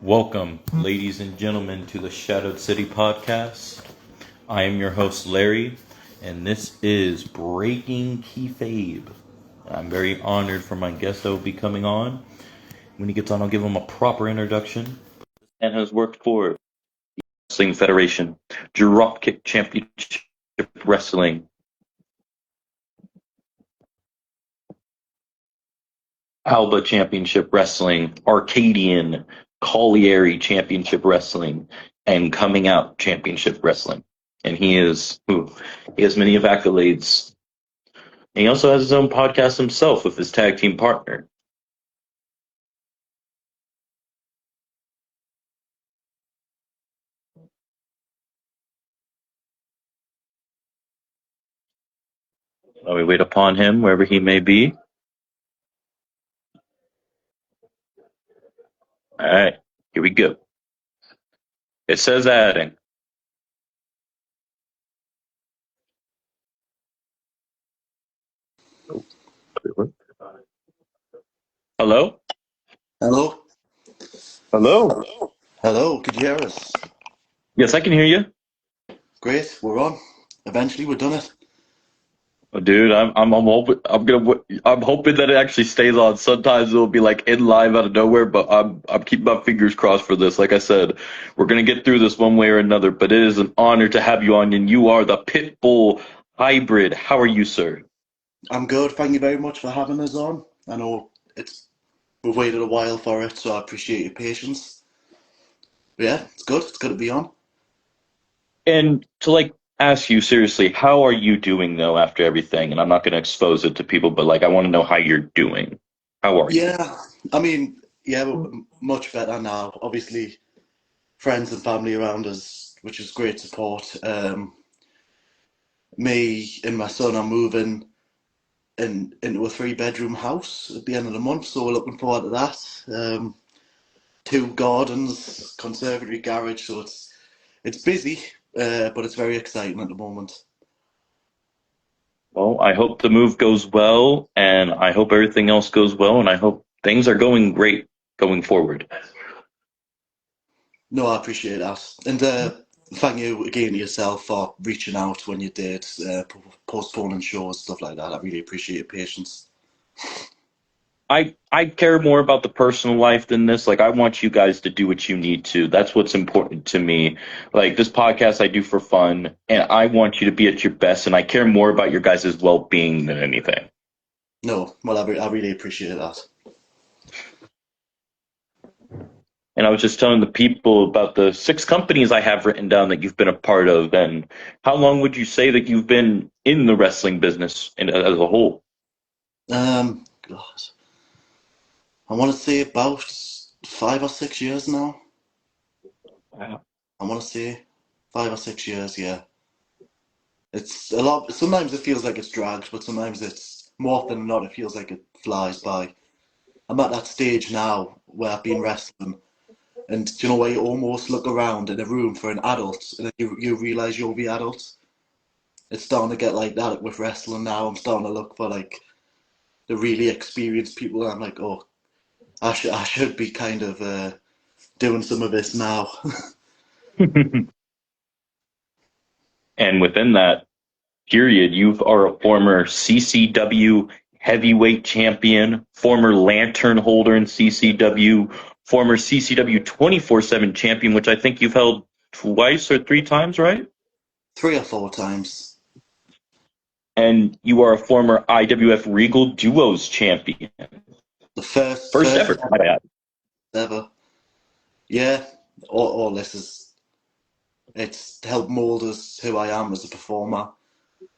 Welcome, ladies and gentlemen, to the Shadowed City podcast. I am your host, Larry, and this is Breaking Keyfabe. I'm very honored for my guest that will be coming on. When he gets on, I'll give him a proper introduction. And has worked for Wrestling Federation, Dropkick Championship Wrestling, Alba Championship Wrestling, Arcadian, Colliery Championship Wrestling, and Coming Out Championship Wrestling. And he has many of accolades. And he also has his own podcast himself with his tag team partner. While we wait upon him, wherever he may be. All right, here we go. It says adding. Hello? Hello? Hello? Hello, could you hear us? Yes, I can hear you. Great, we're on. Eventually, we've done it. Oh, dude, I'm hoping that it actually stays on. Sometimes it'll be like in live out of nowhere, but I'm keeping my fingers crossed for this. Like I said, we're gonna get through this one way or another. But it is an honor to have you on, and you are the Pitbull hybrid. How are you, sir? I'm good, thank you very much for having us on. I know we've waited a while for it, so I appreciate your patience. But yeah, it's good to be on. And to ask you seriously, how are you doing though after everything? And I'm not gonna expose it to people, but I want to know how you're doing. How are you? Yeah, yeah, we're much better now. Obviously, friends and family around us, which is great support. Me and my son are moving into a three-bedroom house at the end of the month, so we're looking forward to that. Two gardens, conservatory, garage, so it's busy, but it's very exciting at the moment. Well, I hope the move goes well, and I hope everything else goes well, and I hope things are going great going forward. No, I appreciate that, and thank you again to yourself for reaching out when you did, postponing shows, stuff like that. I really appreciate your patience. I care more about the personal life than this. I want you guys to do what you need to. That's what's important to me. This podcast I do for fun, and I want you to be at your best, and I care more about your guys' well-being than anything. No, well, I really appreciate that. And I was just telling the people about the 6 companies I have written down that you've been a part of, and how long would you say that you've been in the wrestling business as a whole? God, I want to say about 5 or 6 years now. Wow. I want to say 5 or 6 years, yeah. It's a lot. Sometimes it feels like it's dragged, but sometimes it's more often than not, it feels like it flies by. I'm at that stage now where I've been wrestling, and do you know where you almost look around in a room for an adult, and then you realize you're the adult. It's starting to get like that with wrestling now. I'm starting to look for like the really experienced people, and I'm like, oh, I should be kind of doing some of this now. And within that period, you are a former CCW heavyweight champion, former lantern holder in CCW, former CCW 24/7 champion, which I think you've held twice or 3 times, right? 3 or 4 times. And you are a former IWF Regal Duos champion. The first First first ever, might I add. ever. Yeah, all this is it's helped mold us who I am as a performer,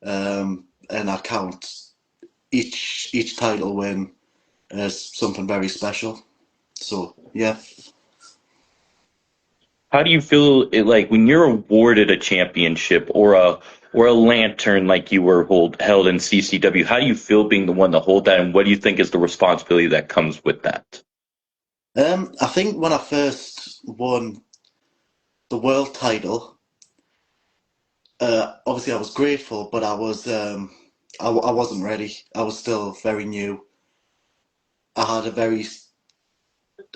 and I count each title win as something very special. So yeah, How do you feel when you're awarded a championship or a lantern like you were held in CCW? How do you feel being the one to hold that, and what do you think is the responsibility that comes with that? I think when I first won the world title, obviously I was grateful, but I wasn't ready. I was still very new. I had a very,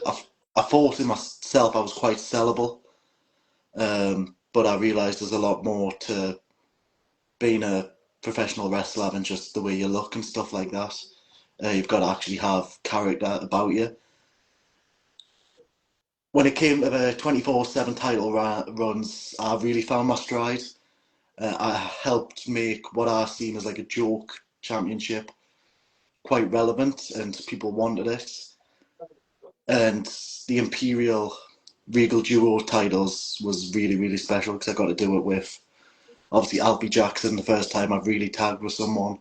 I I thought in myself I was quite sellable, but I realised there's a lot more to being a professional wrestler than just the way you look and stuff like that. You've got to actually have character about you. When it came to the 24/7 title runs, I really found my stride. I helped make what I seen as like a joke championship quite relevant, and people wanted it. And the Imperial Regal Duo titles was really, really special because I got to do it with obviously Alfie Jackson, the first time I've really tagged with someone.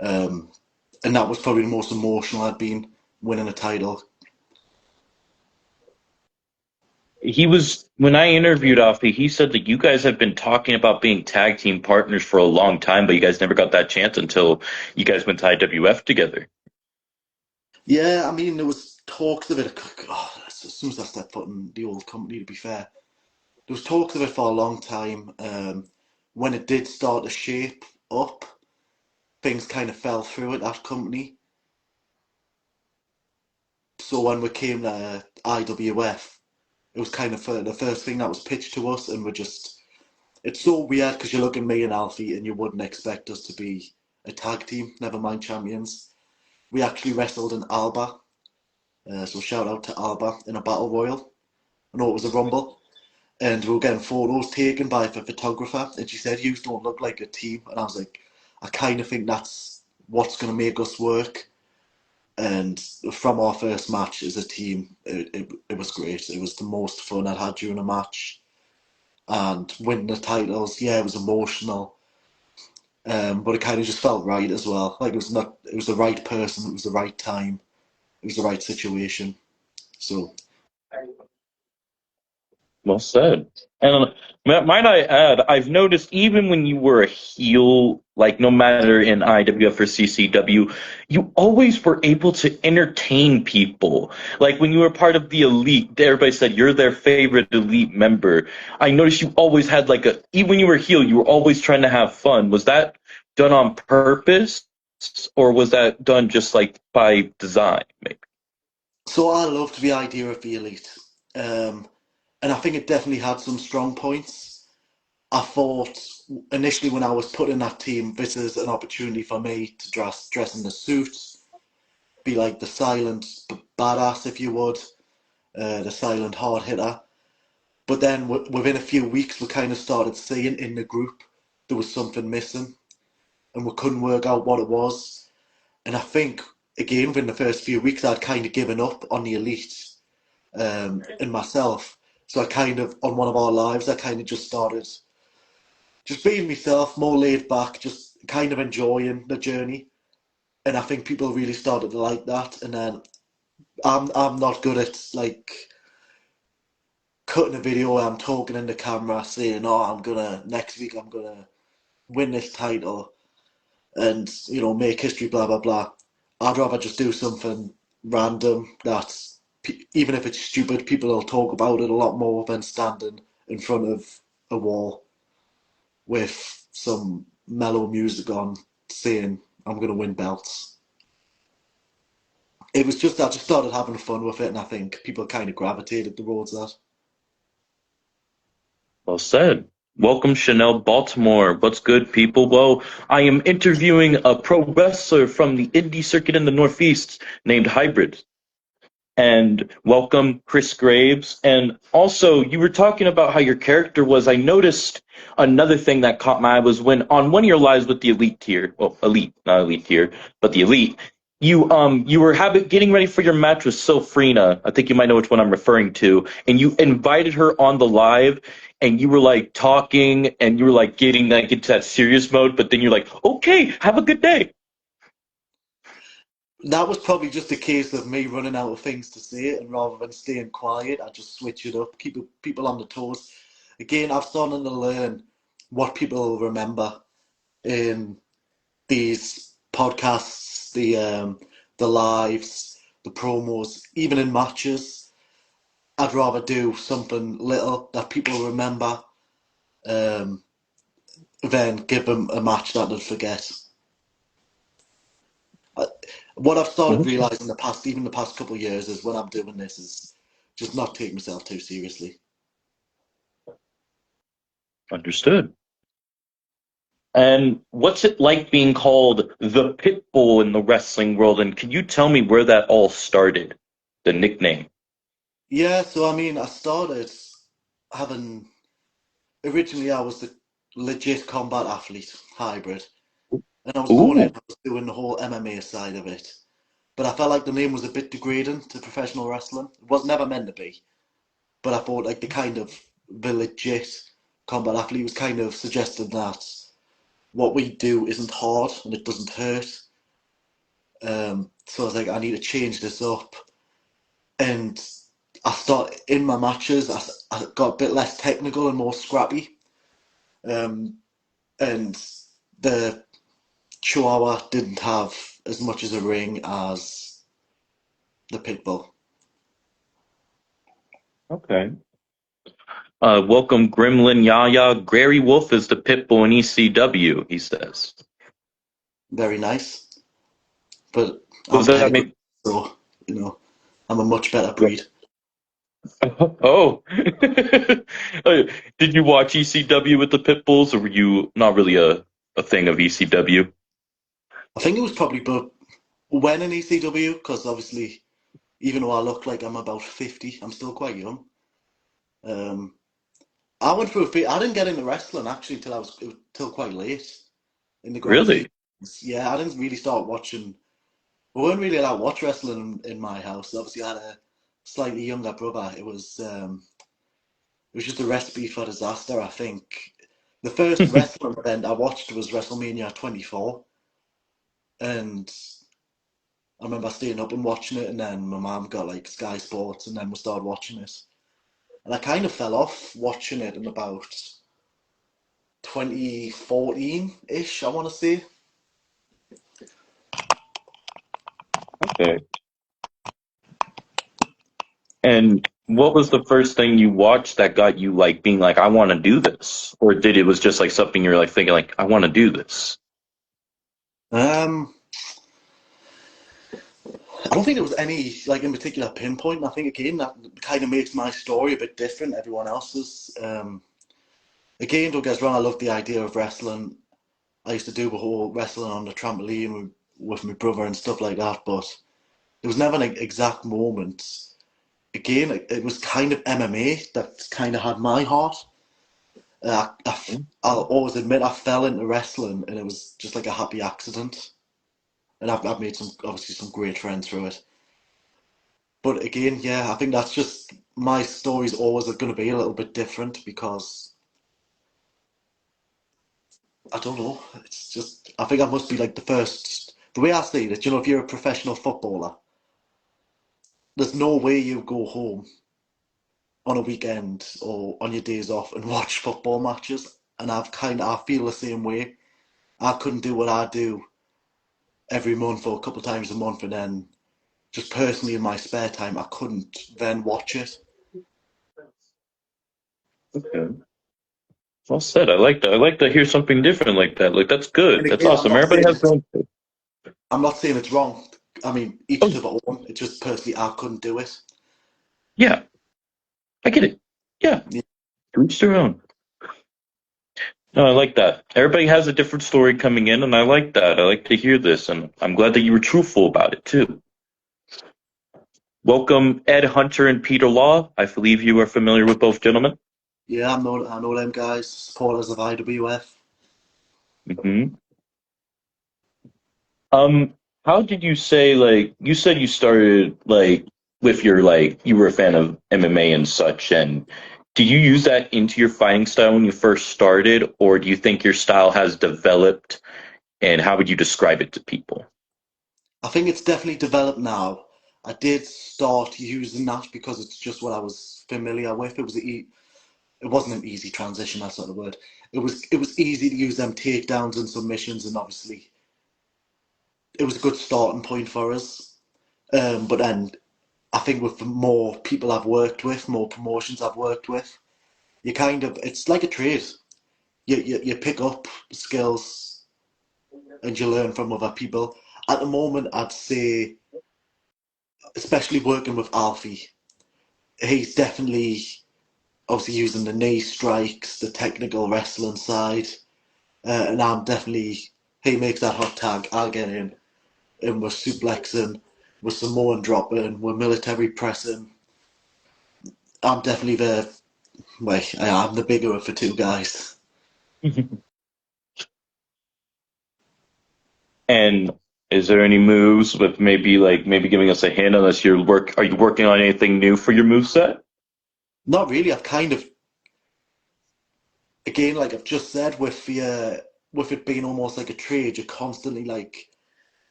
Um, and that was probably the most emotional I'd been winning a title. He was when I interviewed Alfie, he said that you guys have been talking about being tag team partners for a long time, but you guys never got that chance until you guys went to IWF together. Yeah, I mean, there was talks of it. Oh, as soon as I stepped foot in the old company, to be fair, there was talks of it for a long time. When it did start to shape up, things kind of fell through at that company. So when we came to IWF, it was kind of the first thing that was pitched to us, and we're just, it's so weird because you look at me and Alfie and you wouldn't expect us to be a tag team, never mind champions. We actually wrestled in Alba, so shout out to Alba in a battle royal. I know it was a rumble, and we were getting photos taken by a photographer, and she said, "You don't look like a team," and I was like, "I kind of think that's what's going to make us work." And from our first match as a team, it was great. It was the most fun I'd had during a match. And winning the titles, yeah, it was emotional, but it kind of just felt right as well. Like it was the right person, it was the right time, it was the right situation. So Well said. And might I add, I've noticed even when you were a heel, like no matter in IWF or CCW, you always were able to entertain people. Like when you were part of the elite, everybody said you're their favorite elite member. I noticed you always had like even when you were heel, you were always trying to have fun. Was that done on purpose, or was that done just like by design, maybe? so I loved the idea of the elite. Um, and I think it definitely had some strong points. I thought initially when I was put in that team, this is an opportunity for me to dress in the suit, be like the silent badass, if you would, the silent hard hitter. But then within a few weeks, we kind of started seeing in the group there was something missing, and we couldn't work out what it was. And I think again within the first few weeks, I'd kind of given up on the elite and myself. So I kind of on one of our lives, I kind of just started just being myself, more laid back, just kind of enjoying the journey. And I think people really started to like that. And then I'm not good at like cutting a video where I'm talking in the camera saying, "Oh, I'm gonna next week I'm gonna win this title and make history, blah blah blah." I'd rather just do something random that even if it's stupid, people will talk about it a lot more than standing in front of a wall with some mellow music on saying I'm gonna win belts. It was just I just started having fun with it, and I think people kind of gravitated towards that. Well said. Welcome, Chanel Baltimore. What's good, people? Well, I am interviewing a pro wrestler from the indie circuit in the Northeast named Hybrid. And welcome, Chris Graves. And also, you were talking about how your character was. I noticed another thing that caught my eye was when on one of your lives with the elite tier, well, elite, not elite tier, but the elite, you were getting ready for your match with Sofrina. I think you might know which one I'm referring to. And you invited her on the live, and you were like talking, and you were like getting like into that serious mode. But then you're like, okay, have a good day. That was probably just a case of me running out of things to say, and rather than staying quiet, I just switch it up, keep people on the toes. Again, I've started to learn what people will remember in these podcasts, the lives, the promos, even in matches. I'd rather do something little that people remember um, than give them a match that they'll forget. what I've started Mhm. realizing even the past couple of years is when I'm doing this is just not take myself too seriously. Understood. And what's it like being called the Pitbull in the wrestling world? And can you tell me where that all started, the nickname? Yeah, so I mean, I started having originally I was the legit combat athlete hybrid, and I was going in, Ooh, I was doing the whole MMA side of it. But I felt like the name was a bit degrading to professional wrestling. It was never meant to be, but I thought like the legit combat athlete was kind of suggesting that what we do isn't hard and it doesn't hurt. So I was like, I need to change this up. And I start in my matches. I got a bit less technical and more scrappy. Um, and the Chihuahua didn't have as much as a ring as the Pitbull. okay. Welcome, Gremlin Yaya. Gary Wolf is the Pitbull in ECW, he says. Very nice, but Was I'm that petty, make? so you know I'm a much better breed. Oh. Did you watch ECW with the Pitbulls, or were you not really a thing of ECW? I think it was probably but when in ECW because obviously even though I look like I'm about 50, I'm still quite young. Um, I went through a phase. I didn't get into wrestling actually till quite late in the grand scheme. Really? Yeah, I didn't really start watching. We weren't really allowed to watch wrestling in my house. Obviously, I had a slightly younger brother. It was just a recipe for disaster. I think the first wrestling event I watched was WrestleMania 24, and I remember staying up and watching it. And then my mum got like Sky Sports, and then we started watching it. And I kind of fell off watching it in about 2014 ish. I want to say. Okay. And what was the first thing you watched that got you like being like, I want to do this? Or did it was just like something you're like thinking like, I want to do this? Um, I don't think there was any like in particular pinpoint. I think again that kind of makes my story a bit different to everyone else's. Again, don't get us wrong. I love the idea of wrestling. I used to do the whole wrestling on the trampoline with my brother and stuff like that. But there was never an exact moment. Again, it was kind of MMA that kind of had my heart. I'll always admit I fell into wrestling, and it was just like a happy accident. And I've made obviously some great friends through it. But again, yeah, I think that's just my story's always going to be a little bit different because I don't know. It's just I think I must be like the first. The way I see it, if you're a professional footballer, there's no way you go home on a weekend or on your days off and watch football matches. And I feel the same way. I couldn't do what I do every month or a couple of times a month, and then just personally in my spare time, I couldn't then watch it. Okay. Well said. I like that. I like to hear something different like that. Like that's And good. That's again, awesome. Everybody has their own. I'm not saying it's wrong. I mean, each Oh to their own. It's just personally, I couldn't do it. yeah, I get it. Yeah, Yeah, to each their own. No, I like that. Everybody has a different story coming in, and I like that. I like to hear this, and I'm glad that you were truthful about it too. Welcome, Ed Hunter and Peter Law. I believe you are familiar with both gentlemen. yeah, I know them guys, supporters of IWF. Hmm. Um, how did you say like you said you started like with your like you were a fan of MMA and such, and did you use that into your fighting style when you first started, or do you think your style has developed, and how would you describe it to people? I think it's definitely developed now. I did start using that because it's just what I was familiar with. It wasn't an easy transition. That's not the word. It was easy to use them takedowns and submissions, and obviously it was a good starting point for us. But then I think with the more people I've worked with, more promotions I've worked with, it's like a trade. You pick up skills and you learn from other people. At the moment, I'd say, especially working with Alfie, he's definitely obviously using the knee strikes, the technical wrestling side, and I'm definitely, he makes that hot tag, I'll get in, and we're suplexing, we're Samoan dropping, we're military pressing. I'm definitely the, well, I'm the bigger of the two guys. And is there any moves with maybe giving us a hint unless are you working on anything new for your move set? Not really, I've kind of, again, like I've just said, with it being almost like a trade, you're constantly like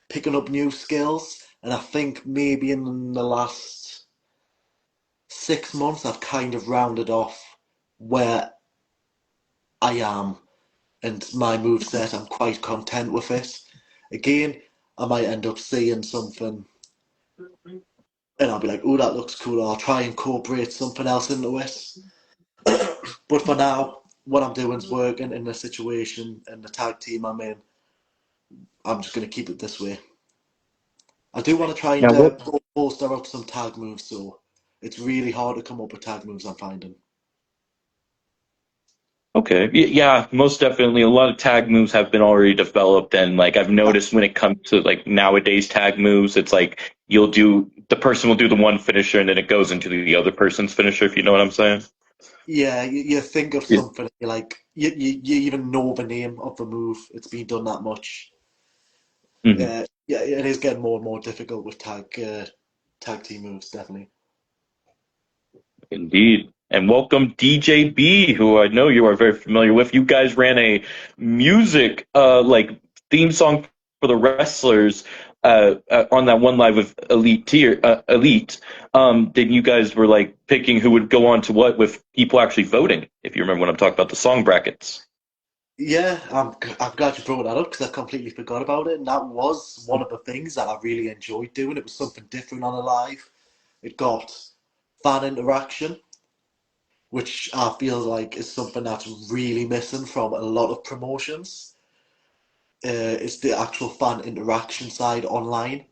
picking up new skills. And I think maybe in the last 6 months, I've kind of rounded off where I am and my move set. I'm quite content with it. Again, I might end up seeing something and I'll be like, oh, that looks cool. Or I'll try and incorporate something else into it. But for now, what I'm doing is working in the situation and the tag team I'm in. I'm just going to keep it this way. I do want to try and Now, what bolster up some tag moves, so it's really hard to come up with tag moves I'm finding. Okay. Yeah, most definitely. A lot of tag moves have been already developed, and like I've noticed when it comes to like nowadays tag moves, it's like the person will do the one finisher and then it goes into the other person's finisher, if you know what I'm saying. Yeah, you think of Yeah. something, you're like, you even know the name of the move. It's been done that much. Mhm. Yeah, it is getting more and more difficult with tag team moves, definitely. Indeed. And welcome DJB, who I know you are very familiar with. You guys ran a music like theme song for the wrestlers on that one live with Elite. Then you guys were like picking who would go on to what with people actually voting, if you remember when I'm talking about the song brackets. Yeah, I'm glad you brought that up because I completely forgot about it. And that was one of the things that I really enjoyed doing. It was something different on a live. It got fan interaction, which I feel like is something that's really missing from a lot of promotions. It's the actual fan interaction side online.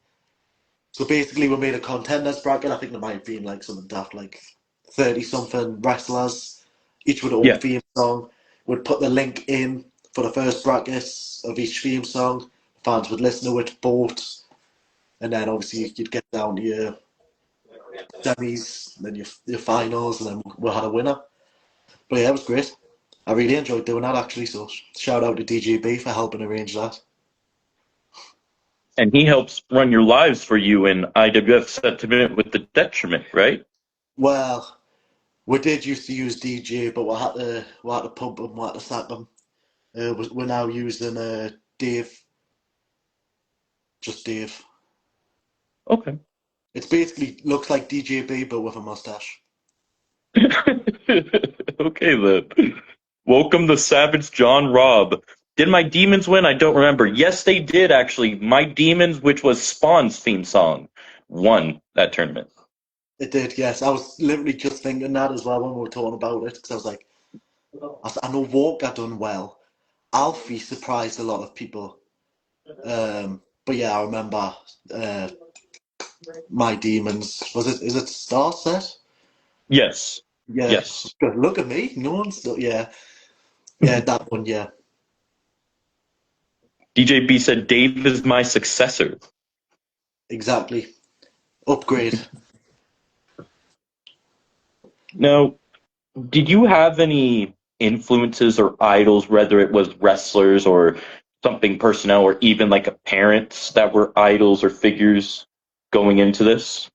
So basically, we made a contenders bracket. I think there might have been like something daft, like 30 something wrestlers, each with their own Yeah. theme song. We'd put the link in for the first brackets of each theme song. Fans would listen to it, vote, and then obviously you'd get down to your semis, then your finals, and then we had a winner. But yeah, it was great. I really enjoyed doing that actually. So shout out to DJB for helping arrange that. And he helps run your lives for you in IWF Sentiment with the Detriment, right? Well, we did used to use DJ, but we had to pump him, we had to sack him. We're now using Dave, just Dave. Okay. It's basically looks like DJB but with a mustache. Okay then. Welcome the Savage John Robb. Did my demons win? I don't remember. Yes, they did actually. My demons, which was Spawn's theme song, won that tournament. It did, yes. I was literally just thinking that as well when we were talking about it because I was like, I know Walker done well. Alfie surprised a lot of people. But yeah, I remember uh, my demons. Is it Star Set? Yes. Yeah. Yes. Good. Look at me. No one's still. Yeah. Yeah, that one. Yeah. DJB said Dave is my successor. Exactly. Upgrade. Now, did you have any influences or idols, whether it was wrestlers or something personnel or even like a parents that were idols or figures going into this?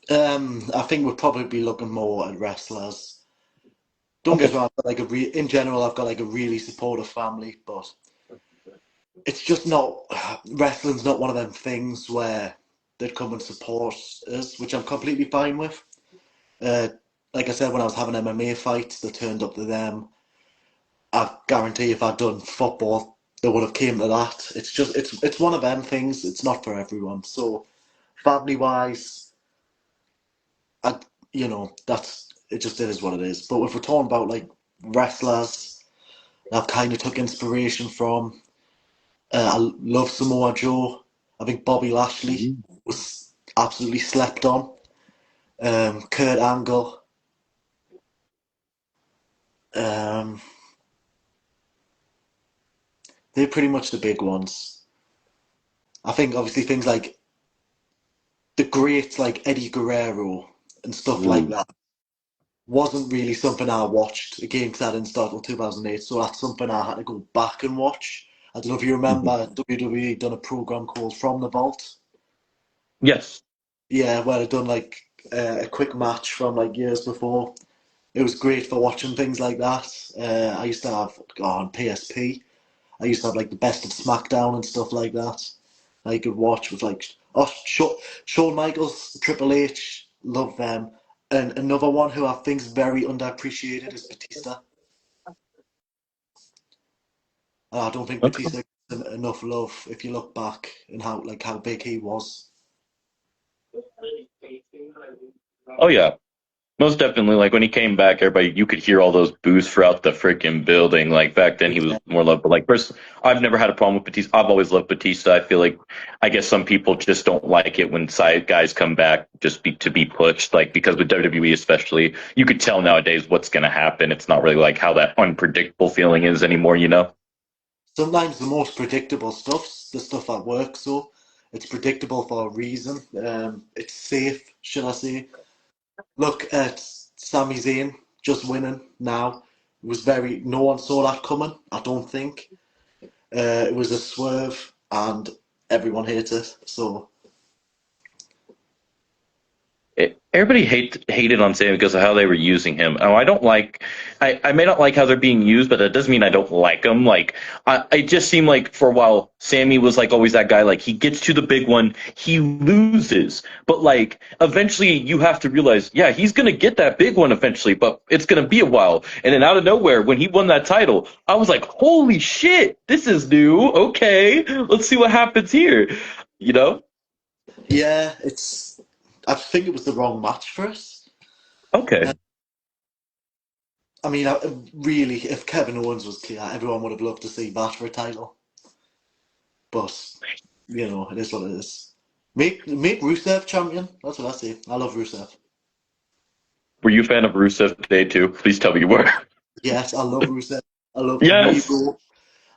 I think we'll probably be looking more at wrestlers. Don't get Okay. me wrong. I've got like in general, I've got like a really supportive family, but it's just not wrestling's not one of them things where they'd come and support us, which I'm completely fine with. Uh, like I said, when I was having MMA fights, they turned up to them. I guarantee if I'd done football, they would have came to that. It's one of them things. It's not for everyone. So family wise, I that's it. Just is what it is. But if we're talking about like wrestlers, I've kind of took inspiration from. I love Samoa Joe. I think Bobby Lashley Mhm. was absolutely slept on. Kurt Angle. Um, they're pretty much the big ones. I think obviously things like the greats like Eddie Guerrero and stuff like Ooh. that wasn't really something I watched again because I didn't start till 2008. So that's something I had to go back and watch. I don't know if you Mhm. remember WWE done a program called From the Vault. Yes. Yeah, where I done like a quick match from like years before. It was great for watching things like that. I used to have on PSP. I used to have like the best of SmackDown and stuff like that. I could watch with like Shawn Michaels, Triple H, love them. And another one who I think is very underappreciated is Batista. I don't think Okay. Batista gets enough love if you look back and how big he was. Oh yeah. Most definitely, like when he came back, everybody you could hear all those boos throughout the freaking building. Like back then, he was Yeah. more loved. But like, first, I've never had a problem with Batista. I've always loved Batista. I feel like, I guess some people just don't like it when side guys come back to be pushed. Like because with WWE especially, you could tell nowadays what's going to happen. It's not really like how that unpredictable feeling is anymore. You know? Sometimes the most predictable stuff's the stuff that works. So it's predictable for a reason. It's safe, should I say? Look at Sami Zayn just winning now. It was very no one saw that coming. I don't think it was a swerve, and everyone hates it. So Everybody hated on Sam because of how they were using him. Oh, I don't like. I may not like how they're being used, but that doesn't mean I don't like them. Like it just seemed like for a while, Sammy was like always that guy. Like he gets to the big one, he loses, but like eventually you have to realize, yeah, he's gonna get that big one eventually, but it's gonna be a while. And then out of nowhere, when he won that title, I was like, holy shit, this is new. Okay, let's see what happens here. You know? yeah, it's. I think it was the wrong match for us. Uh, Okay. I mean, really, if Kevin Owens was clear, everyone would have loved to see that for a title. But it is what it is. Make Rusev champion. That's what I say. I love Rusev. Were you a fan of Rusev Day too? Please tell me you were. Yes, I love Rusev. I love the Yes. Miro.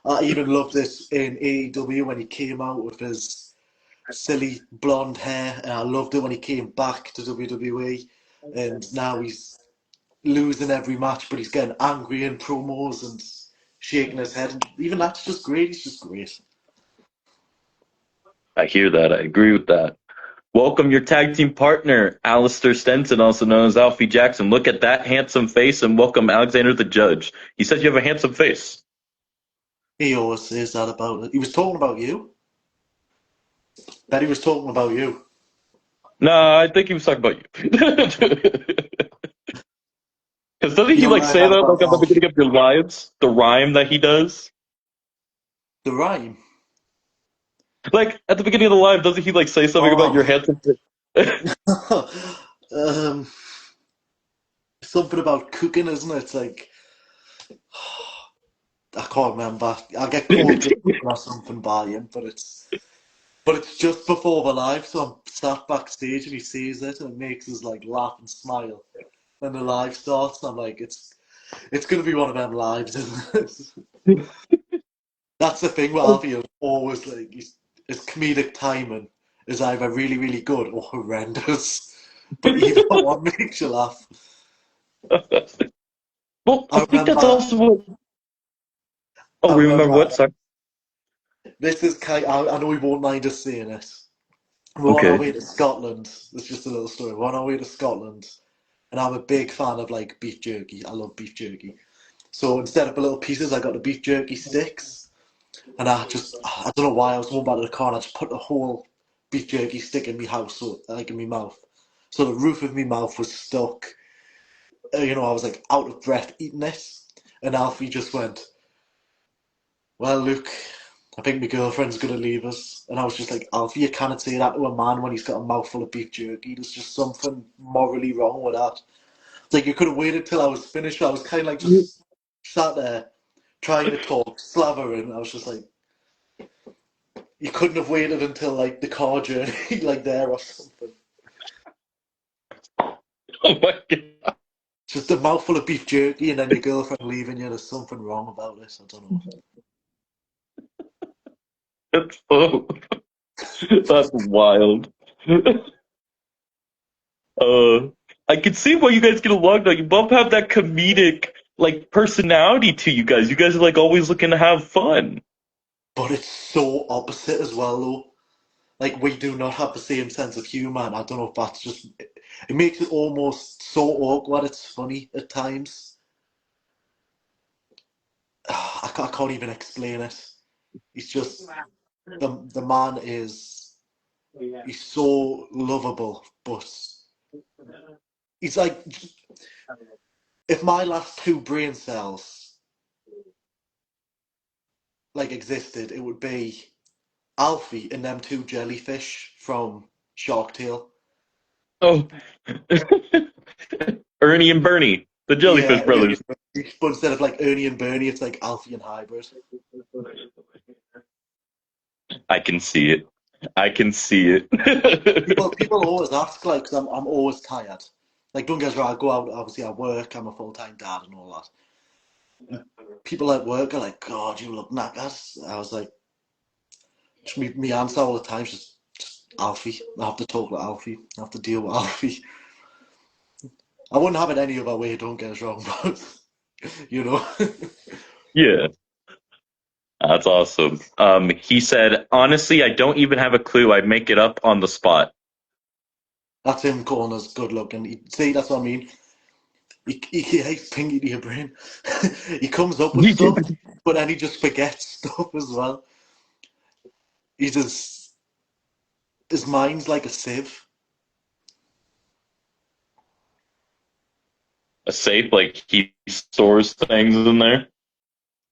I even loved this in AEW when he came out with his silly blonde hair, and I loved it when he came back to WWE. And now he's losing every match, but he's getting angry in promos and shaking his head. And even that's just great. He's just great. I hear that. I agree with that. Welcome your tag team partner, Alistair Stenson, also known as Alfie Jackson. Look at that handsome face and welcome Alexander the Judge. He says you have a handsome face. He always says that about it. He was talking about you. Bet he was talking about you. No, I think he was talking about you. Because doesn't he You like heard say that that about like at the Alfie. beginning of your lives? The rhyme that he does? The rhyme. Like at the beginning of the live, doesn't he like say something about your Oh. handsome face? um, something about cooking, isn't it? It's like I can't remember. I get caught drinking or something by him, but it's just before the live, so I'm sat backstage and he sees it and it makes us like laugh and smile. Then the live starts, and I'm like, it's gonna be one of them lives, isn't it? That's the thing with Alfie. Is always like his comedic timing is either really really good or horrendous, but either one makes you laugh. Well, I I think that's remember. also what. Oh, I we remember remember. what? Sorry. This is kind. I know we won't mind us saying it. We're on our Okay. way to Scotland. It's just a little story. We're on our way to Scotland, and I'm a big fan of like beef jerky. I love beef jerky. So instead of the little pieces, I got the beef jerky sticks, and I don't know why I was going back to the car and I just put the whole beef jerky stick in my house, so like in my mouth. So the roof of my mouth was stuck. I was like out of breath eating it, and Alfie just went, "Well, Luke, I think my girlfriend's gonna leave us." And I was just like, "Alfie, you cannot say that to a man when he's got a mouthful of beef jerky. There's just something morally wrong with that." It's like you could have waited till I was finished. I was kind of like just sat there trying to talk, slavering. I was just like, You couldn't have waited until like the car journey, like there or something. Oh my god. Just a mouthful of beef jerky and then your girlfriend leaving you. There's something wrong about this. I don't know. That's so that's wild. Uh, I can see why you guys get along though. You both have that comedic like personality to you guys. You guys are like always looking to have fun. But it's so opposite as well, though. Like we do not have the same sense of humor, and I don't know if that's just it makes it almost so awkward. It's funny at times. I can't even explain it. He's just the man is he's so lovable, but he's like if my last two brain cells like existed, it would be Alfie and them two jellyfish from Shark Tale. Oh, Ernie and Bernie, the Jellyfish Yeah, Ernie Brothers. and Bernie. But instead of like Ernie and Bernie, it's like Alfie and Hybrid. I can see it. I can see People it. people always ask like, because I'm always tired. Like, don't get us wrong, I go out. Obviously, I work. I'm a full time dad and all that. And people at work are like, "God, you look knackered." I was like, just me answer all the time is just Alfie. I have to talk to Alfie. I have to deal with Alfie. I wouldn't have it any other way. Don't get us wrong, but you know, Yeah, that's awesome. He said, honestly, I don't even have a clue. I'd make it up on the spot. that's him calling us good looking. See, that's what I mean. He hates pinky to your brain. He comes up with stuff, but then he just forgets stuff as well. He just his mind's like a sieve, A safe, like he stores things in there.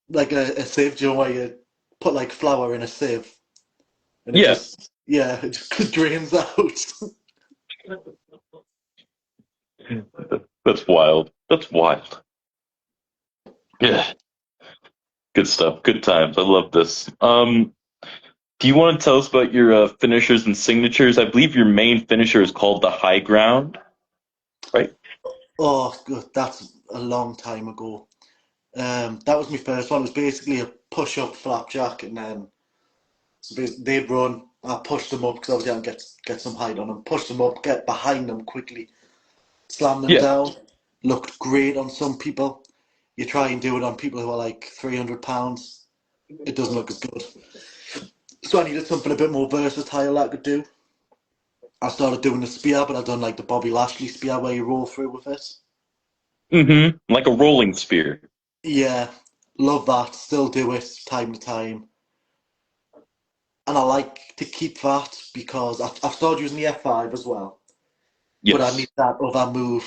like a sieve. Do you know where you put like flour in a sieve and it Yeah, just it just drains out. that's wild. That's wild. Yeah, good stuff. Good times. I love this. Do you want to tell us about your finishers and signatures? I believe your main finisher is called the high ground, right? Oh, good. That's a long time ago. That was my first one. It was basically a push-up flapjack, and then they'd run. I pushed them up because obviously I get some height on them. Push them up, get behind them quickly, slam them Yeah. down. Looked great on some people. You try and do it on people who are like 300 pounds. It doesn't look as good. So I needed something a bit more versatile that I could do. I started doing the spear, but I done like the Bobby Lashley spear where you roll through with it. Mm-hmm. Like a rolling spear. Yeah, love that. Still do it time to time. And I like to keep that because I've started using the F5 as well. But I need Yes. that other move.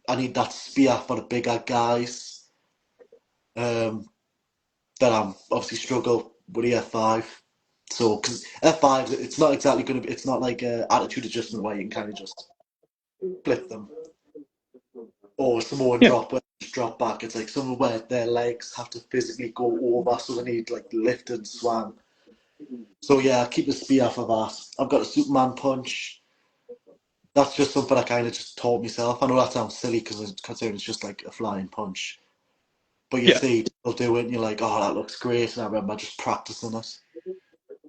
I need that spear for the bigger guys. Um, that I'm obviously struggle with the F5. So, because F5, it's not exactly going to be, it's not like a attitude adjustment where you can kind of just flip them. Or Samoan Yeah. drop where they just drop back. It's like somewhere where their legs have to physically go over, so they need like lift and swam. So yeah, keep the spear for that. I've got a Superman punch. That's just something I kind of just taught myself. I know that sounds silly because considering it's just like a flying punch. But you Yeah. see people do it and you're like, oh, that looks great. And I remember just practicing it.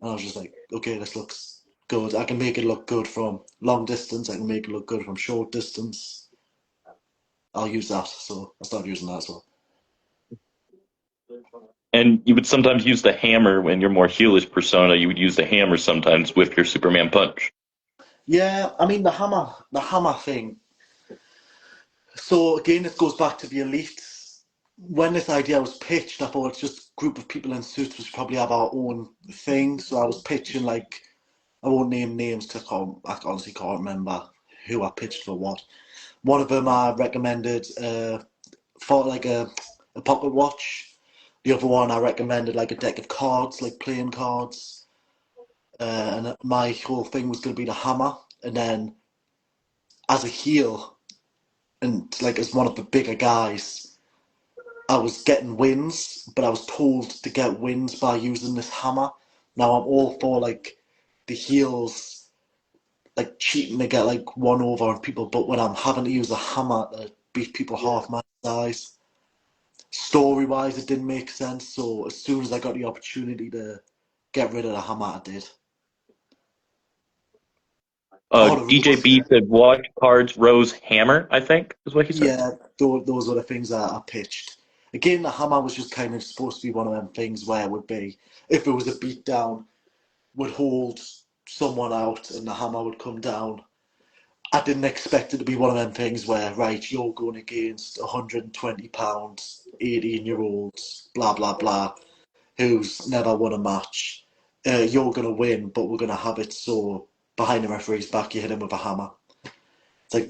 And I was just like, okay, this looks good. I can make it look good from long distance. I can make it look good from short distance. I'll use that. So I started using that as well. And you would sometimes use the hammer when you're more heelish persona. You would use the hammer sometimes with your Superman punch. Yeah, I mean the hammer thing. So again, it goes back to the elites. When this idea was pitched, I thought it's just a group of people in suits which probably have our own thing. So I was pitching like I won't name names because I honestly can't remember who I pitched for what. One of them I recommended for like a pocket watch. The other one I recommended like a deck of cards, like playing cards. And my whole thing was going to be the hammer. And then as a heel and like as one of the bigger guys, I was getting wins, but I was told to get wins by using this hammer. Now I'm all for like the heels like cheating to get like one over on people, but when I'm having to use a hammer to beat people half my size, story wise it didn't make sense. So as soon as I got the opportunity to get rid of the hammer, I did. Oh, the rose, DJB said watch cards Rose Hammer, I think is what he said. yeah, those were the things I pitched. Again, the hammer was just kind of supposed to be one of them things where it would be, if it was a beatdown, would hold someone out and the hammer would come down. I didn't expect it to be one of them things where, right, you're going against 120 pounds, 18-year-olds, blah, blah, blah, who's never won a match. You're going to win, but we're going to have it so behind the referee's back you hit him with a hammer. It's like,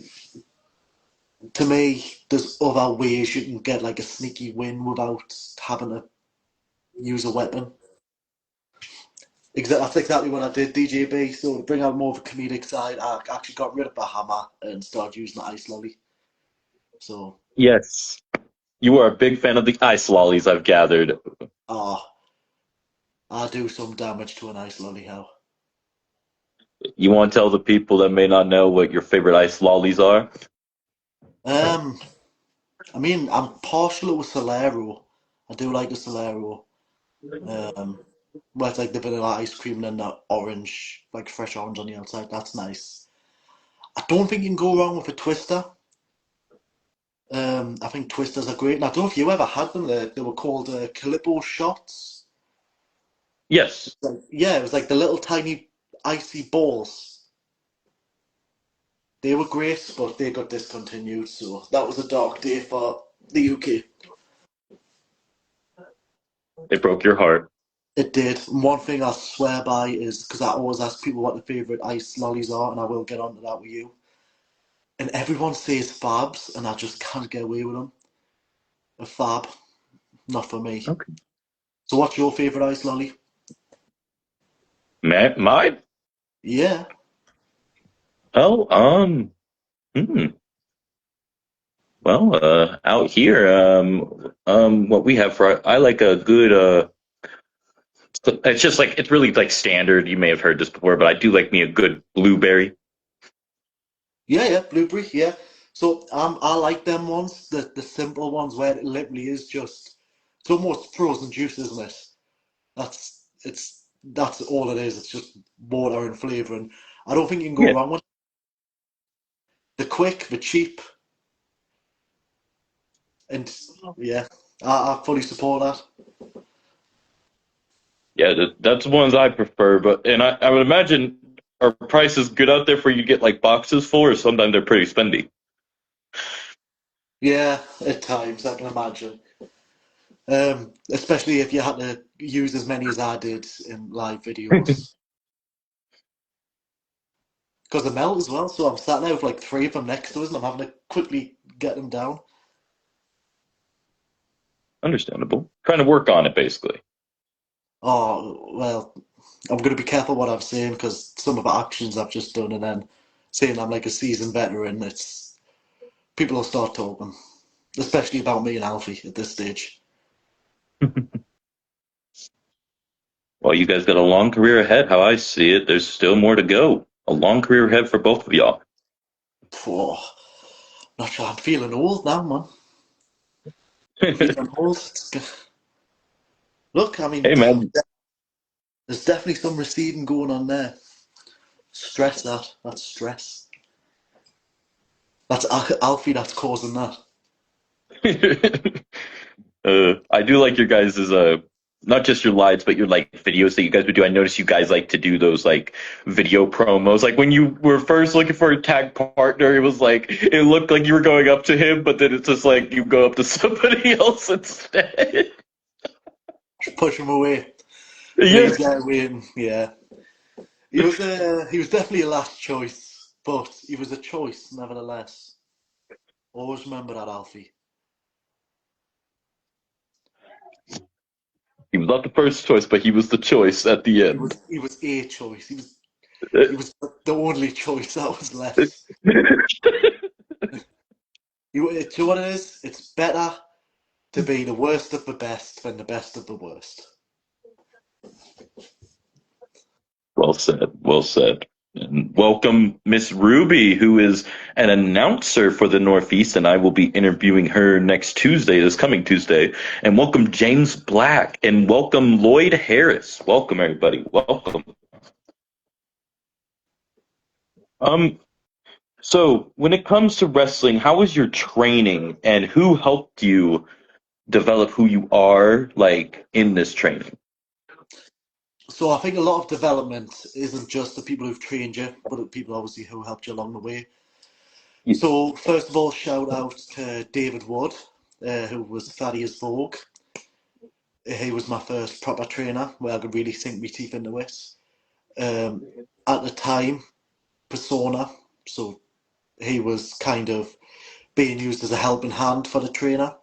to me, there's other ways you can get like a sneaky win without having to use a weapon. That's exactly what I did, DJB. So to bring out more of a comedic side, I actually got rid of the hammer and started using the ice lolly. So, Yes. You are a big fan of the ice lollies, I've gathered. I do some damage to an ice lolly how. You want to tell the people that may not know what your favorite ice lollies are? Um, I mean, I'm partial to a Solero. I do like a Solero. Um, where it's like the vanilla ice cream and then the orange, like fresh orange on the outside. That's nice. I don't think you can go wrong with a Twister. I think Twisters are great. And I don't know if you ever had them. They were called Calippo shots. Yes. Like, yeah, it was like the little tiny icy balls. They were great, but they got discontinued. So that was a dark day for the UK. They broke your heart. It did. And one thing I swear by is because I always ask people what their favourite ice lollies are, and I will get onto that with you. And everyone says Fabs, and I just can't get away with them. A Fab, not for me. Okay. So, what's your favourite ice lolly? Mine? Yeah. Oh, hmm. Well, out here, what we have for I like a good it's just like it's really like standard. You may have heard this before, but I do like me a good blueberry. Yeah, blueberry, yeah. So I like them ones, the simple ones where it literally is just it's almost frozen juice, isn't it? That's all it is. It's just water and flavour, and I don't think you can go Yeah, wrong with it. The quick, the cheap, and yeah, I fully support that. yeah, that's the ones I prefer. But I would imagine are prices good out there for you to get like boxes full, or sometimes they're pretty spendy. Yeah, at times I can imagine. Especially if you had to use as many as I did in live videos. Because they melt as well, so I'm sat there with like three of them next to us and I'm having to quickly get them down. Understandable. Trying to work on it, basically. Oh, well, I'm going to be careful what I'm saying because some of the actions I've just done and then saying I'm like a seasoned veteran, it's people will start talking, especially about me and Alfie at this stage. Well, you guys got a long career ahead. How I see it, there's still more to go. A long career ahead for both of y'all. Oh, not sure. I'm feeling old now, man. Feeling old. Look, I mean, Hey, man. there's definitely some receding going on there. Stress that. That's stress. That's Alfie that's causing that. I do like your guys' not just your lives, but your like videos that you guys would do. I noticed you guys like to do those like video promos. Like when you were first looking for a tag partner, it was like it looked like you were going up to him, but then it's just like you go up to somebody else instead. Push him away. Yeah. Please get win. Yeah. He was definitely a last choice, but he was a choice nevertheless. Always remember that, Alfie. He was not the first choice, but he was the choice at the end. He was a choice. He was the only choice that was left. Do you know what it is? It's better to be the worst of the best than the best of the worst. Well said. Well said. And welcome, Miss Ruby, who is an announcer for the Northeast, and I will be interviewing her next Tuesday, this coming Tuesday. And welcome, James Black, and welcome, Lloyd Harris. Welcome, everybody. Welcome. Um, so when it comes to wrestling, how was your training, and who helped you develop who you are, like in this training? So I think a lot of development isn't just the people who've trained you, but the people obviously who helped you along the way. Yeah. So first of all, shout out to David Wood, who was Thaddeus Vogue. He was my first proper trainer where I could really sink my teeth into it. Um, at the time, Persona, so he was kind of being used as a helping hand for the trainer.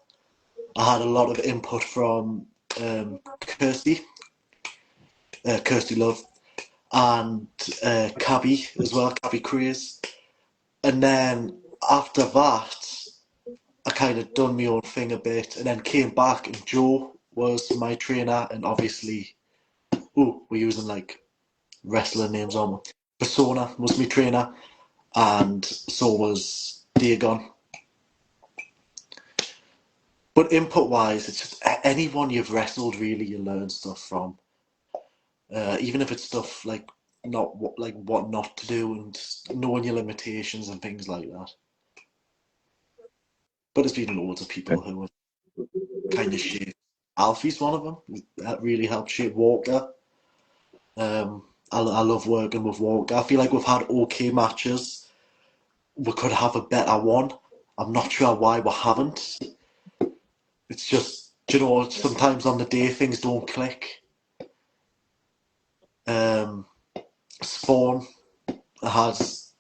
I had a lot of input from Kirsty, Kirsty Love, and Cabby as well, Cabby Craze. And then after that, I kind of done my own thing a bit, and then came back, and Joe was my trainer, and obviously, we're using like wrestler names on. Persona was my trainer, and so was Dagon. But input wise, it's just anyone you've wrestled, really, you learn stuff from. Even if it's stuff like not like what not to do and knowing your limitations and things like that. But there's been loads of people who have kind of shaped. Alfie's one of them. That really helped shape Walker. I love working with Walker. I feel like we've had okay matches. We could have a better one. I'm not sure why we haven't. It's just, sometimes on the day things don't click. Spawn has.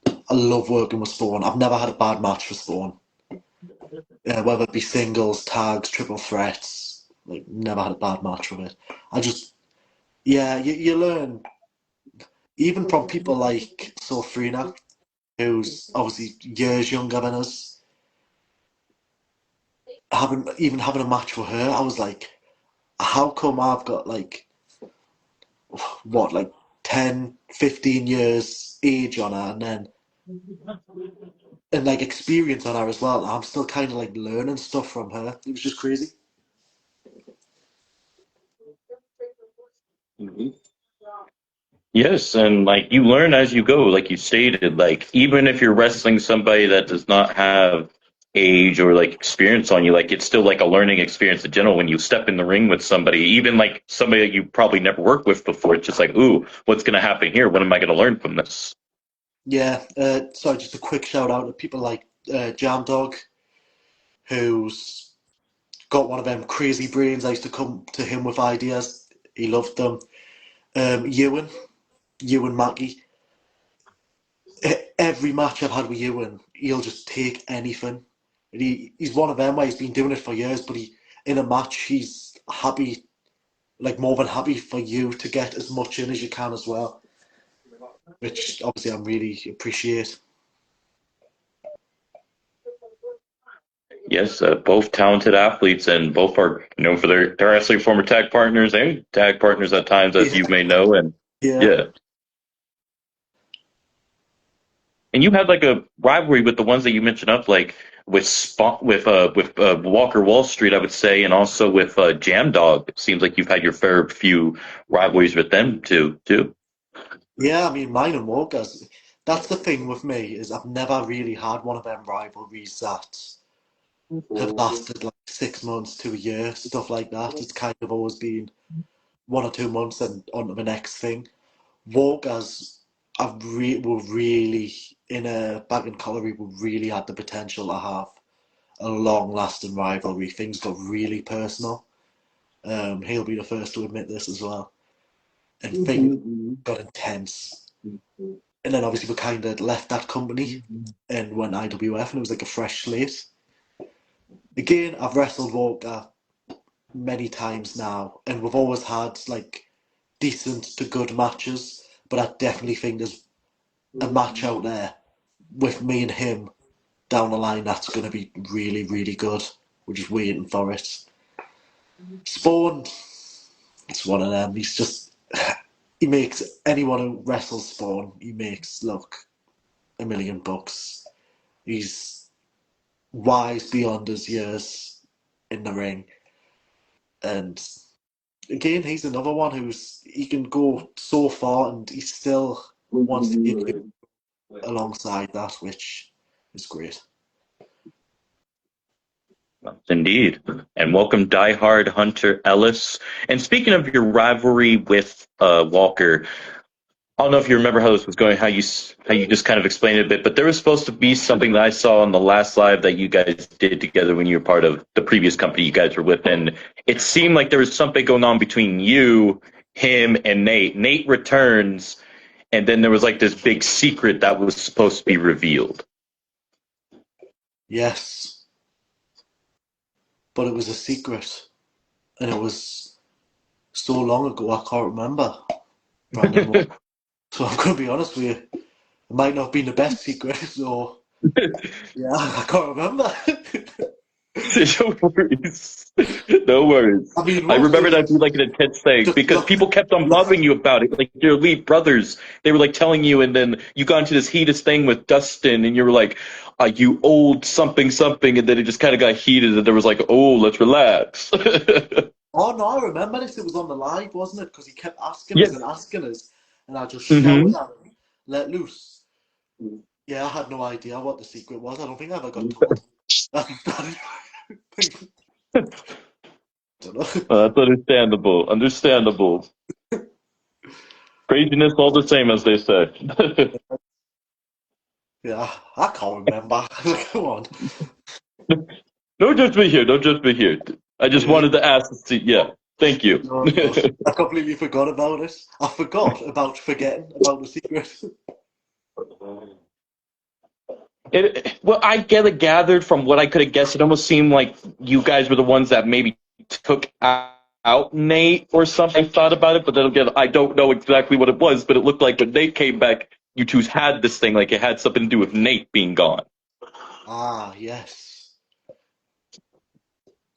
I love working with Spawn. I've never had a bad match for Spawn. Whether it be singles, tags, triple threats, like never had a bad match with it. You learn even from people like Sofrina, who's obviously years younger than us. Having a match with her, I was like, how come I've got like what, like 10, 15 years age on her, and like experience on her as well. I'm still kind of like learning stuff from her. It was just crazy. Yes, and like you learn as you go, like you stated, like even if you're wrestling somebody that does not have age or like experience on you, like it's still like a learning experience in general when you step in the ring with somebody, even like somebody that you probably never worked with before. It's just like, ooh, what's gonna happen here? What am I gonna learn from this? Yeah, sorry, just a quick shout out to people like Jam Dog, who's got one of them crazy brains. I used to come to him with ideas. He loved them. Ewan Mackey. Every match I've had with Ewan, he'll just take anything. And he's one of them where he's been doing it for years, but in a match he's happy, like more than happy for you to get as much in as you can as well, which obviously I really appreciate. Yes, both talented athletes, and both are known for their wrestling former tag partners and tag partners at times, as Yeah, you may know. And yeah. yeah, and you had like a rivalry with the ones that you mentioned up, like with Walker Wall Street, I would say, and also with Jam Dog. It seems like you've had your fair few rivalries with them too. Yeah, I mean, mine and Walker's. That's the thing with me is I've never really had one of them rivalries that have lasted like 6 months to a year, stuff like that. It's kind of always been 1 or 2 months and on to the next thing. Walker's, were really in a bag and colliery. We really had the potential to have a long-lasting rivalry. Things got really personal. He'll be the first to admit this as well, and things got intense. And then obviously we kind of left that company and went IWF, and it was like a fresh slate. Again, I've wrestled Walker many times now, and we've always had like decent to good matches. But I definitely think there's a match out there with me and him down the line that's going to be really, really good. We're just waiting for it. Spawn, it's one of them. he makes anyone who wrestles Spawn, he makes look $1 million. He's wise beyond his years in the ring, and again, he's another one he can go so far, and he still wants to give you alongside that, which is great. Indeed. And welcome, diehard Hunter Ellis. And speaking of your rivalry with Walker, I don't know if you remember how this was going, how you just kind of explained it a bit, but there was supposed to be something that I saw on the last live that you guys did together when you were part of the previous company you guys were with, and it seemed like there was something going on between you, him, and Nate. Nate returns, and then there was like this big secret that was supposed to be revealed. Yes, but it was a secret, and it was so long ago I can't remember. Brandon, so I'm going to be honest with you, it might not have been the best secret. So yeah, I can't remember. No worries. No worries. I mean, I remember roughly, that being like an intense thing just because people kept on bothering you about it. Like your elite brothers, they were like telling you, and then you got into this heated thing with Dustin, and you were like, you old something something, and then it just kind of got heated, and there was like, oh, let's relax. Oh no, I remember this. It was on the live, wasn't it? Because he kept asking us Yes. and asking us, and I just Mm-hmm. shouted at him, "Let loose." Yeah, I had no idea what the secret was. I don't think I ever got told. Don't know. That's understandable. Understandable. Craziness all the same, as they say. Yeah, I can't remember. Come on. Don't judge me here. Don't judge me here. I just Yeah. wanted to ask to see. Yeah. Thank you. No, no. I completely forgot about it. I forgot about forgetting about the secret. Well, I gathered from what I could have guessed. It almost seemed like you guys were the ones that maybe took out Nate or something. I thought about it, but then again, I don't know exactly what it was. But it looked like when Nate came back, you two had this thing, like it had something to do with Nate being gone. Ah, yes.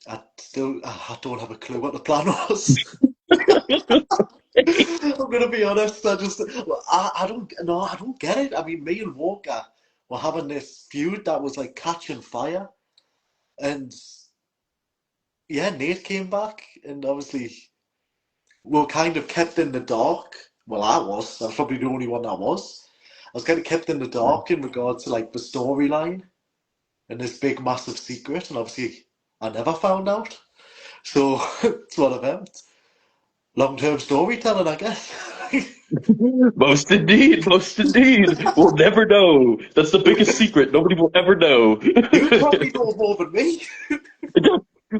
I don't have a clue what the plan was. I'm gonna be honest. I don't, no, I don't get it. I mean, me and Walker were having this feud that was like catching fire, and yeah, Nate came back, and obviously we were kind of kept in the dark. Well, I was. I was probably the only one that was. I was kind of kept in the dark in regards to like the storyline and this big massive secret, and obviously I never found out. So it's one of them. Long-term storytelling, I guess. Most indeed, most indeed. We'll never know. That's the biggest secret. Nobody will ever know. You probably know more than me.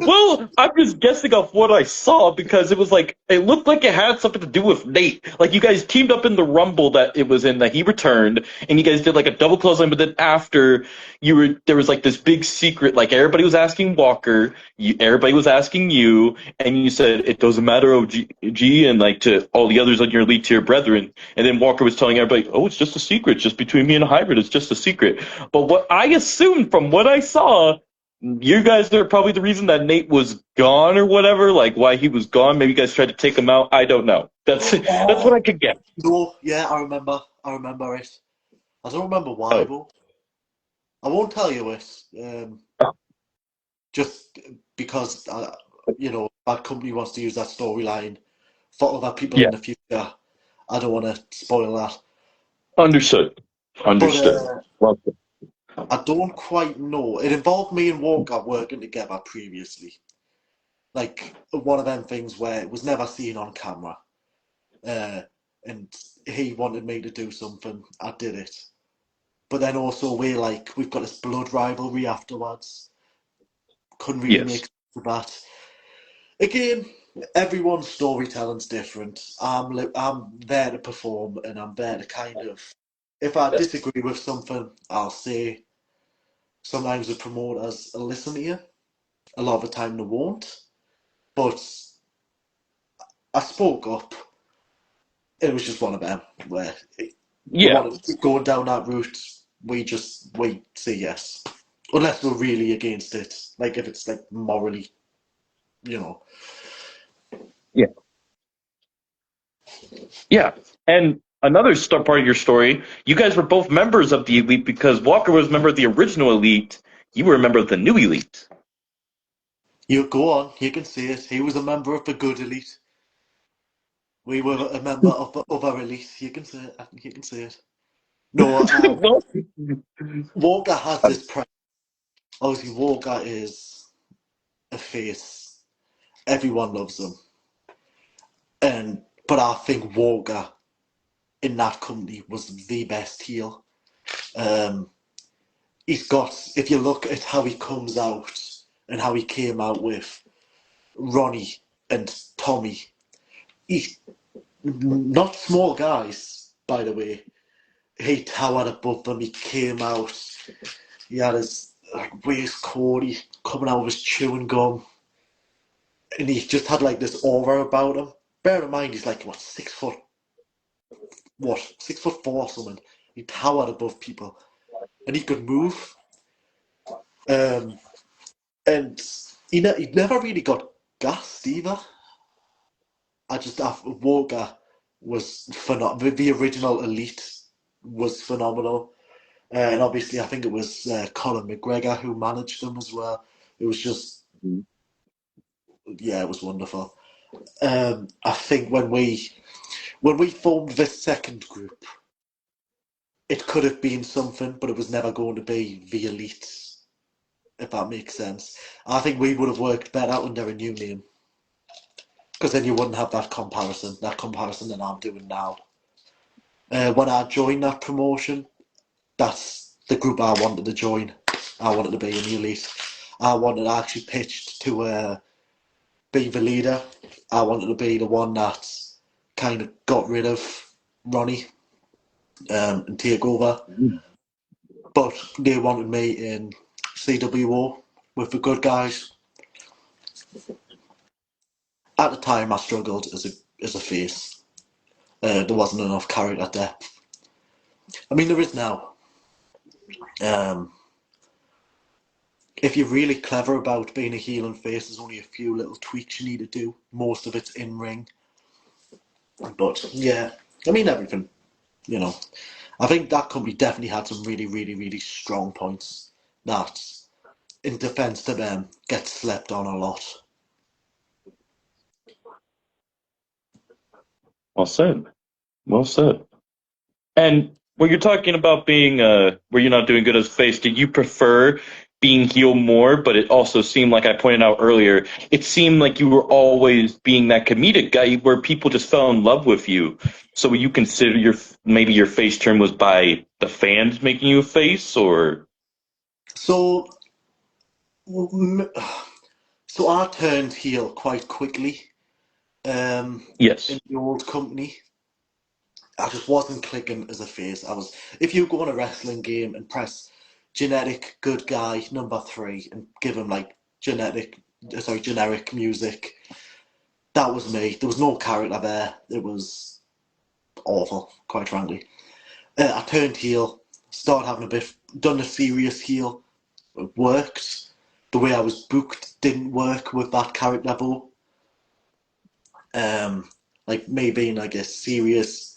Well, I'm just guessing off what I saw because it was like it looked like it had something to do with Nate. Like you guys teamed up in the Rumble that it was in that he returned, and you guys did like a double clothesline. But then after there was like this big secret. Like everybody was asking Walker, everybody was asking you, and you said it doesn't matter, OG, and like to all the others on your elite tier brethren. And then Walker was telling everybody, oh, it's just a secret, just between me and a hybrid. It's just a secret. But what I assumed from what I saw, you guys are probably the reason that Nate was gone or whatever, like why he was gone. Maybe you guys tried to take him out. I don't know. That's what I could get. No, yeah, I remember. I remember it. I don't remember why, Oh, though. I won't tell you it. oh, Just because, bad company wants to use that storyline for other people in yeah, the future. I don't want to spoil that. understood. But Understood. Well, I don't quite know. It involved me and Walker working together previously. Like one of them things where it was never seen on camera. Uh, and he wanted me to do something. I did it. But then also we've got this blood rivalry afterwards. Couldn't really make yes. sense of that. Again, everyone's storytelling's different. I'm there to perform, and I'm there to kind of, if I disagree with something, I'll say. Sometimes the promoters will listen to you. A lot of the time they won't. But I spoke up. It was just one of them where they Yeah. wanted to keep going down that route. We say yes, unless we're really against it. Like if it's like morally, you know. Yeah. Yeah. And another part of your story, you guys were both members of the Elite because Walker was a member of the original Elite. You were a member of the new Elite. You go on, you can say it. He was a member of the good elite. We were a member of the other elite. You can say it. I think you can say it. No, Well, Walker has this pride. Obviously, Walker is a face. Everyone loves him. But I think Walker in that company was the best heel. Um, he's got, if you look at how he comes out and how he came out with Ronnie and Tommy, he's not small guys, by the way. He towered above them. He came out. He had his waistcoat. He coming out with his chewing gum, and he just had like this aura about him. Bear in mind, he's like what 6 foot, 6'4" or something. He towered above people, and he could move. Um, and he never really got gassed either. Walker was phenomenal. The original Elite was phenomenal. And obviously, I think it was Conor McGregor who managed them as well. It was just, yeah, it was wonderful. I think when we formed this second group, it could have been something, but it was never going to be the Elite, if that makes sense. I think we would have worked better under a new name, because then you wouldn't have that comparison that I'm doing now. When I joined that promotion, that's the group I wanted to join. I wanted to be in the Elite. I actually pitched to be the leader. I wanted to be the one that kind of got rid of Ronnie and take over. But they wanted me in CWO with the good guys. At the time, I struggled as a face. There wasn't enough character depth. I mean, there is now. Um, if you're really clever about being a heel and face, there's only a few little tweaks you need to do. Most of it's in ring. But yeah, I mean everything. You know, I think that company definitely had some really, really, really strong points that, in defence to them, get slept on a lot. well said. Well said. And when you're talking about being where you're not doing good as a face, did you prefer being heel more? But it also seemed like I pointed out earlier, it seemed like you were always being that comedic guy where people just fell in love with you. So would you consider maybe your face turn was by the fans making you a face, or So, so I turned heel quite quickly in yes? the old company. I just wasn't clicking as a face. If you go on a wrestling game and press genetic good guy number 3 and give him like generic music, that was me. There was no character there. It was awful, quite frankly. I turned heel, started having done a serious heel. It worked. The way I was booked didn't work with that character level. Like me being like a serious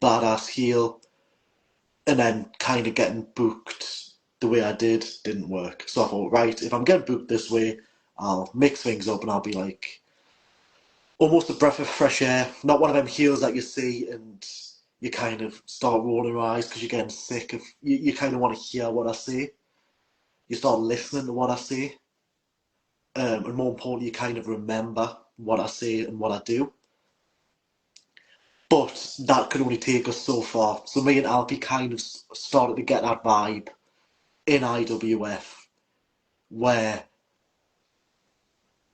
badass heel and then kind of getting booked the way I didn't work. So I thought, right, if I'm getting booked this way, I'll mix things up and I'll be like almost a breath of fresh air. Not one of them heels that you see and you kind of start rolling your eyes because you're getting sick of. You kind of want to hear what I say. You start listening to what I say, and more importantly, you kind of remember what I say and what I do. But that could only take us so far. So me and Alfie kind of started to get that vibe in IWF where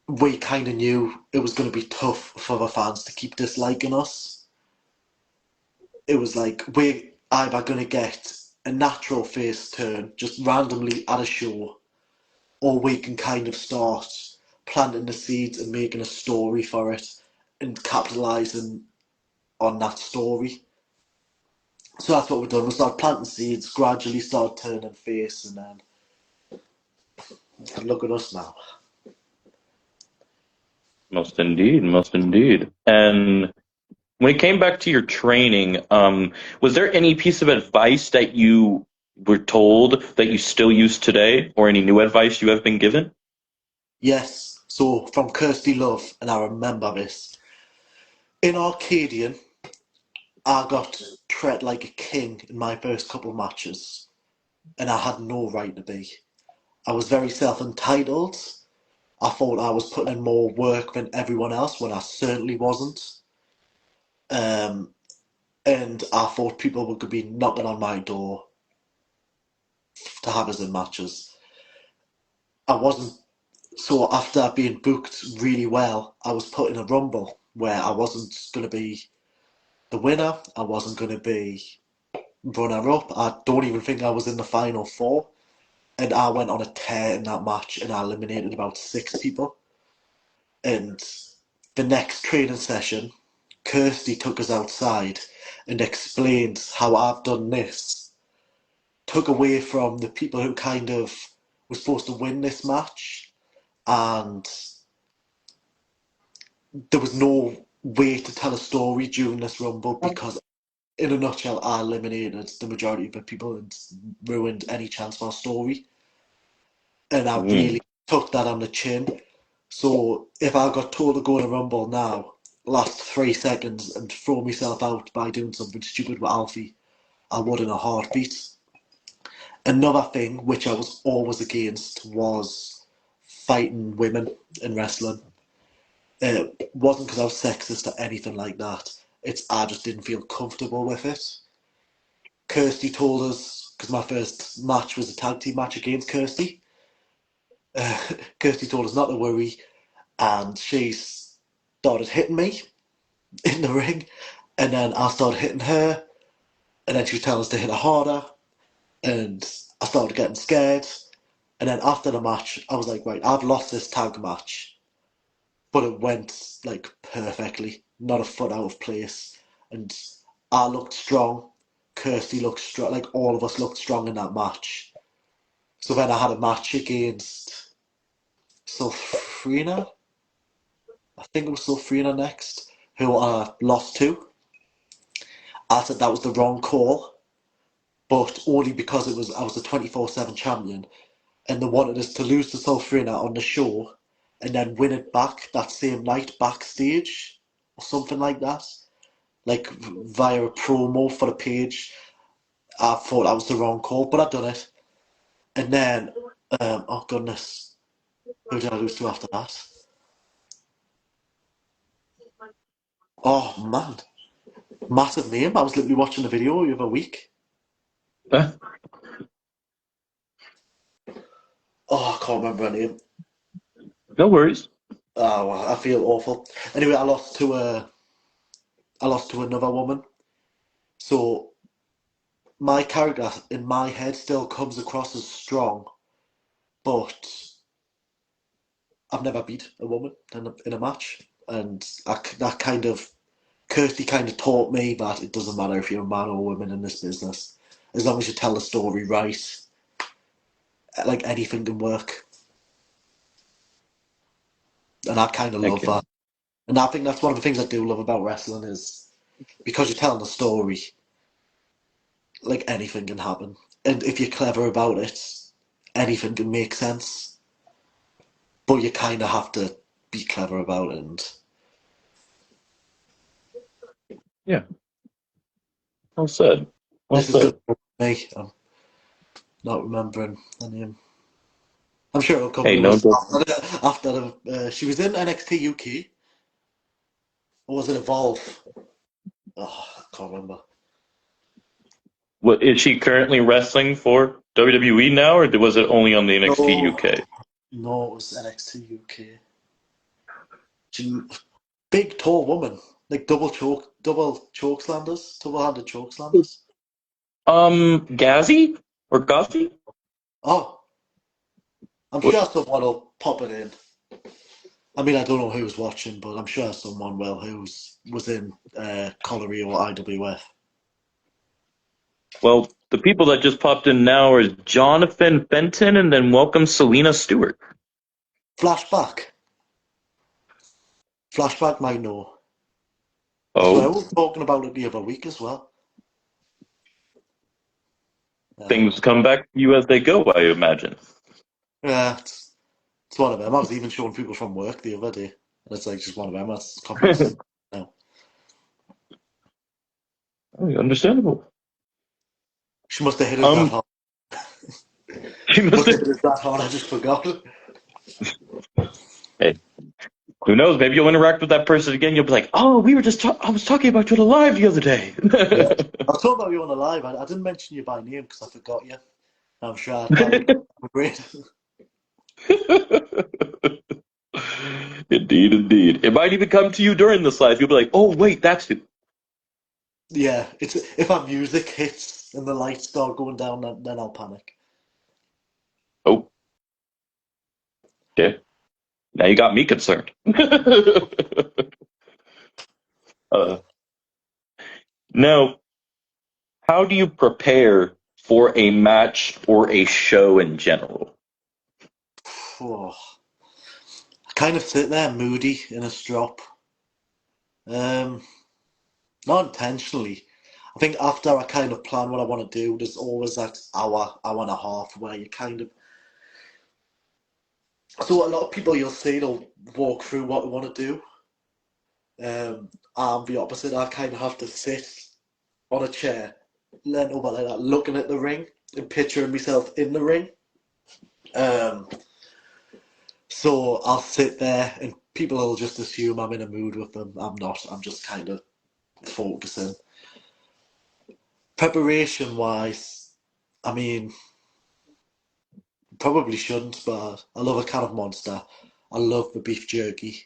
we kind of knew it was going to be tough for the fans to keep disliking us. It was like we're either going to get a natural face turn just randomly at a show, or we can kind of start planting the seeds and making a story for it and capitalising on that story. So that's what we've done. We started planting seeds, gradually started turning face, and then look at us now. Most indeed, most indeed. And When it came back to your training, was there any piece of advice that you were told that you still use today, or any new advice you have been given? Yes, so from Kirsty Love, and I remember this. In Arcadian, I got treated like a king in my first couple matches, and I had no right to be. I was very self-entitled. I thought I was putting in more work than everyone else when I certainly wasn't. Um, and I thought people would be knocking on my door to have us in matches. I wasn't. So after being booked really well, I was put in a rumble where I wasn't going to be the winner. I wasn't going to be runner-up. I don't even think I was in the final four. And I went on a tear in that match and I eliminated about 6 people. And the next training session, Kirsty took us outside and explained how I've done this. Took away from the people who kind of were supposed to win this match, and there was no way to tell a story during this rumble because, in a nutshell, I eliminated the majority of the people and ruined any chance for a story. And I Mm. really took that on the chin. So if I got told to go in a rumble now, last 3 seconds and throw myself out by doing something stupid with Alfie, I would in a heartbeat. Another thing which I was always against was fighting women in wrestling. It wasn't because I was sexist or anything like that. It's I just didn't feel comfortable with it. Kirsty told us, because my first match was a tag team match against Kirsty. Kirsty told us not to worry, and she started hitting me in the ring, and then I started hitting her, and then she was telling us to hit her harder, and I started getting scared. And then after the match, I was like, right, I've lost this tag match, but it went like perfectly, not a foot out of place, and I looked strong. Kirsty looked strong, like all of us looked strong in that match. So then I had a match against Sulfrina. I think it was Sulfrina next, who I lost to. I said that was the wrong call, but only because I was the 24/7 champion, and they wanted us to lose to Sulfrina on the show, and then win it back that same night backstage, or something like that, like via a promo for the page. I thought that was the wrong call, but I'd done it. And then, oh goodness, who did I lose to after that? Oh man, massive name. I was literally watching the video the other week. Uh, Oh, I can't remember her name. no worries. Oh, I feel awful. Anyway, I lost to another woman. So my character in my head still comes across as strong, but I've never beat a woman in a match, and that kind of Kirsty kind of taught me that it doesn't matter if you're a man or a woman in this business, as long as you tell the story right, like anything can work, and I kind of love Okay. that. And I think that's one of the things I do love about wrestling is because you're telling the story, like anything can happen, and if you're clever about it, anything can make sense. But you kind of have to be clever about it. And Yeah. Well said. Well this is just said. me. I'm not remembering the name. I'm sure it'll come Hey, to no. us after she was in NXT UK. Or was it Evolve? Oh, I can't remember. What is she currently wrestling for WWE now, or was it only on the NXT No, UK? no, it was NXT UK. She, big, tall woman, like double choke slanders, double-handed choke slanders. Gazzy or Ghazi? Oh, I'm What? sure someone will pop it in. I mean, I don't know who's watching, but I'm sure someone will was in Colliery or IWF. Well, the people that just popped in now are Jonathan Fenton, and then welcome Selena Stewart. Flashback. Flashback might know. I swear Oh, we were talking about it the other week as well. things Um, come back to you as they go, I imagine. yeah, it's one of them. I was even showing people from work the other day, and it's like just one of them. That's completely no. Understandable. She must have hit us that Um, hard. she must Must have have. hit us that hard. I just forgot. Hey, who knows? Maybe you'll interact with that person again. You'll be like, "Oh, we were just. I was talking about you on a live the other day." Yeah, I was talking about you on the live. I didn't mention you by name because I forgot you. I'm sure that would be great. Indeed, indeed. It might even come to you during this live. You'll be like, "Oh, wait, that's who." Yeah, it's if our music hits and the lights start going down, then I'll panic. Oh, yeah. Now you got me concerned. uh, now, how do you prepare for a match or a show in general? Oh, I kind of sit there moody in a strop. Um, Not intentionally. I think after I kind of plan what I want to do, there's always that hour and a half where you kind of. So a lot of people you'll see they'll walk through what they want to do. I'm the opposite. I kind of have to sit on a chair, lean over like that, looking at the ring and picturing myself in the ring. Um, so I'll sit there and people will just assume I'm in a mood with them. I'm not. I'm just kind of focusing. Preparation wise, I mean, probably shouldn't, but I love a can of Monster. I love the beef jerky.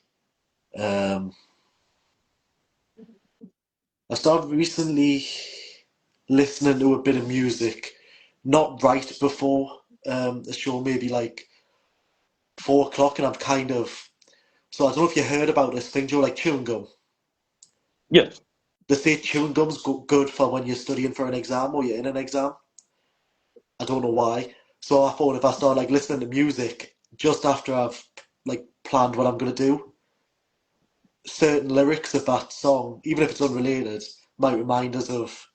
Um, I started recently listening to a bit of music, not right before the show, maybe like 4 o'clock, and I'm kind of. So I don't know if you heard about this thing, Joe, like chewing gum. Yes. They say chewing gum's good for when you're studying for an exam or you're in an exam. I don't know why. So I thought if I start like listening to music just after I've like planned what I'm gonna do, certain lyrics of that song, even if it's unrelated, might remind us of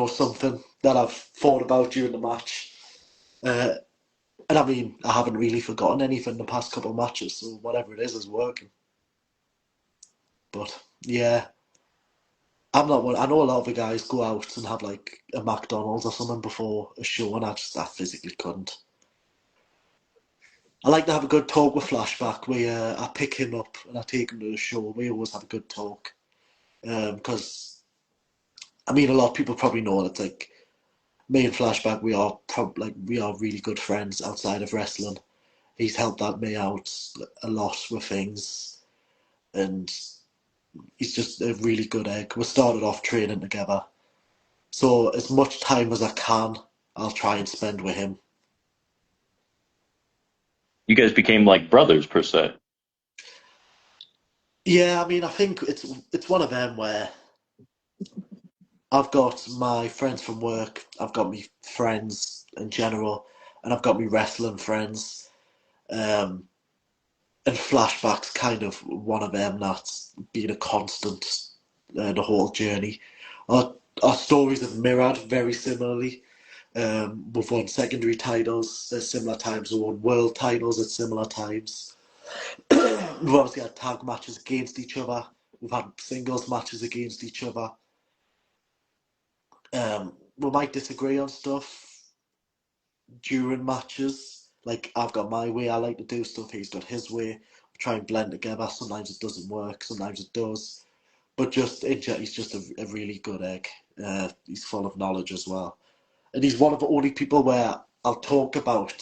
something that I've thought about during the match. Uh, and I mean, I haven't really forgotten anything the past couple of matches, so whatever it is working. But yeah, I'm not one. I know a lot of the guys go out and have like a McDonald's or something before a show, and I physically couldn't. I like to have a good talk with Flashback. I pick him up and I take him to the show. We always have a good talk because I mean, a lot of people probably know that like me and Flashback, we are really good friends outside of wrestling. He's helped out me out a lot with things, and he's just a really good egg. We started off training together, so as much time as I can, I'll try and spend with him. You guys became like brothers, per se. Yeah, I mean, I think it's one of them where I've got my friends from work, I've got my friends in general, and I've got my wrestling friends. Um, and Flashback's kind of one of them that's been a constant the whole journey. Our, our stories have mirrored very similarly. We've won secondary titles at similar times, we've won world titles at similar times. We've obviously had tag matches against each other, we've had singles matches against each other. We might disagree on stuff during matches. Like, I've got my way, I like to do stuff, he's got his way. We try and blend together. Sometimes it doesn't work, sometimes it does. But he's just a really good egg. He's full of knowledge as well. And he's one of the only people where I'll talk about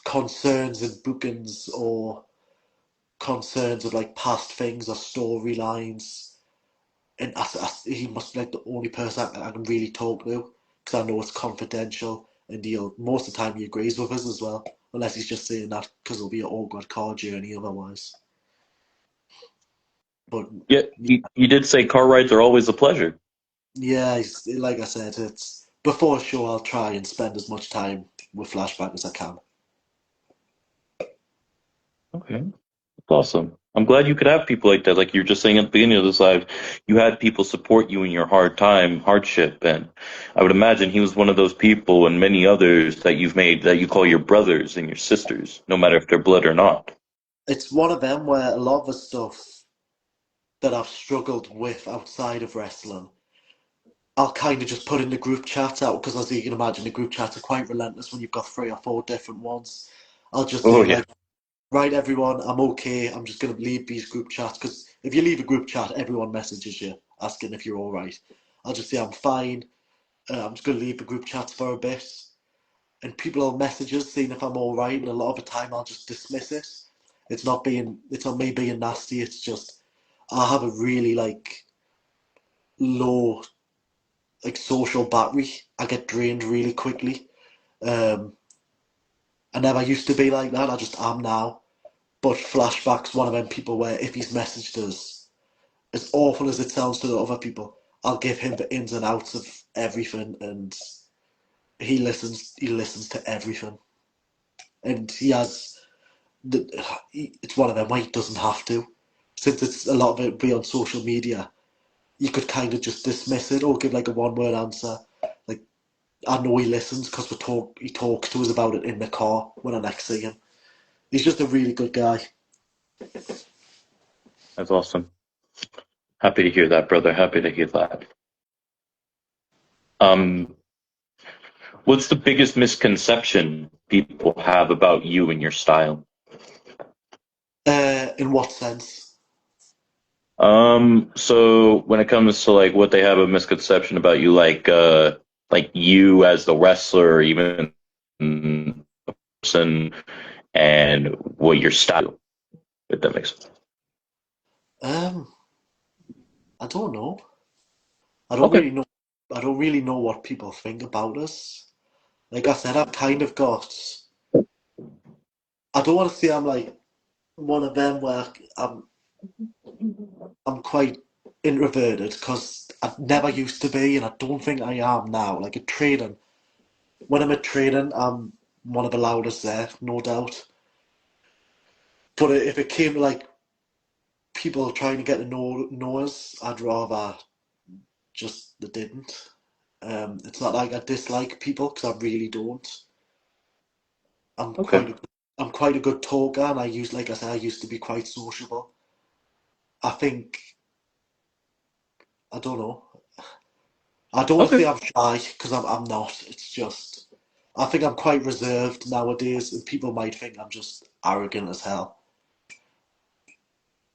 concerns and bookings or concerns of like past things or storylines. And he must be like the only person I can really talk to because I know it's confidential. And most of the time he agrees with us as well, unless he's just saying that because it'll be an awkward car journey otherwise. But Yeah, you did say car rides are always a pleasure. yeah, like I said, it's before a show I'll try and spend as much time with Flashback as I can. Okay, that's awesome. I'm glad you could have people like that. Like you were just saying at the beginning of this live, you had people support you in your hardship. And I would imagine he was one of those people and many others that you've made that you call your brothers and your sisters, no matter if they're blood or not. It's one of them where a lot of the stuff that I've struggled with outside of wrestling, I'll kind of just put in the group chats out because, as you can imagine, the group chats are quite relentless when you've got 3 or 4 different ones. I'll just Oh say, yeah. like, right, everyone, I'm okay. I'm just going to leave these group chats because if you leave a group chat, everyone messages you asking if you're all right. I'll just say, I'm fine. I'm just going to leave the group chats for a bit. And people will message us saying if I'm all right, and a lot of the time I'll just dismiss it. It's not me being nasty. It's just I have a really low social battery. I get drained really quickly. Um, I never used to be like that. I just am now. But Flashback's one of them people where if he's messaged us, as awful as it sounds to the other people, I'll give him the ins and outs of everything, and he listens. He listens to everything, and he has. It's one of them where he doesn't have to, since it's a lot of it be on social media. You could kind of just dismiss it or give like a one-word answer. Like I know he listens because he talks to us about it in the car when I next see him. He's just a really good guy. That's awesome. Happy to hear that, brother. Happy to hear that. Um, what's the biggest misconception people have about you and your style? In what sense? So when it comes to like what they have a misconception about you, like you as the wrestler, or even the person, and what your style, if that makes sense. Um, I don't know. I don't Okay. really know. I don't really know what people think about us. Like I said, I've kind of got. I don't want to say I'm like one of them where I'm quite introverted because I've never used to be, and I don't think I am now. Like at training, when I'm at training, I'm one of the loudest there, no doubt. But if it came to like people trying to get to know us, I'd rather just they didn't. It's not like I dislike people because I really don't. I'm Okay. quite a, I'm quite a good talker, and like I said, I used to be quite sociable. I think I don't know. I don't want to say Okay. I'm shy because I'm not. It's just I think I'm quite reserved nowadays, and people might think I'm just arrogant as hell.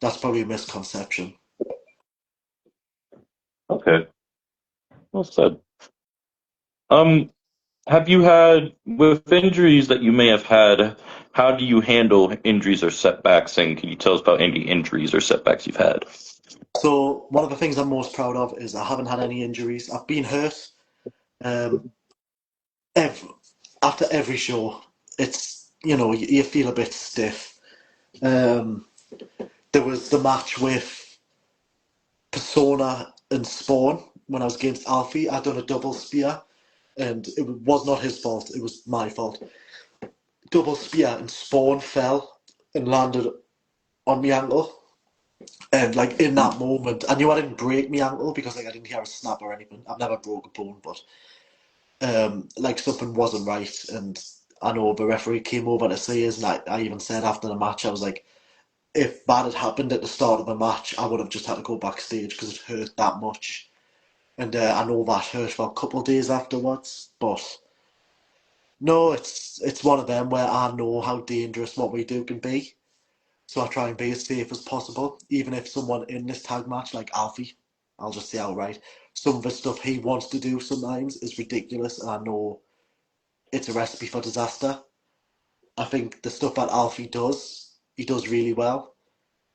That's probably a misconception. Okay. Well said. Um, have you had with injuries that you may have had? How do you handle injuries or setbacks? And can you tell us about any injuries or setbacks you've had? So one of the things I'm most proud of is I haven't had any injuries. I've been hurt. Um, ev After every show, it's you feel a bit stiff. Um, there was the match with Persona and Spawn when I was against Alfie. I'd done a double spear, and it was not his fault. It was my fault. Double spear, and Spawn fell and landed on my ankle. And like in that moment, I knew I didn't break my ankle because like I didn't hear a snap or anything. I've never broke a bone, but like something wasn't right. And I know the referee came over to see us, and I even said after the match, I was like, if that had happened at the start of the match, I would have just had to go backstage because it hurt that much. And I know that hurt for a couple of days afterwards. But no, it's one of them where I know how dangerous what we do can be. So I try and be as safe as possible, even if someone in this tag match, like Alfie, I'll just say outright, some of the stuff he wants to do sometimes is ridiculous, and I know it's a recipe for disaster. I think the stuff that Alfie does, he does really well.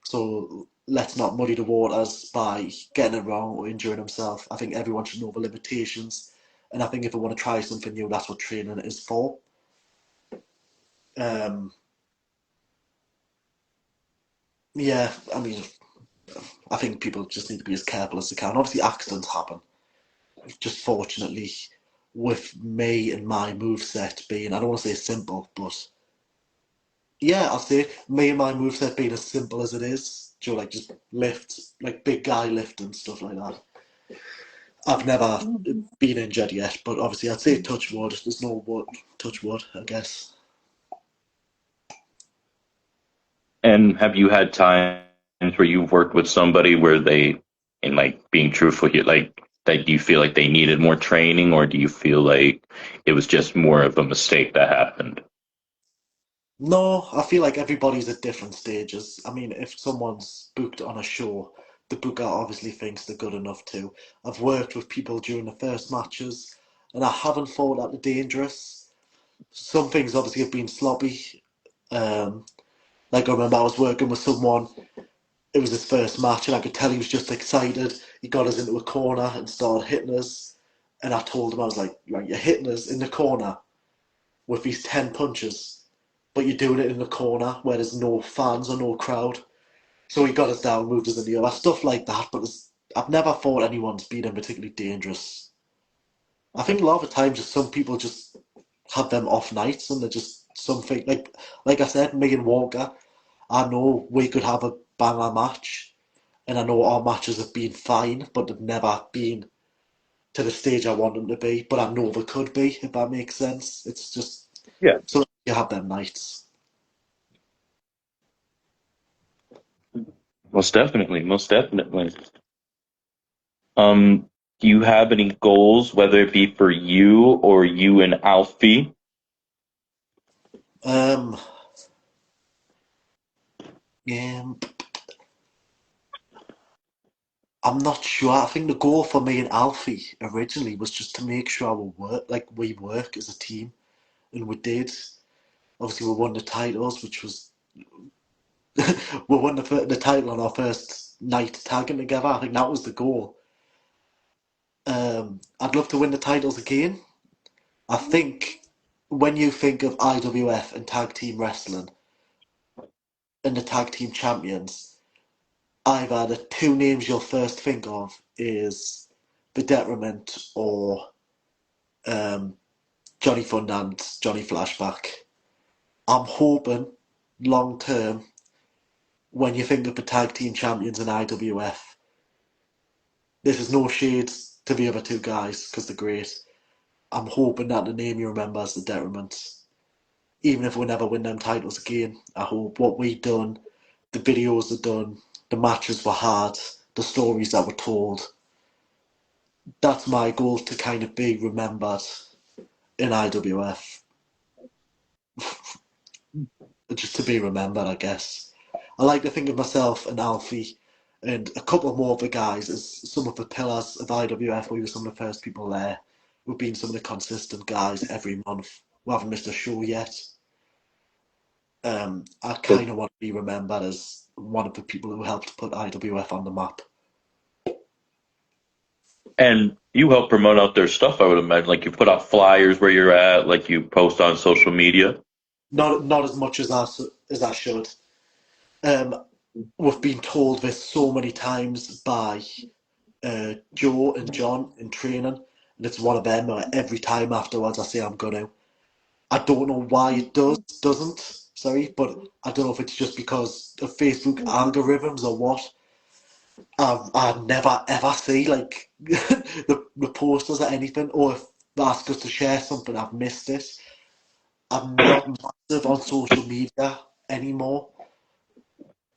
So let's not muddy the waters by getting it wrong or injuring himself. I think everyone should know the limitations, and I think if they want to try something new, that's what training is for. Um, yeah, I mean, I think people just need to be as careful as they can. Obviously, accidents happen. Just fortunately, with me and my move set being, I don't want to say simple, but Yeah, I'll say me and my moveset being as simple as it is. Do you know, like just lift, like big guy lift and stuff like that. I've never been injured yet, but obviously I'd say touch wood. There's no wood, touch wood, I guess. And have you had times where you've worked with somebody where they, in like being truthful here, like that do you feel like they needed more training, or do you feel like it was just more of a mistake that happened? No, I feel like everybody's at different stages. I mean, if someone's booked on a show, the booker obviously thinks they're good enough to. I've worked with people during the first matches, and I haven't thought that they're dangerous. Some things obviously have been sloppy. Um, like I remember I was working with someone, it was his first match, and I could tell he was just excited. He got us into a corner and started hitting us. And I told him, I was like, right, you're hitting us in the corner with these 10 punches, but you're doing it in the corner where there's no fans or no crowd. So he got us down, moved us in the other, stuff like that. But I've never thought anyone's been in particularly dangerous. I think a lot of the times, just some people just have them off nights and they're just something like I said, me and Walker. I know we could have a banger match, and I know our matches have been fine, but they've never been to the stage I want them to be. But I know they could be, if that makes sense. It's just Yeah, so you have them nights. most definitely, most definitely. Um, do you have any goals, whether it be for you or you and Alfie? Um, yeah, I'm not sure. I think the goal for me and Alfie originally was just to make sure we work as a team, and we did. Obviously, we won the titles, which was we won the title on our first night tagging together. I think that was the goal. I'd love to win the titles again. I think when you think of IWF and tag team wrestling and the tag team champions, either the two names you'll first think of is the Detriment or um, Johnny Fundant, Johnny Flashback. I'm hoping long term, when you think of the tag team champions in IWF, this is no shade to the other two guys because they're great. I'm hoping that the name you remember is the Detriment. Even if we never win them titles again, I hope what we done, the videos are done, the matches were hard, the stories that were told. That's my goal, to kind of be remembered in IWF, just to be remembered, I guess. I like to think of myself and Alfie and a couple more of the guys as some of the pillars of IWF. We were some of the first people there. We've been some of the consistent guys every month. We haven't missed a show yet. I kind of want to be remembered as one of the people who helped put IWF on the map. And you help promote out their stuff, I would imagine. Like you put out flyers where you're at, like you post on social media. Not as much as I should. Um, we've been told this so many times by Joe and John in training, and it's one of them. Every time afterwards, I say I'm gonna. I don't know why it doesn't. Sorry, but I don't know if it's just because of Facebook algorithms or what. I never ever see like the posters or anything, or if they ask us to share something, I've missed it. I'm not massive on social media anymore.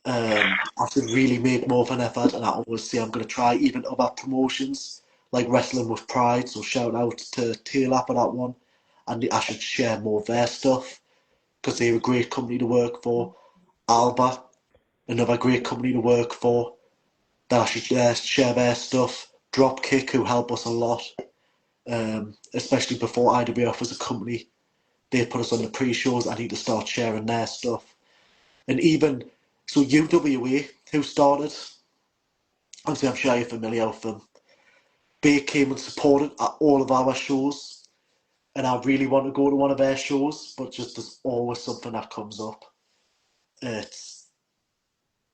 I should really make more of an effort, and I always say I'm going to try even other promotions like Wrestling with Pride. So shout out to Tail for that one, and I should share more of their stuff because they're a great company to work for. Alba, another great company to work for. That I should share their stuff. Dropkick, who help us a lot, especially before IWF was a company. They put us on the pre-shows. I need to start sharing their stuff. And even, so UWA, who started, obviously I'm sure you're familiar with them, they came and supported at all of our shows. And I really want to go to one of their shows, but just there's always something that comes up. It's,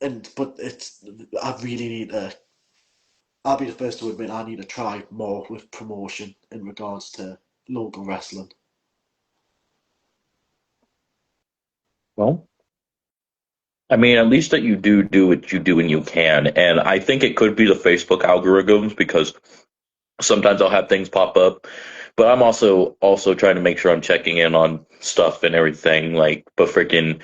but it's, I really need to, I'll be the first to admit I need to try more with promotion in regards to local wrestling. Well, I mean, at least that you do what you do when you can. And I think it could be the Facebook algorithms because sometimes I'll have things pop up, but I'm also trying to make sure I'm checking in on stuff and everything. Like, but freaking,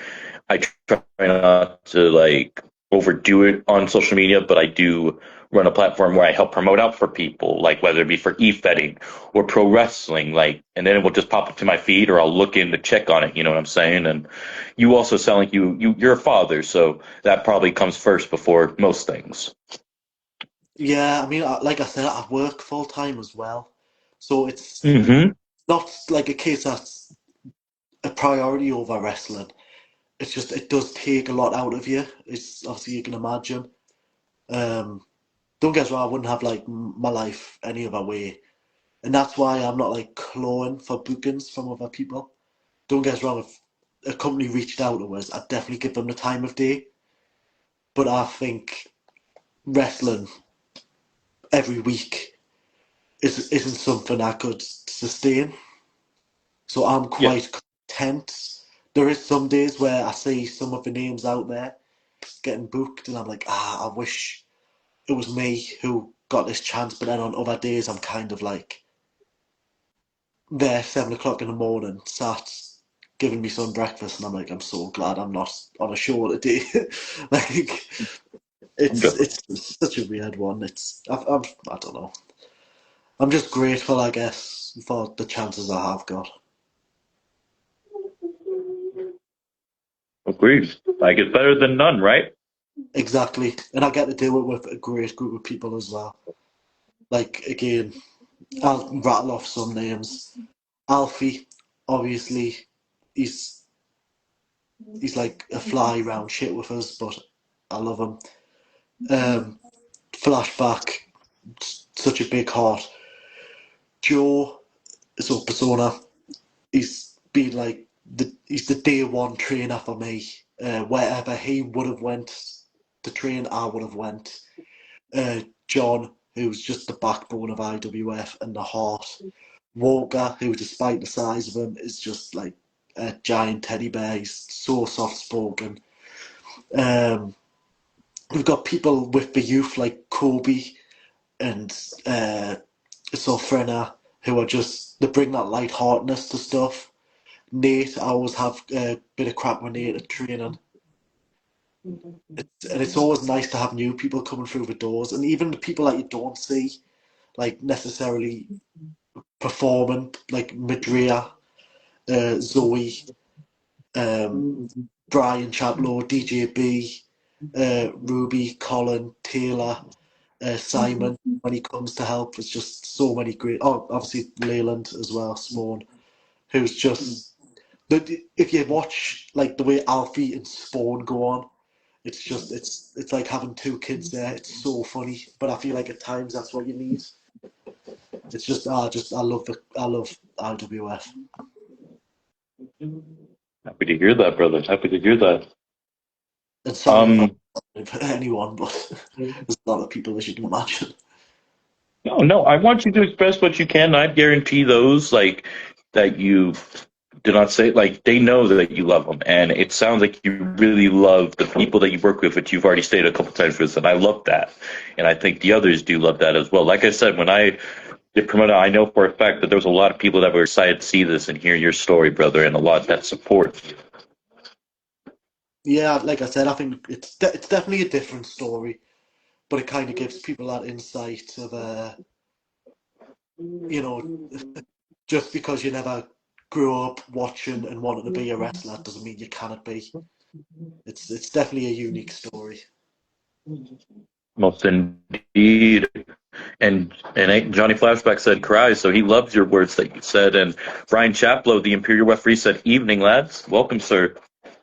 I try not to like overdo it on social media, but I do run a platform where I help promote out for people, like whether it be for e-fetting or pro wrestling, like, and then it will just pop up to my feed, or I'll look in to check on it. You know what I'm saying? And you also sound like you're a father, so that probably comes first before most things. Yeah, I mean, like I said, I work full time as well, so it's Hmm. not like a case that's a priority over wrestling. It's just it does take a lot out of you. It's obviously you can imagine. Um, don't get us wrong, I wouldn't have like my life any other way, and that's why I'm not like clawing for bookings from other people. Don't get us wrong, if a company reached out to us, I'd definitely give them the time of day. But I think wrestling every week isn't something I could sustain. So I'm Yeah. quite content. There is some days where I see some of the names out there getting booked, and I'm like, I wish it was me who got this chance. But then on other days, I'm kind of like there 7 o'clock in the morning, sat giving me some breakfast, and I'm like, I'm so glad I'm not on a show today. Like I'm good. it's such a weird one. I don't know. I'm just grateful, I guess, for the chances I have got. Agreed. Like it's better than none, right? Exactly, and I get to do it with a great group of people as well. Like again, I'll rattle off some names. Alfie, obviously, he's he's like a fly round shit with us, but I love him. Um, Flashback, such a big heart. Joe, so Persona, he's been like he's the day one trainer for me. Wherever he would have went to train, I would have went. John, who's just the backbone of IWF and the heart. Walker, who, despite the size of him, is just like a giant teddy bear. He's so soft spoken. Um, we've got people with the youth like Kobe and Sofrena, who are just they bring that lightheartedness to stuff. Nate, I always have a bit of crap with Nate at training. And it's always nice to have new people coming through the doors, and even the people that you don't see, like necessarily performing, like Madrea, Zoe, um, Brian Chaplow, DJB, Ruby, Colin, Taylor, Simon. When he comes to help, there's just so many great. Oh, obviously Leyland as well, Simone, who's just. If you watch like the way Alfie and Spawn go on, it's just it's like having two kids there. It's so funny, but I feel like at times that's what you need. It's just I love IWF. Happy to hear that, brother. Happy to hear that. And sorry if I Um, anyone, but there's a lot of people as you can imagine. no, no, I want you to express what you can. I guarantee those like that you do not say like they know that you love them, and it sounds like you really love the people that you work with, which you've already stated a couple times with, and I love that, and I think the others do love that as well. Like I said, when I get promoted, I know for a fact that there was a lot of people that were excited to see this and hear your story, brother, and a lot that support. Yeah, like I said, I think it's definitely a different story, but it kind of gives people that insight of you know, just because you never grew up watching and wanting to be a wrestler doesn't mean you cannot be. It's definitely a unique story. Most indeed. And Johnny Flashback said cry, so he loves your words that you said. And Brian Chaplow, the Imperial referee, said evening, lads. Welcome, sir.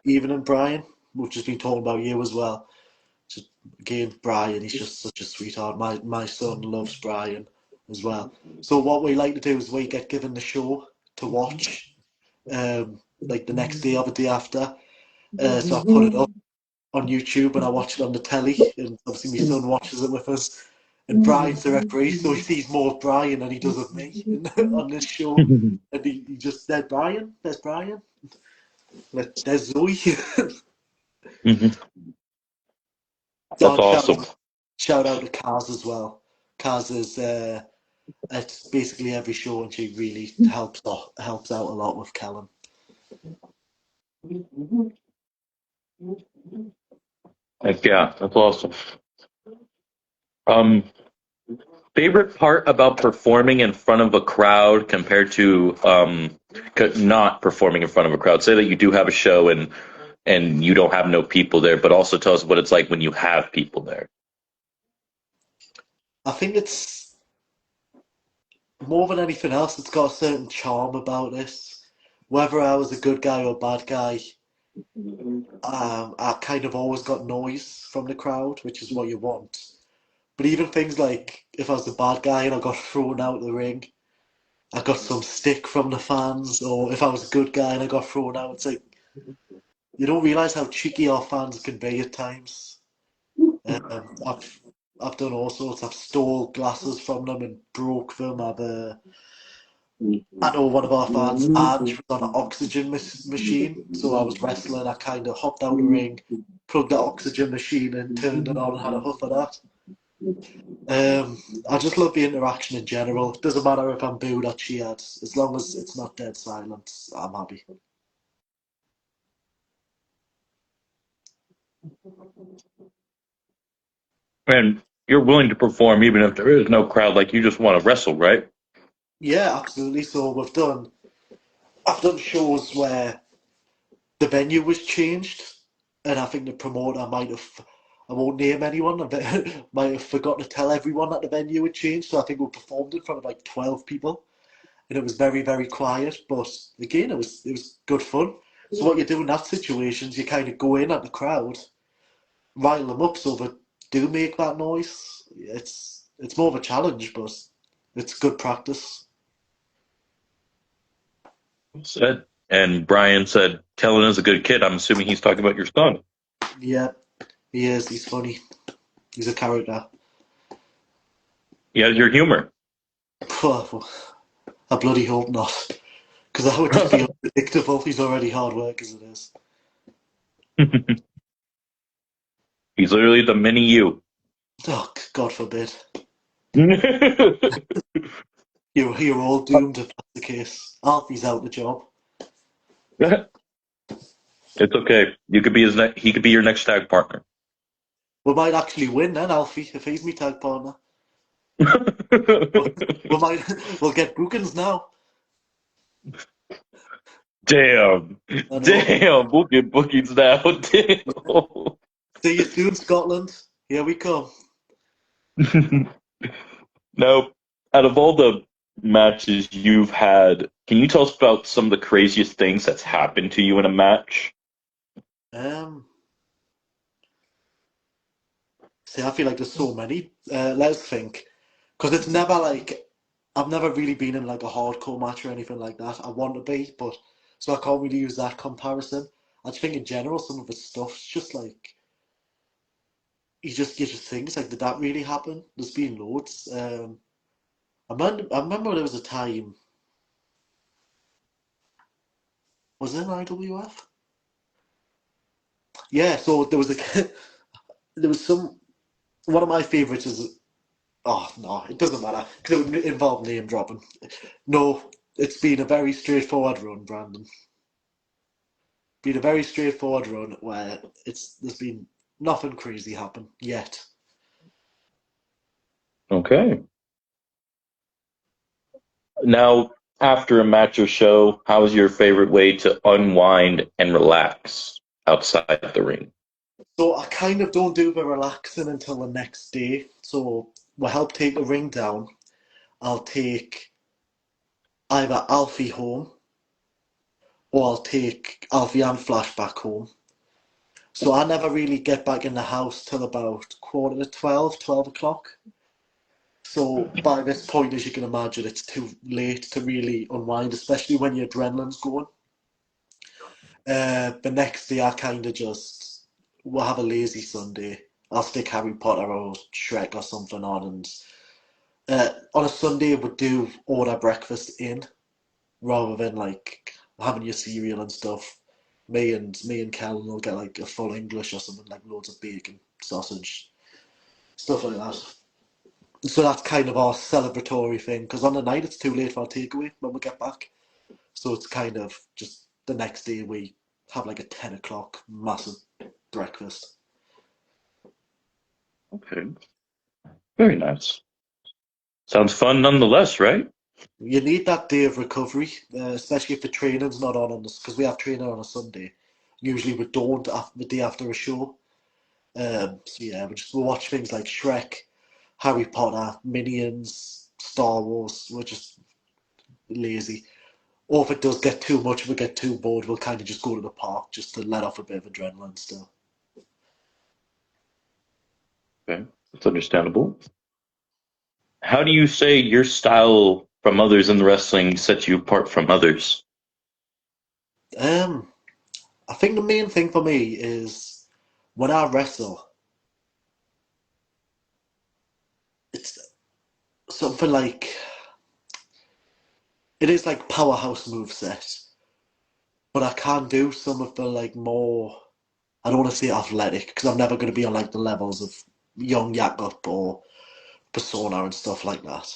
Even in Brian, we've just been talking about you as well. Just, again, Brian, he's just such a sweetheart. My son loves Brian as well. So what we like to do is we get given the show to watch, like the next day or the day after. So I put it up on YouTube and I watch it on the telly, and obviously my son watches it with us. And Brian's the referee, so he sees more of Brian than he does of me on this show. And he just said, Brian, there's Brian. There's Zoe. Mhm. Oh, That's and awesome. shout out to Kaz as well. Kaz is at basically every show, and she really helps out a lot with Kellen. Heck yeah, that's awesome. Um, Favorite part about performing in front of a crowd compared to not performing in front of a crowd. Say that you do have a show and you don't have no people there, but also tell us what it's like when you have people there. I think it's more than anything else, it's got a certain charm about it. Whether I was a good guy or bad guy, I kind of always got noise from the crowd, which is what you want. But even things like if I was the bad guy and I got thrown out of the ring, I got some stick from the fans, or if I was a good guy and I got thrown out, it's like you don't realize how cheeky our fans can be at times. Um, I've I've done all sorts. I've stole glasses from them and broke them. I know one of our fans, Ange, was on an oxygen machine, so I was wrestling. I kind of hopped out the ring, plugged the oxygen machine in, turned it on, and had a huff of that. I just love the interaction in general. It doesn't matter if I'm booed or cheered, as long as it's not dead silence, I'm happy. And you're willing to perform even if there is no crowd, like you just want to wrestle, right? Yeah, absolutely. So I've done shows where the venue was changed, and I think the promoter might have, I won't name anyone, might have forgot to tell everyone that the venue had changed. So I think we performed in front of like 12 people, and it was very, very quiet. But again, it was good fun. So what you do in that situation is you kind of go in at the crowd, rile them up so they do make that noise. It's more of a challenge, but it's good practice. Said. And Brian said, Kellen is a good kid. I'm assuming he's talking about your son. Yeah, he is. He's funny. He's a character. He has your humor. I bloody hope not. Because that would just be unpredictable. He's already hard work as it is. He's literally the mini you. Oh, God forbid. You're all doomed if that's the case. Alfie's out the job. It's okay. You could be he could be your next tag partner. We might actually win then, Alfie, if he's my tag partner. We might. We'll get bookings now. Damn. I know. Damn. We'll get bookings now. See you soon, Scotland. Here we come. Damn. Now, out of all the matches you've had, can you tell us about some of the craziest things that's happened to you in a match? Um, See, I feel like there's so many. Let's think, because it's never like I've never really been in like a hardcore match or anything like that. I want to be, but so I can't really use that comparison. I just think in general, some of the stuff's just like you just think it's like, did that really happen? There's been loads. I remember there was a time. Was it in IWF? Yeah, so there was a there was some one of my favorites is oh no, it doesn't matter because it would involve name dropping. No, it's been a very straightforward run, Brandon. Been a very straightforward run where there's been nothing crazy happen yet. Okay. Now, after a match or show, how is your favorite way to unwind and relax outside the ring? So I kind of don't do the relaxing until the next day. So we'll help take the ring down. I'll take either Alfie home or I'll take Alfie and Flash back home. So I never really get back in the house till about quarter to 12, 12 o'clock. So by this point, as you can imagine, it's too late to really unwind, especially when your adrenaline's going. The next day, I kind of just will have a lazy Sunday. I'll stick Harry Potter or Shrek or something on, and on a Sunday, would do order breakfast in rather than like having your cereal and stuff. Me and Kellen will get like a full English or something, like loads of bacon, sausage, stuff like that. So that's kind of our celebratory thing, because on the night it's too late for our takeaway when we get back. So it's kind of just the next day we have like a 10 o'clock massive breakfast. Okay. Very nice. Sounds fun nonetheless, right? You need that day of recovery, especially if the training's not on this, because we have training on a Sunday. Usually we don't after the day after a show. So yeah, we'll watch things like Shrek, Harry Potter, Minions, Star Wars. We're just lazy. Or if it does get too much, if we get too bored, we'll kind of just go to the park just to let off a bit of adrenaline still. Okay. That's understandable. How do you say your style from others in the wrestling sets you apart from others? Um, I think the main thing for me is when I wrestle, it's something like it is like powerhouse moveset, but I can do some of the like more. I don't want to say athletic because I'm never going to be on like the levels of Young Yakup or Persona and stuff like that.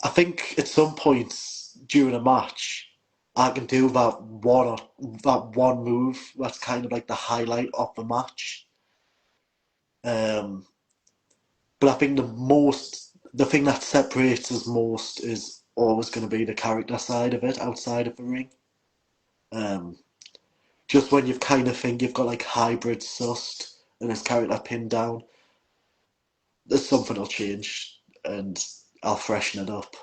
I think at some points during a match, I can do that one move that's kind of like the highlight of the match. Um, but I think the thing that separates us most is always going to be the character side of it outside of the ring. Um, just when you kind of think you've got like hybrid sussed and his character pinned down, there's something will change and I'll freshen it up.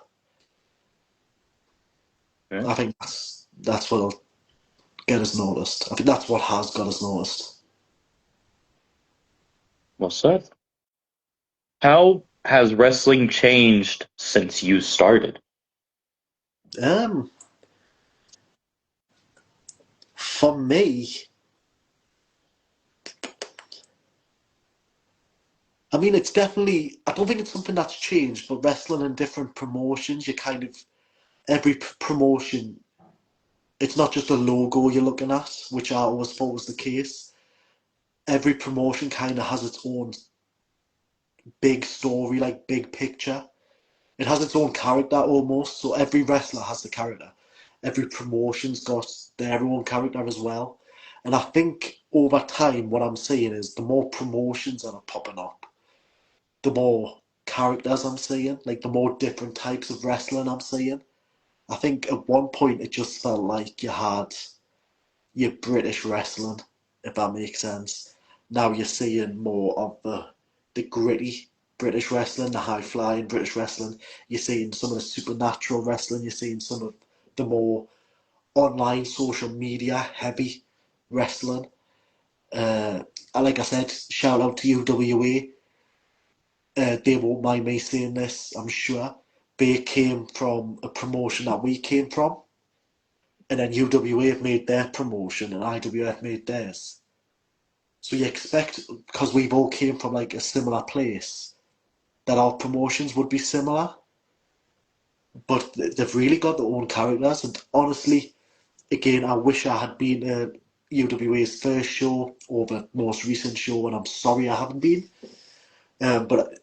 Okay. I think that's what'll get us noticed. I think that's what has got us noticed. Well said. How has wrestling changed since you started? Um, for me, I mean, it's definitely. I don't think it's something that's changed, but wrestling in different promotions, you kind of every promotion. It's not just a logo you're looking at, which I always thought was the case. Every promotion kind of has its own big story, like big picture. It has its own character almost. So every wrestler has the character. Every promotion's got their own character as well. And I think over time, what I'm seeing is the more promotions that are popping up, the more characters I'm seeing, like the more different types of wrestling I'm seeing. I think at one point it just felt like you had your British wrestling, if that makes sense. Now you're seeing more of the gritty British wrestling, the high flying British wrestling. You're seeing some of the supernatural wrestling. You're seeing some of the more online social media heavy wrestling. And like I said, shout out to UWA. They won't mind me saying this, I'm sure. They came from a promotion that we came from, and then UWA have made their promotion and IWF made theirs. So you expect, because we've all came from like a similar place, that our promotions would be similar, but they've really got their own characters. And honestly, again, I wish I had been to UWA's first show or the most recent show, and I'm sorry I haven't been. But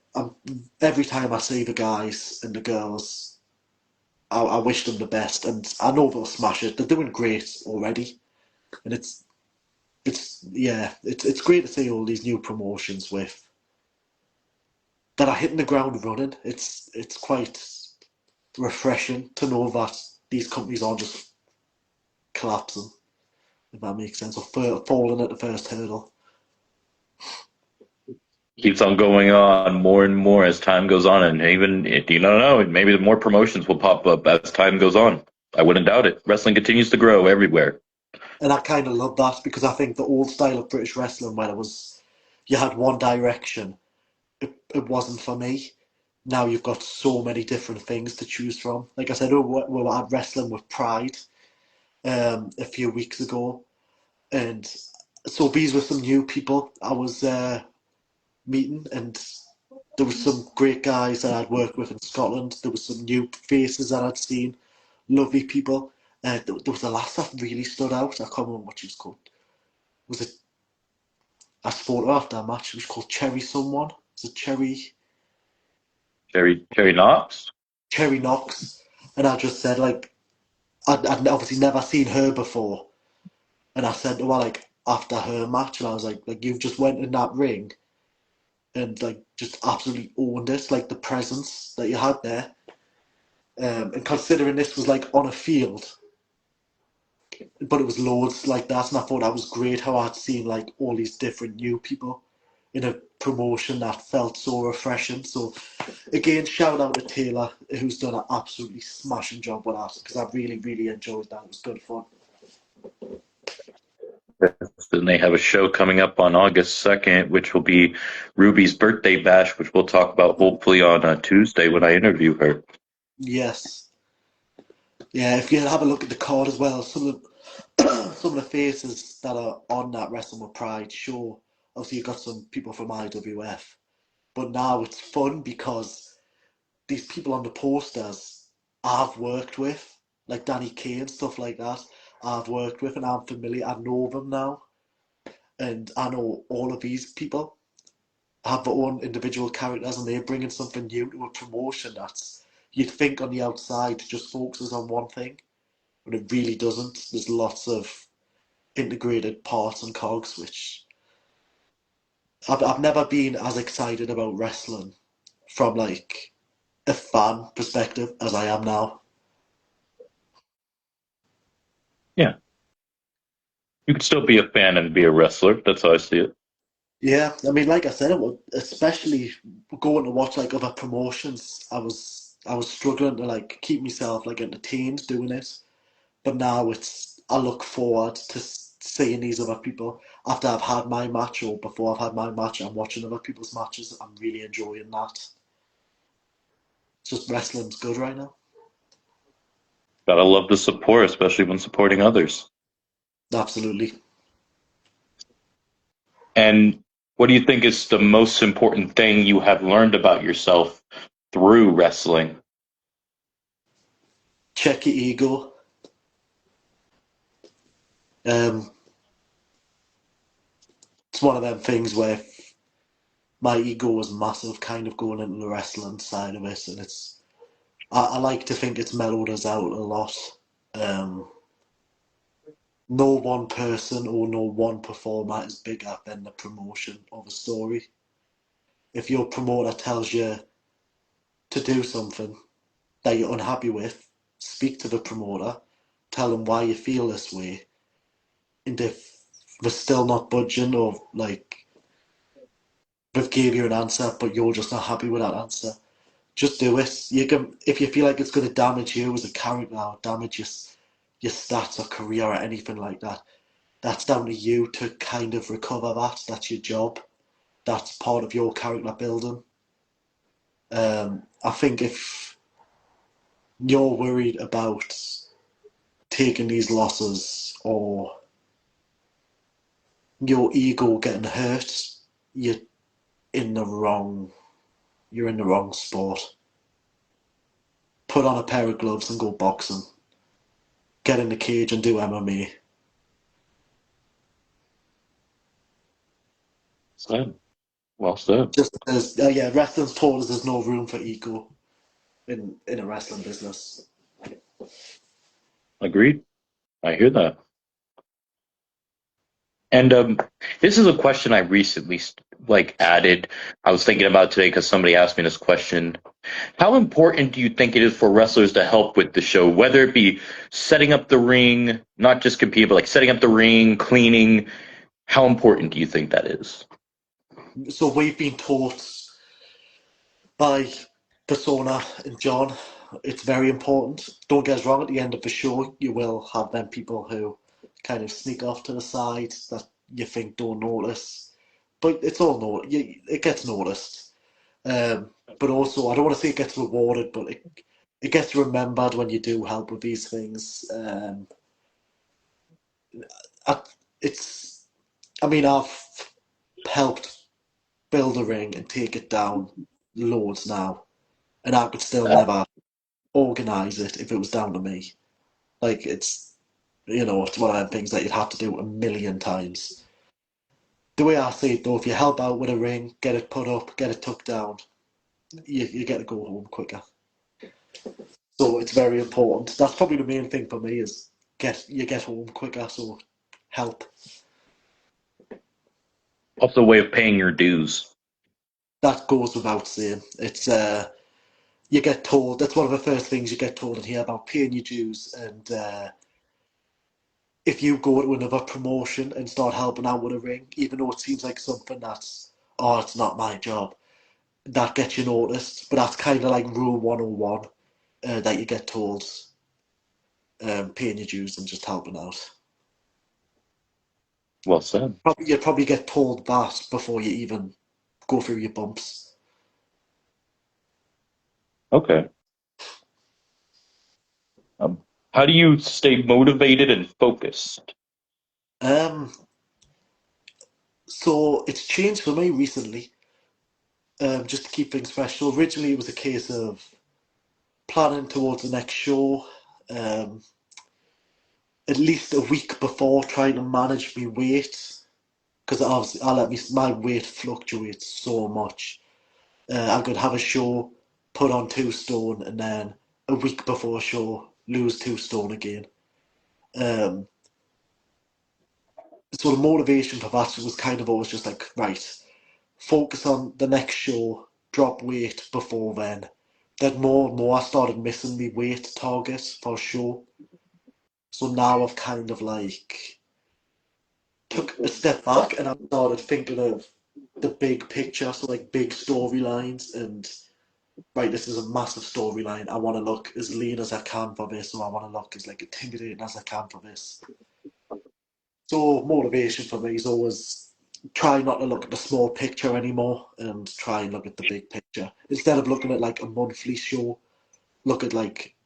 every time I see the guys and the girls, I wish them the best, and I know they'll smash it. They're doing great already, and it's great to see all these new promotions with that are hitting the ground running. It's quite refreshing to know that these companies aren't just collapsing, if that makes sense, or falling at the first hurdle. Keeps on going on more and more as time goes on, and even you don't know, maybe the more promotions will pop up as time goes on. I wouldn't doubt it. Wrestling continues to grow everywhere. And I kind of love that because I think the old style of British wrestling, where it was you had one direction, it wasn't for me. Now you've got so many different things to choose from. Like I said, we were at wrestling with Pride a few weeks ago, and so these were some new people I was meeting, and there was some great guys that I'd worked with in Scotland. There was some new faces that I'd seen, lovely people, There was a lass that really stood out. I can't remember what she was called. Was it? I spoke to her after a match. It was called Cherry someone. Was it Cherry Knox. Cherry Knox? And I just said like I'd obviously never seen her before, and I said to her like after her match, and I was like you've just went in that ring and like just absolutely owned it, like the presence that you had there. And considering this was like on a field, but it was loads like that, and I thought that was great how I'd seen like all these different new people in a promotion that felt so refreshing. So again, shout out to Taylor, who's done an absolutely smashing job with that, because I really, really enjoyed that. It was good fun. Then they have a show coming up on August 2nd, which will be Ruby's birthday bash, which we'll talk about hopefully on Tuesday when I interview her. Yes. Yeah, if you have a look at the card as well, some of the faces that are on that Wrestling with Pride show, obviously you've got some people from IWF, but now it's fun because these people on the posters I've worked with, like Danny Kaye and stuff like that, I've worked with and I'm familiar, I know them now, and I know all of these people have their own individual characters and they're bringing something new to a promotion that's, you'd think on the outside just focuses on one thing, but it really doesn't. There's lots of integrated parts and cogs, which I've never been as excited about wrestling from like a fan perspective as I am now. Yeah. You can still be a fan and be a wrestler. That's how I see it. Yeah, I mean, like I said, it was, especially going to watch like other promotions, I was struggling to like keep myself like entertained doing it. But now it's I look forward to seeing these other people after I've had my match or before I've had my match. I'm watching other people's matches. I'm really enjoying that. It's just wrestling's good right now. Gotta love the support, especially when supporting others. Absolutely. And what do you think is the most important thing you have learned about yourself through wrestling? Check your ego. Um, it's one of them things where my ego was massive, kind of going into the wrestling side of it, and I like to think it's mellowed us out a lot. Um, no one person or no one performer is bigger than the promotion of a story. If your promoter tells you to do something that you're unhappy with, speak to the promoter, tell them why you feel this way, and if they're still not budging or like they've gave you an answer but you're just not happy with that answer, just do it. You can, if you feel like it's going to damage you as a character or damage your stats or career or anything like that, that's down to you to kind of recover that. That's your job. That's part of your character building. I think if you're worried about taking these losses or your ego getting hurt, you're in the wrong you're in the wrong sport. Put on a pair of gloves and go boxing. Get in the cage and do MMA. Said. Well said. Just as yeah, wrestling's taught us there's no room for ego in a wrestling business. Agreed. I hear that. And this is a question I recently added. I was thinking about today because somebody asked me this question. How important do you think it is for wrestlers to help with the show, whether it be setting up the ring, not just competing, but like setting up the ring, cleaning? How important do you think that is? So we've been taught by Persona and John, it's very important. Don't get us wrong, at the end of the show, you will have them people who kind of sneak off to the side that you think don't notice. But it's all it gets noticed. But also, I don't want to say it gets rewarded, but it gets remembered when you do help with these things. I, it's, I mean, I've helped build a ring and take it down loads now, and I could still never organise it if it was down to me. Like it's it's one of them things that you'd have to do a million times. The way I see it though, if you help out with a ring, get it put up, get it tucked down, you get to go home quicker. So it's very important. That's probably the main thing for me is get home quicker. So help. Also, a way of paying your dues. That goes without saying. It's you get told that's one of the first things you get told in here about paying your dues. And if you go to another promotion and start helping out with a ring, even though it seems like something that's it's not my job, that gets you noticed. But that's kind of like rule 101 that you get told paying your dues and just helping out. Well said. You'd probably get told that before you even go through your bumps. Okay. How do you stay motivated and focused? Um, so it's changed for me recently, just to keep things fresh. So originally it was a case of planning towards the next show, um, at least a week before, trying to manage my weight, because obviously my weight fluctuates so much. I could have a show, put on 2 stone, and then a week before a show, lose 2 stone again. Um, so the motivation for that was kind of always just like, right, focus on the next show, drop weight before then. Then more and more I started missing my weight target for a show. So now I've kind of like took a step back and I started thinking of the big picture, so like big storylines and right, this is a massive storyline. I want to look as lean as I can for this, or I want to look as like intimidating as I can for this. So motivation for me is always try not to look at the small picture anymore and try and look at the big picture. Instead of looking at like a monthly show, look at like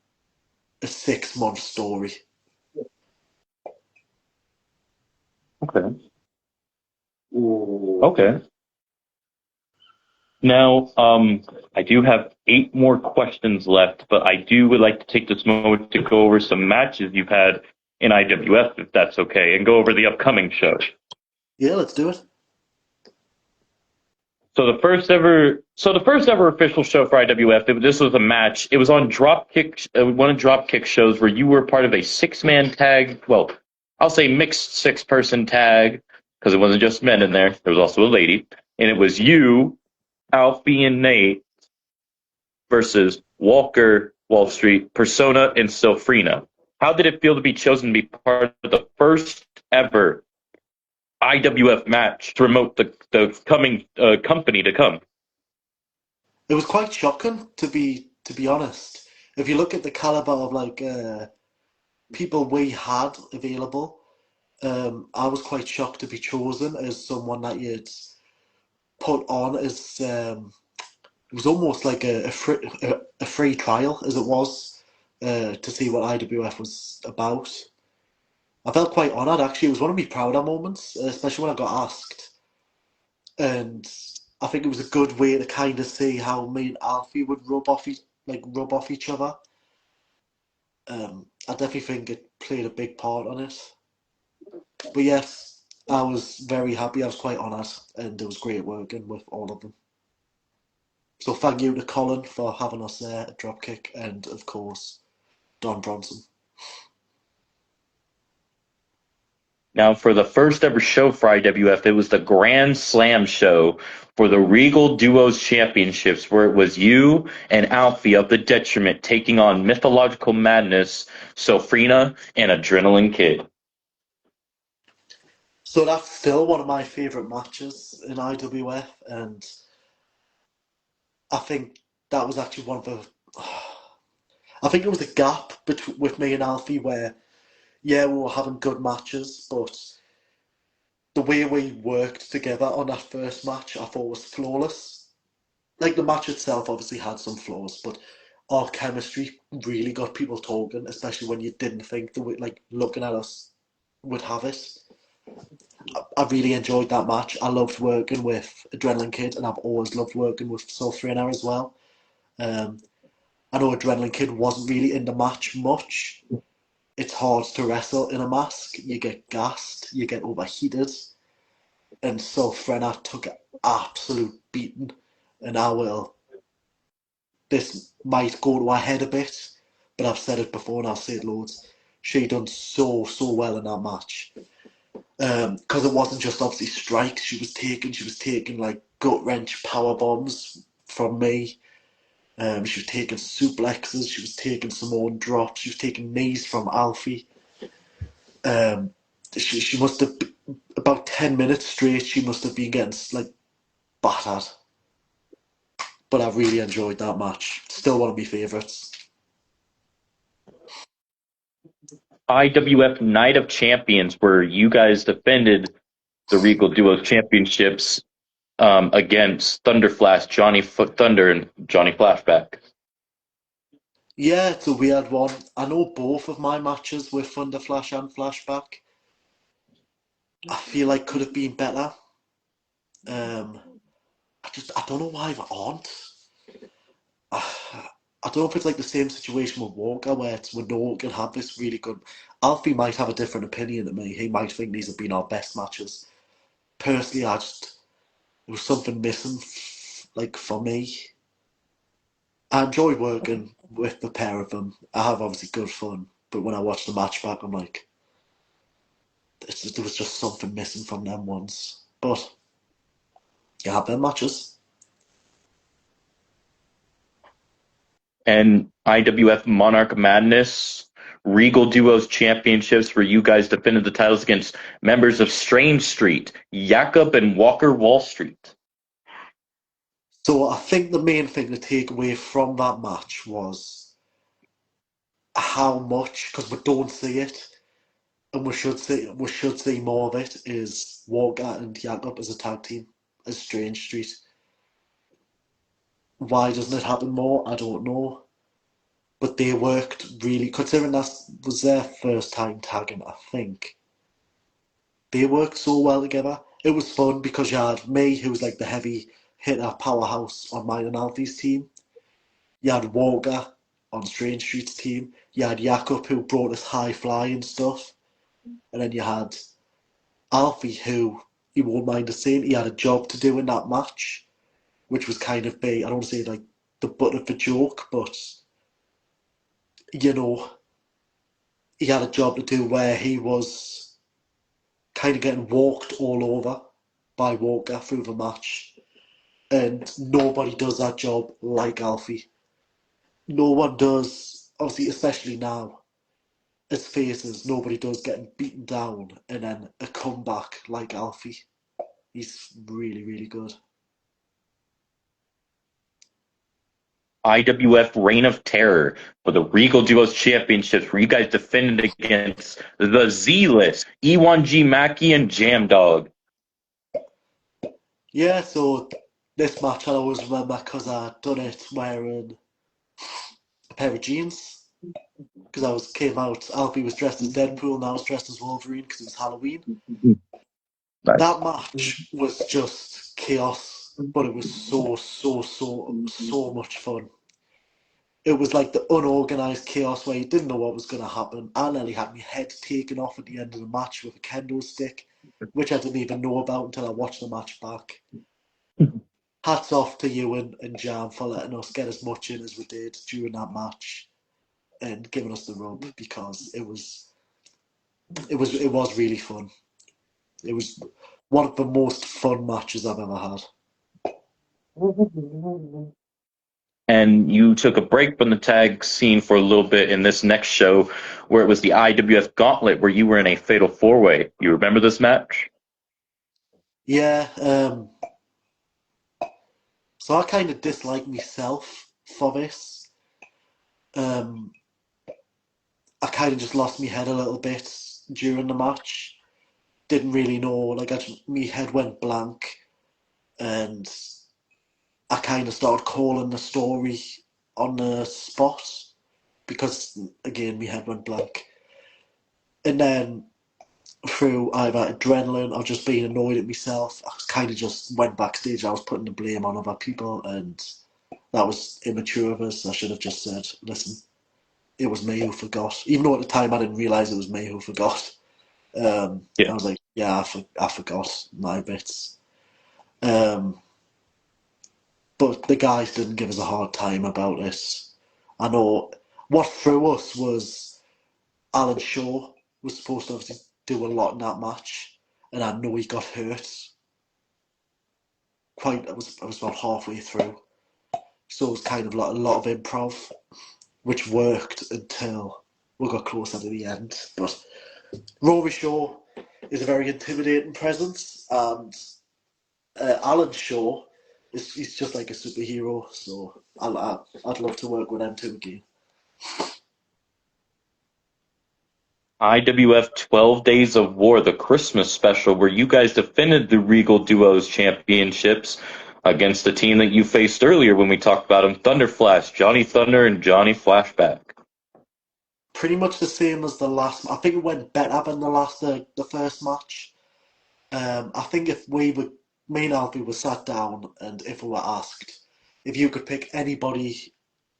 a 6 month story. Okay. Okay. Now, I do have 8 more questions left, but I would like to take this moment to go over some matches you've had in IWF, if that's okay, and go over the upcoming show. Yeah, let's do it. So the first ever official show for IWF. This was a match. It was on Dropkick, one of Dropkick shows where you were part of a 6-man tag. Well, I'll say mixed 6-person tag because it wasn't just men in there. There was also a lady, and it was you, Alfie, and Nate versus Walker, Wall Street, Persona, and Silfrina. How did it feel to be chosen to be part of the first ever IWF match to promote the coming company to come? It was quite shocking to be honest. If you look at the caliber of like people we had available, I was quite shocked to be chosen as someone that you'd put on as it was almost like a free trial as it was to see what IWF was about. I felt quite honoured actually. It was one of my prouder moments, especially when I got asked, and I think it was a good way to kind of see how me and Alfie would rub off each other. I definitely think it played a big part on it. But yes, I was very happy. I was quite honoured, and it was great working with all of them. So thank you to Colin for having us there at Dropkick, and of course Don Bronson. Now, for the first ever show for IWF, it was the Grand Slam show for the Regal Duos Championships, where it was you and Alfie of the Detriment taking on Mythological Madness, Sofrina, and Adrenaline Kid. So that's still one of my favourite matches in IWF, and I think that was actually one of the. I think there was a gap with me and Alfie where, yeah, we were having good matches, but the way we worked together on that first match, I thought was flawless. Like the match itself obviously had some flaws, but our chemistry really got people talking, especially when you didn't think the way, like looking at us would have it. I really enjoyed that match. I loved working with Adrenaline Kid, and I've always loved working with Sulfrina as well. Um, I know Adrenaline Kid wasn't really in the match much it's hard to wrestle in a mask. You get gassed, you get overheated, and so Frenna took an absolute beating. And this might go to her head a bit, but I've said it before and I'll say it loads. She done so well in that match. Because it wasn't just obviously strikes she was taking like gut wrench power bombs from me. She was taking suplexes, she was taking Samoan drops, she was taking knees from Alfie. She must have, about 10 minutes straight, she must have been getting like battered. But I really enjoyed that match. Still one of my favourites. IWF Night of Champions, where you guys defended the Regal Duos Championships against Thunder Flash, Johnny Thunder, and Johnny Flashback. Yeah, it's a weird one. I know both of my matches with Thunder Flash and Flashback, I feel like could have been better. I don't know why they aren't. I don't know if it's like the same situation with Walker, where it's we know we can have this really good. Alfie might have a different opinion than me. He might think these have been our best matches. Personally, there was something missing, like for me. I enjoy working with the pair of them. I have obviously good fun, but when I watch the match back, I'm like, there was just something missing from them ones. But you have them matches. And IWF Monarch Madness, Regal Duos Championships, where you guys defended the titles against members of Strange Street, Jakob and Walker Wall Street. So I think the main thing to take away from that match was how much, because we don't see it, and we should see more of it, is Walker and Jakob as a tag team, as Strange Street. Why doesn't it happen more? I don't know. But they worked really, considering that was their first time tagging, I think. They worked so well together. It was fun because you had me, who was like the heavy hitter powerhouse on mine and Alfie's team. You had Walker on Strange Street's team. You had Jakob, who brought us high flying stuff. And then you had Alfie, who, you won't mind us saying, he had a job to do in that match, which was kind of I don't want to say like the butt of the joke, but you know, he had a job to do where he was kind of getting walked all over by Walker through the match. And nobody does that job like Alfie. No one does, obviously, especially now, as faces, nobody does getting beaten down and then a comeback like Alfie. He's really, really good. IWF Reign of Terror for the Regal Duos Championships, where you guys defended against the Z-List, E1G Mackie and Jam Dog. Yeah, so this match I always remember because I'd done it wearing a pair of jeans. Because came out, Alfie was dressed as Deadpool and I was dressed as Wolverine because it was Halloween. Nice. That match was just chaos, but it was so much fun. It was like the unorganized chaos where you didn't know what was going to happen. I nearly had my head taken off at the end of the match with a kendo stick, which I didn't even know about until I watched the match back. Hats off to you and Jam for letting us get as much in as we did during that match and giving us the rub, because it was really fun. It was one of the most fun matches I've ever had. And you took a break from the tag scene for a little bit in this next show, where it was the IWF Gauntlet, where you were in a fatal four-way. You remember this match? Yeah, so I kind of dislike myself for this. I kind of just lost my head a little bit during the match. Didn't really know, like, my head went blank, and I kind of started calling the story on the spot because, again, my head went blank. And then through either adrenaline or just being annoyed at myself, I kind of just went backstage. I was putting the blame on other people, and that was immature of us. I should have just said, listen, it was me who forgot. Even though at the time I didn't realise it was me who forgot. Yeah. I was like, yeah, I forgot my bits. Um, but the guys didn't give us a hard time about it. I know what threw us was Alan Shaw was supposed to obviously do a lot in that match, and I know he got hurt. I was about halfway through, so it was kind of like a lot of improv, which worked until we got closer to the end. But Rory Shaw is a very intimidating presence, and Alan Shaw he's just like a superhero. So I'd love to work with them too again. IWF 12 Days of War, the Christmas special, where you guys defended the Regal Duos championships against the team that you faced earlier when we talked about them, Thunder Flash, Johnny Thunder, and Johnny Flashback. Pretty much the same as the last. I think it went better than the first match. I think if me and Alfie were sat down and if we were asked if you could pick anybody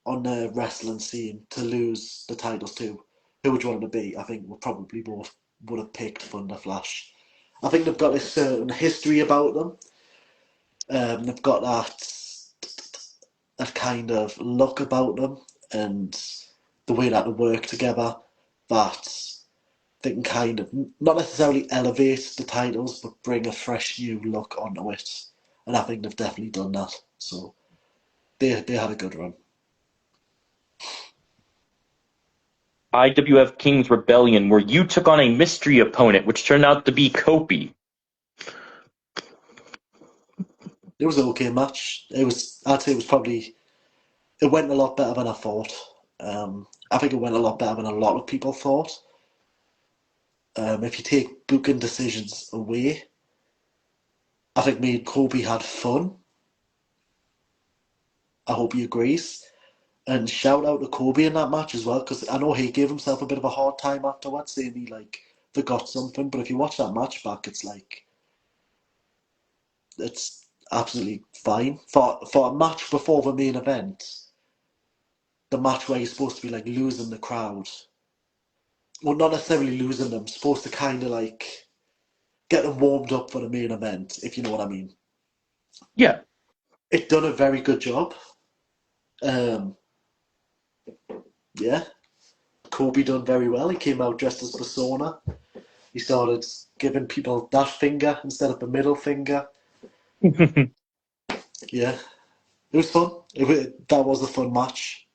on the wrestling scene to lose the titles to, who would you want them to be? I think we probably both would have picked Thunder Flash. I think they've got a certain history about them. They've got that kind of look about them and the way that they work together that they can kind of not necessarily elevate the titles but bring a fresh new look onto it. And I think they've definitely done that. So they had a good run. IWF King's Rebellion, where you took on a mystery opponent, which turned out to be Kopi. It was an okay match. I'd say it went a lot better than I thought. I think it went a lot better than a lot of people thought. If you take booking decisions away, I think me and Kobe had fun. I hope he agrees. And shout out to Kobe in that match as well, because I know he gave himself a bit of a hard time afterwards, saying he forgot something. But if you watch that match back, it's absolutely fine for a match before the main event. The match where you're supposed to be losing the crowd, well, not necessarily losing them, supposed to kind of get them warmed up for the main event, if you know what I mean. Yeah. It done a very good job. Um, yeah, Kobe done very well. He came out dressed as Persona. He started giving people that finger instead of the middle finger. Yeah, it was fun. That was a fun match.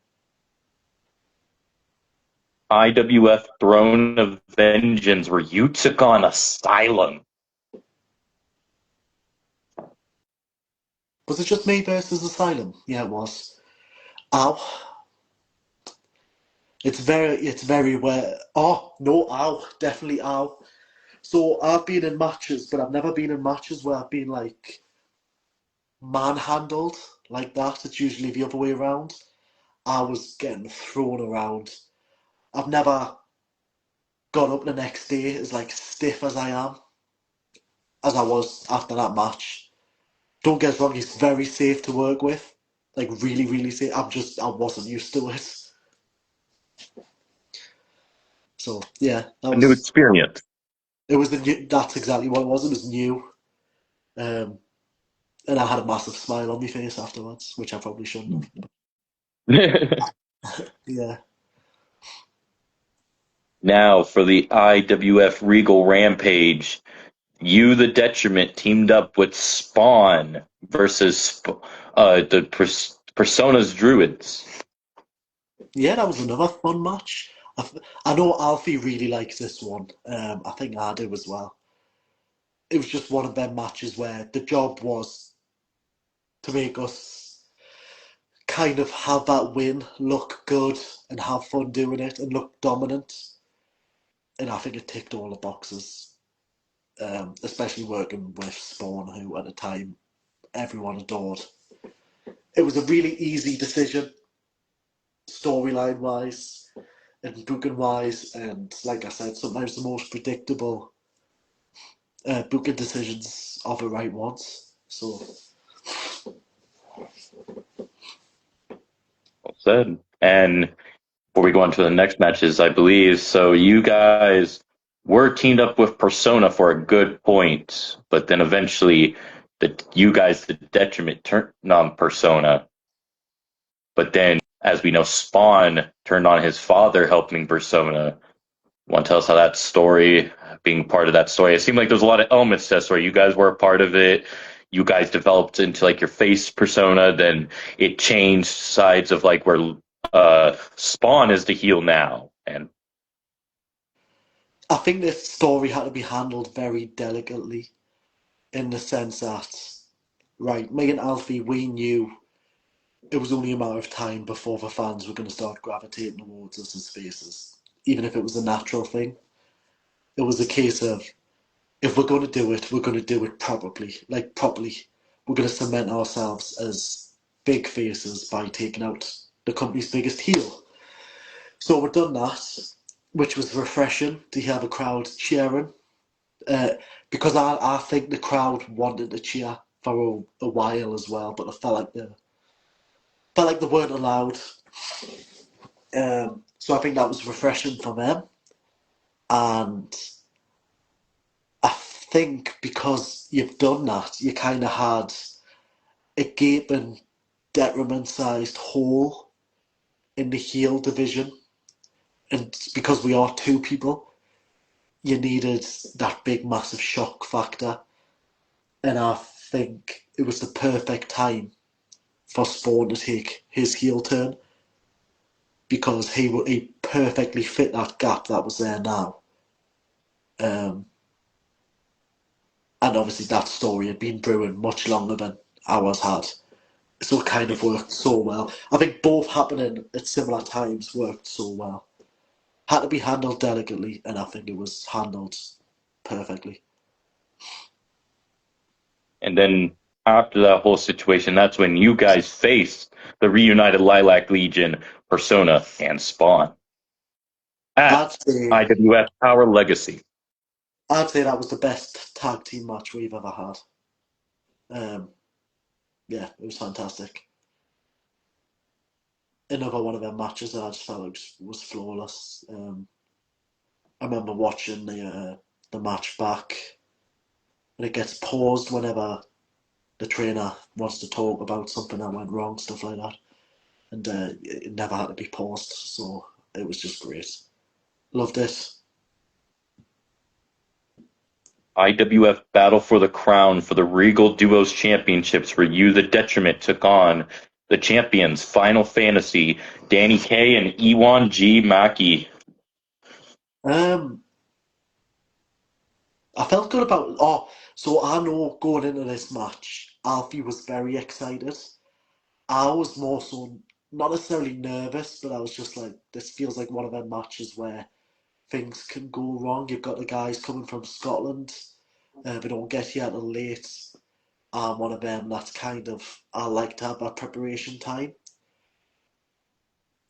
IWF Throne of Vengeance, where you took on Asylum. Was it just me versus Asylum? Yeah, it was. Ow. It's very where. Oh, no, ow. Definitely ow. So I've been in matches, but I've never been in matches where I've been manhandled like that. It's usually the other way around. I was getting thrown around. I've never got up the next day as stiff as I am, as I was after that match. Don't get us wrong, he's very safe to work with. Really, really safe. I wasn't used to it. So yeah, A new experience. it was the new, that's exactly what it was. It was new. Um, and I had a massive smile on my face afterwards, which I probably shouldn't have. Yeah. Now for the IWF Regal Rampage, you the Detriment teamed up with Spawn versus the Personas Druids. Yeah, that was another fun match. I know Alfie really likes this one. I think I do as well. It was just one of them matches where the job was to make us kind of have that win, look good, and have fun doing it, and look dominant. And I think it ticked all the boxes, especially working with Spawn, who at the time everyone adored. It was a really easy decision, storyline wise and booking wise, and like I said, sometimes the most predictable booking decisions are the right ones. So Well said. And before we go on to the next matches, I believe. So you guys were teamed up with Persona for a good point, but then eventually you guys, the detriment, turned on Persona. But then, as we know, Spawn turned on his father, helping Persona. Want to tell us how that story, being part of that story? It seemed like there's a lot of elements to that story. You guys were a part of it. You guys developed into like your face persona. Then it changed sides of like where Spawn is the heel now. And I think this story had to be handled very delicately in the sense that, right, me and Alfie, we knew it was only a matter of time before the fans were going to start gravitating towards us as faces, even if it was a natural thing. It was a case of, if we're going to do it, we're going to do it properly. Like, properly. We're going to cement ourselves as big faces by taking out the company's biggest heel. So we've done that, which was refreshing to have a crowd cheering. Because I think the crowd wanted to cheer for a while as well, but I felt like they weren't allowed. So I think that was refreshing for them. And I think because you've done that, you kind of had a gaping, detriment-sized hole in the heel division. And because we are two people, you needed that big, massive shock factor. And I think it was the perfect time for Spawn to take his heel turn because he perfectly fit that gap that was there now. And obviously that story had been brewing much longer than ours had. So it kind of worked so well. I think both happening at similar times worked so well. Had to be handled delicately, and I think it was handled perfectly. then after that whole situation, that's when you guys faced the reunited Lilac Legion, Persona, and Spawn at I'd say IWF Power Legacy. I'd say that was the best tag team match we've ever had. Um, yeah, it was fantastic. Another one of them matches that I just felt like was flawless. I remember watching the match back, and it gets paused whenever the trainer wants to talk about something that went wrong, stuff like that, and it never had to be paused, so it was just great. Loved it. IWF Battle for the Crown for the Regal Duos Championships, where you, the Detriment, took on the champions, Final Fantasy, Danny Kaye and Iwan G. Maki. Um, I felt good about. So I know going into this match, Alfie was very excited. I was more so not necessarily nervous, but I was just like, this feels like one of them matches where things can go wrong. You've got the guys coming from Scotland, they don't get here till late. I'm one of them that's kind of, I like to have that preparation time.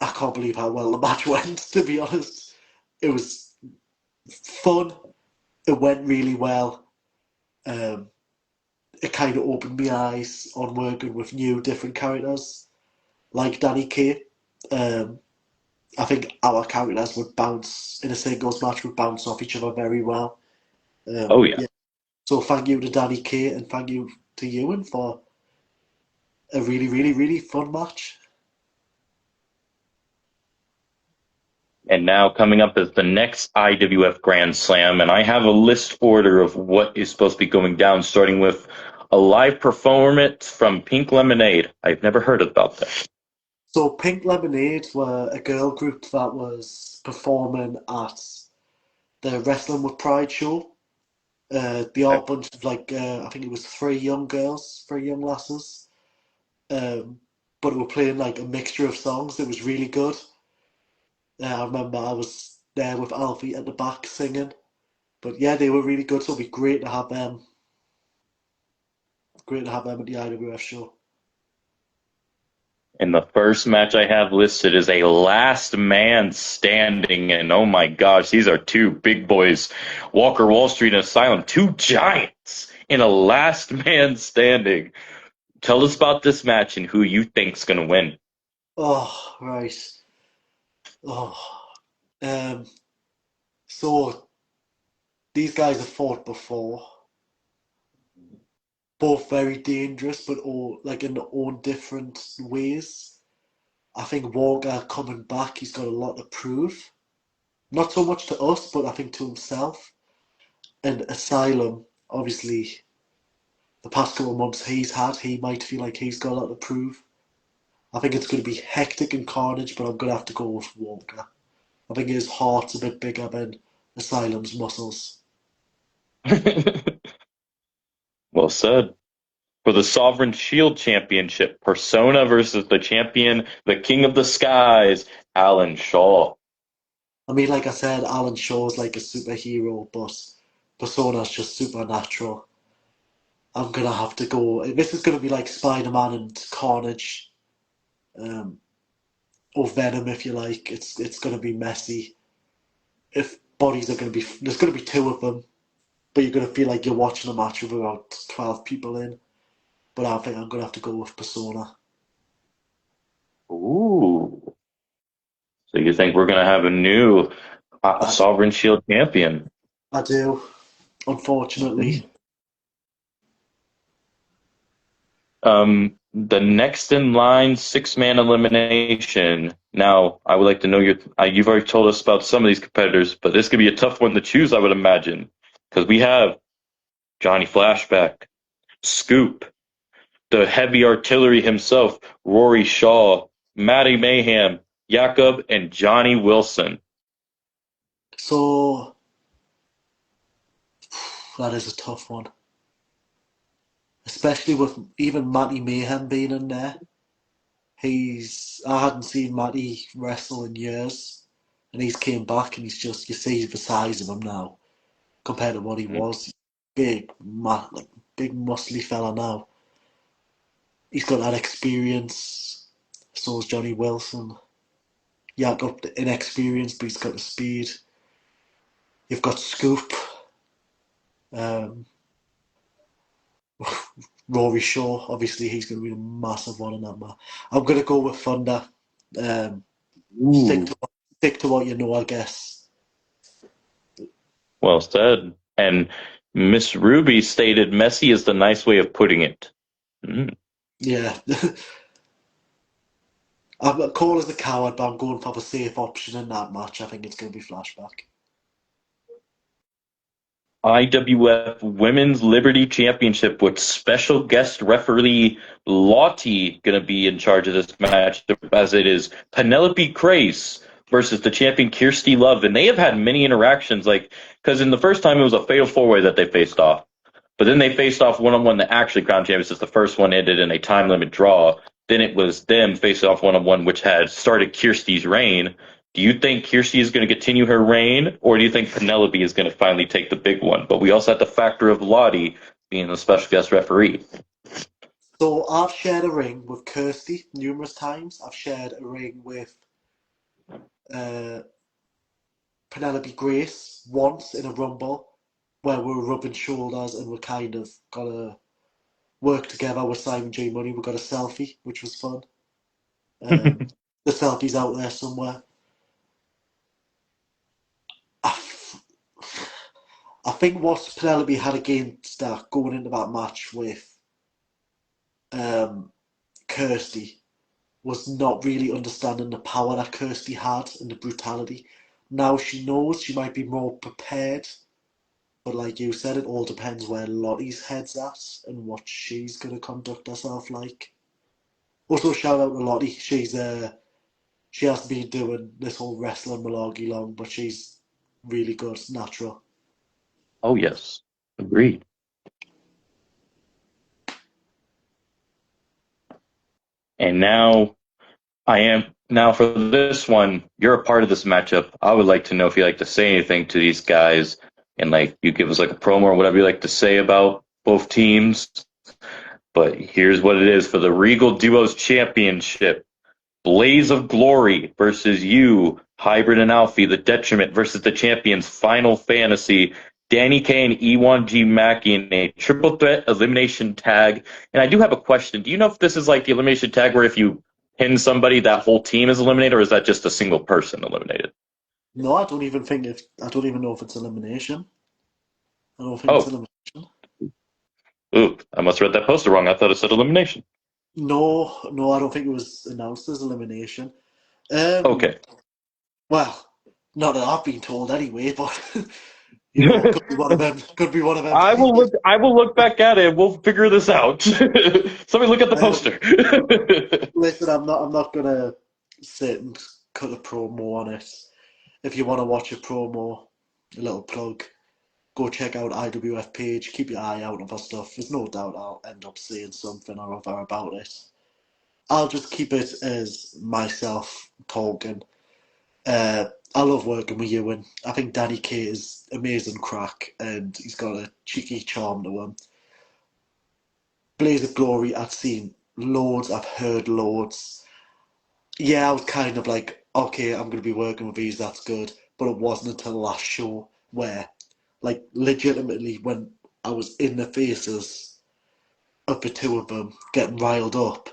I can't believe how well the match went, to be honest. It was fun. It went really well. Um, it kind of opened my eyes on working with new, different characters like Danny Kaye. Um, I think our characters would bounce in a singles match, would bounce off each other very well. Oh, yeah. Yeah. So thank you to Danny Kaye and thank you to Ewan for a really, really, really fun match. And now coming up is the next IWF Grand Slam, and I have a list order of what is supposed to be going down, starting with a live performance from Pink Lemonade. I've never heard about that. So Pink Lemonade were a girl group that was performing at the Wrestling with Pride show. They are a bunch of I think it was three young girls, three young lasses. But they were playing like a mixture of songs. It was really good. I remember I was there with Alfie at the back singing. But yeah, they were really good. So it'd be great to have them. Great to have them at the IWF show. And the first match I have listed is a last man standing, and oh my gosh, these are two big boys, Walker Wall Street and Asylum, two giants in a last man standing. Tell us about this match and who you think's gonna win. Oh, right. Oh, um, so these guys have fought before, both very dangerous, but all like in their own different ways. I think Walker coming back, he's got a lot to prove. Not so much to us, but I think to himself. And Asylum, obviously, the past couple of months he might feel like he's got a lot to prove. I think it's going to be hectic and carnage, but I'm going to have to go with Walker. I think his heart's a bit bigger than Asylum's muscles. Well said. For the Sovereign Shield Championship, Persona versus the champion, the King of the Skies, Alan Shaw. I mean, like I said, Alan Shaw's like a superhero, but Persona's just supernatural. I'm gonna have to go. This is gonna be like Spider-Man and Carnage, um, or Venom, if you like. It's gonna be messy. If bodies are gonna be, there's gonna be two of them, but you're gonna feel like you're watching a match with about 12 people in. But I think I'm gonna have to go with Persona. Ooh. So you think we're going to have a new I, Sovereign Shield champion? I do, unfortunately. The next in line, six-man elimination. Now, I would like to know you've already told us about some of these competitors, but this could be a tough one to choose, I would imagine. Because we have Johnny Flashback, Scoop, the heavy artillery himself, Rory Shaw, Matty Mayhem, Jakob, and Johnny Wilson. So that is a tough one, especially with even Matty Mayhem being in there. I hadn't seen Matty wrestle in years, and he's came back and he's just you see the size of him now compared to what he was. Big, like big muscly fella now. He's got that experience. So is Johnny Wilson. Yeah, got the inexperience, but he's got the speed. You've got Scoop, um, Rory Shaw. Obviously, he's going to be a massive one in that match. I'm going to go with Thunder. Um, stick Ooh, to stick to what you know, I guess. well said. And Miss Ruby stated, "Messy is the nice way of putting it." Mm. Yeah, I'm call as a coward, but I'm going for the safe option in that match. I think it's going to be Flashback. IWF Women's Liberty Championship with special guest referee Lottie going to be in charge of this match, as it is Penelope Crace versus the champion Kirsty Love. And they have had many interactions, like, because in the first time it was a fatal four way that they faced off. But then they faced off one on one, the actually crown champions. The first one ended in a time limit draw. Then it was them facing off one on one, which had started Kirsty's reign. Do you think Kirsty is going to continue her reign, or do you think Penelope is going to finally take the big one? But we also have the factor of Lottie being the special guest referee. So I've shared a ring with Kirsty numerous times. I've shared a ring with uh, Penelope Grace once in a rumble where we were rubbing shoulders and we kind of got to work together with Simon J. Money. We got a selfie, which was fun. Um, the selfie's out there somewhere. I, f- I think what Penelope had against her going into that match with um, Kirsty was not really understanding the power that Kirsty had and the brutality. Now she knows she might be more prepared, but like you said, it all depends where Lottie's head's at and what she's going to conduct herself like. Also, shout out to Lottie. She hasn't been doing this whole wrestling malarkey long, but she's really good, natural. Oh, yes. Agreed. And now for this one, you're a part of this matchup. I would like to know if you like to say anything to these guys, and like you give us like a promo or whatever you like to say about both teams. But here's what it is for the Regal Duos Championship. Blaze of Glory versus you, Hybrid and Alfie, the Detriment versus the champions, Final Fantasy, Danny K and E1G Mackie in a triple threat elimination tag. And I do have a question. Do you know if this is like the elimination tag where if you pin somebody, that whole team is eliminated, or is that just a single person eliminated? No, I don't even know if it's elimination. I don't think it's Oh, elimination. ooh, I must have read that poster wrong. I thought it said elimination. No, no, I don't think it was announced as elimination. Um, Okay. well, not that I've been told anyway, but you know, could be one of them. Could be one of them things. I will look back at it. We'll figure this out. Somebody look at the Um, poster. listen, I'm not gonna sit and cut a promo on it. If you want to watch a promo, a little plug, go check out IWF page. Keep your eye out for stuff. There's no doubt I'll end up saying something or other about it. I'll just keep it as myself talking. I love working with Ewan. I think Danny K is amazing crack and he's got a cheeky charm to him. Blaze of Glory, I've seen loads, I've heard loads. Yeah, I was kind of like, okay, I'm going to be working with these, that's good. But it wasn't until the last show where, like, legitimately, when I was in the faces of the two of them getting riled up,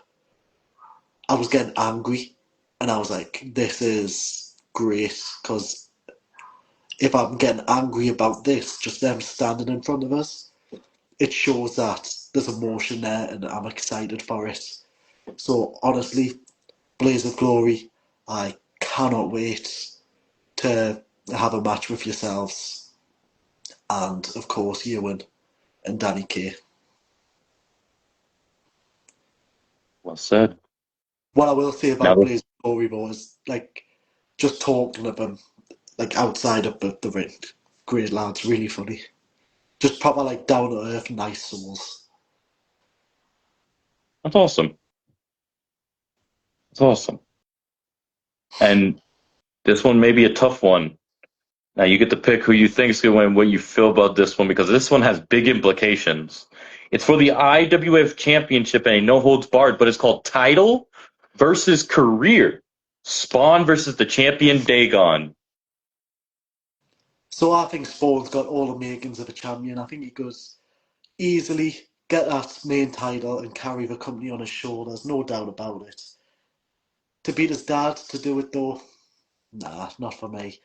I was getting angry. And I was like, this is great, because if I'm getting angry about this, just them standing in front of us, it shows that there's emotion there and I'm excited for it. So honestly, Blaze of Glory, I cannot wait to have a match with yourselves. And of course, Ewan and Danny K. Well said. What I will say about Now, Blaze of Glory though is like just talking of them like outside of the ring. Great lads, really funny. Just proper like down to earth, nice souls. that's awesome. That's awesome. And this one may be a tough one. Now you get to pick who you think is going to win, what you feel about this one, because this one has big implications. It's for the IWF Championship and a no holds barred, but it's called Title versus Career. Spawn versus the champion Dagon. So I think Spawn's got all the makings of a champion. I think he could easily get that main title and carry the company on his shoulders, no doubt about it. To beat his dad, to do it though, nah, not for me.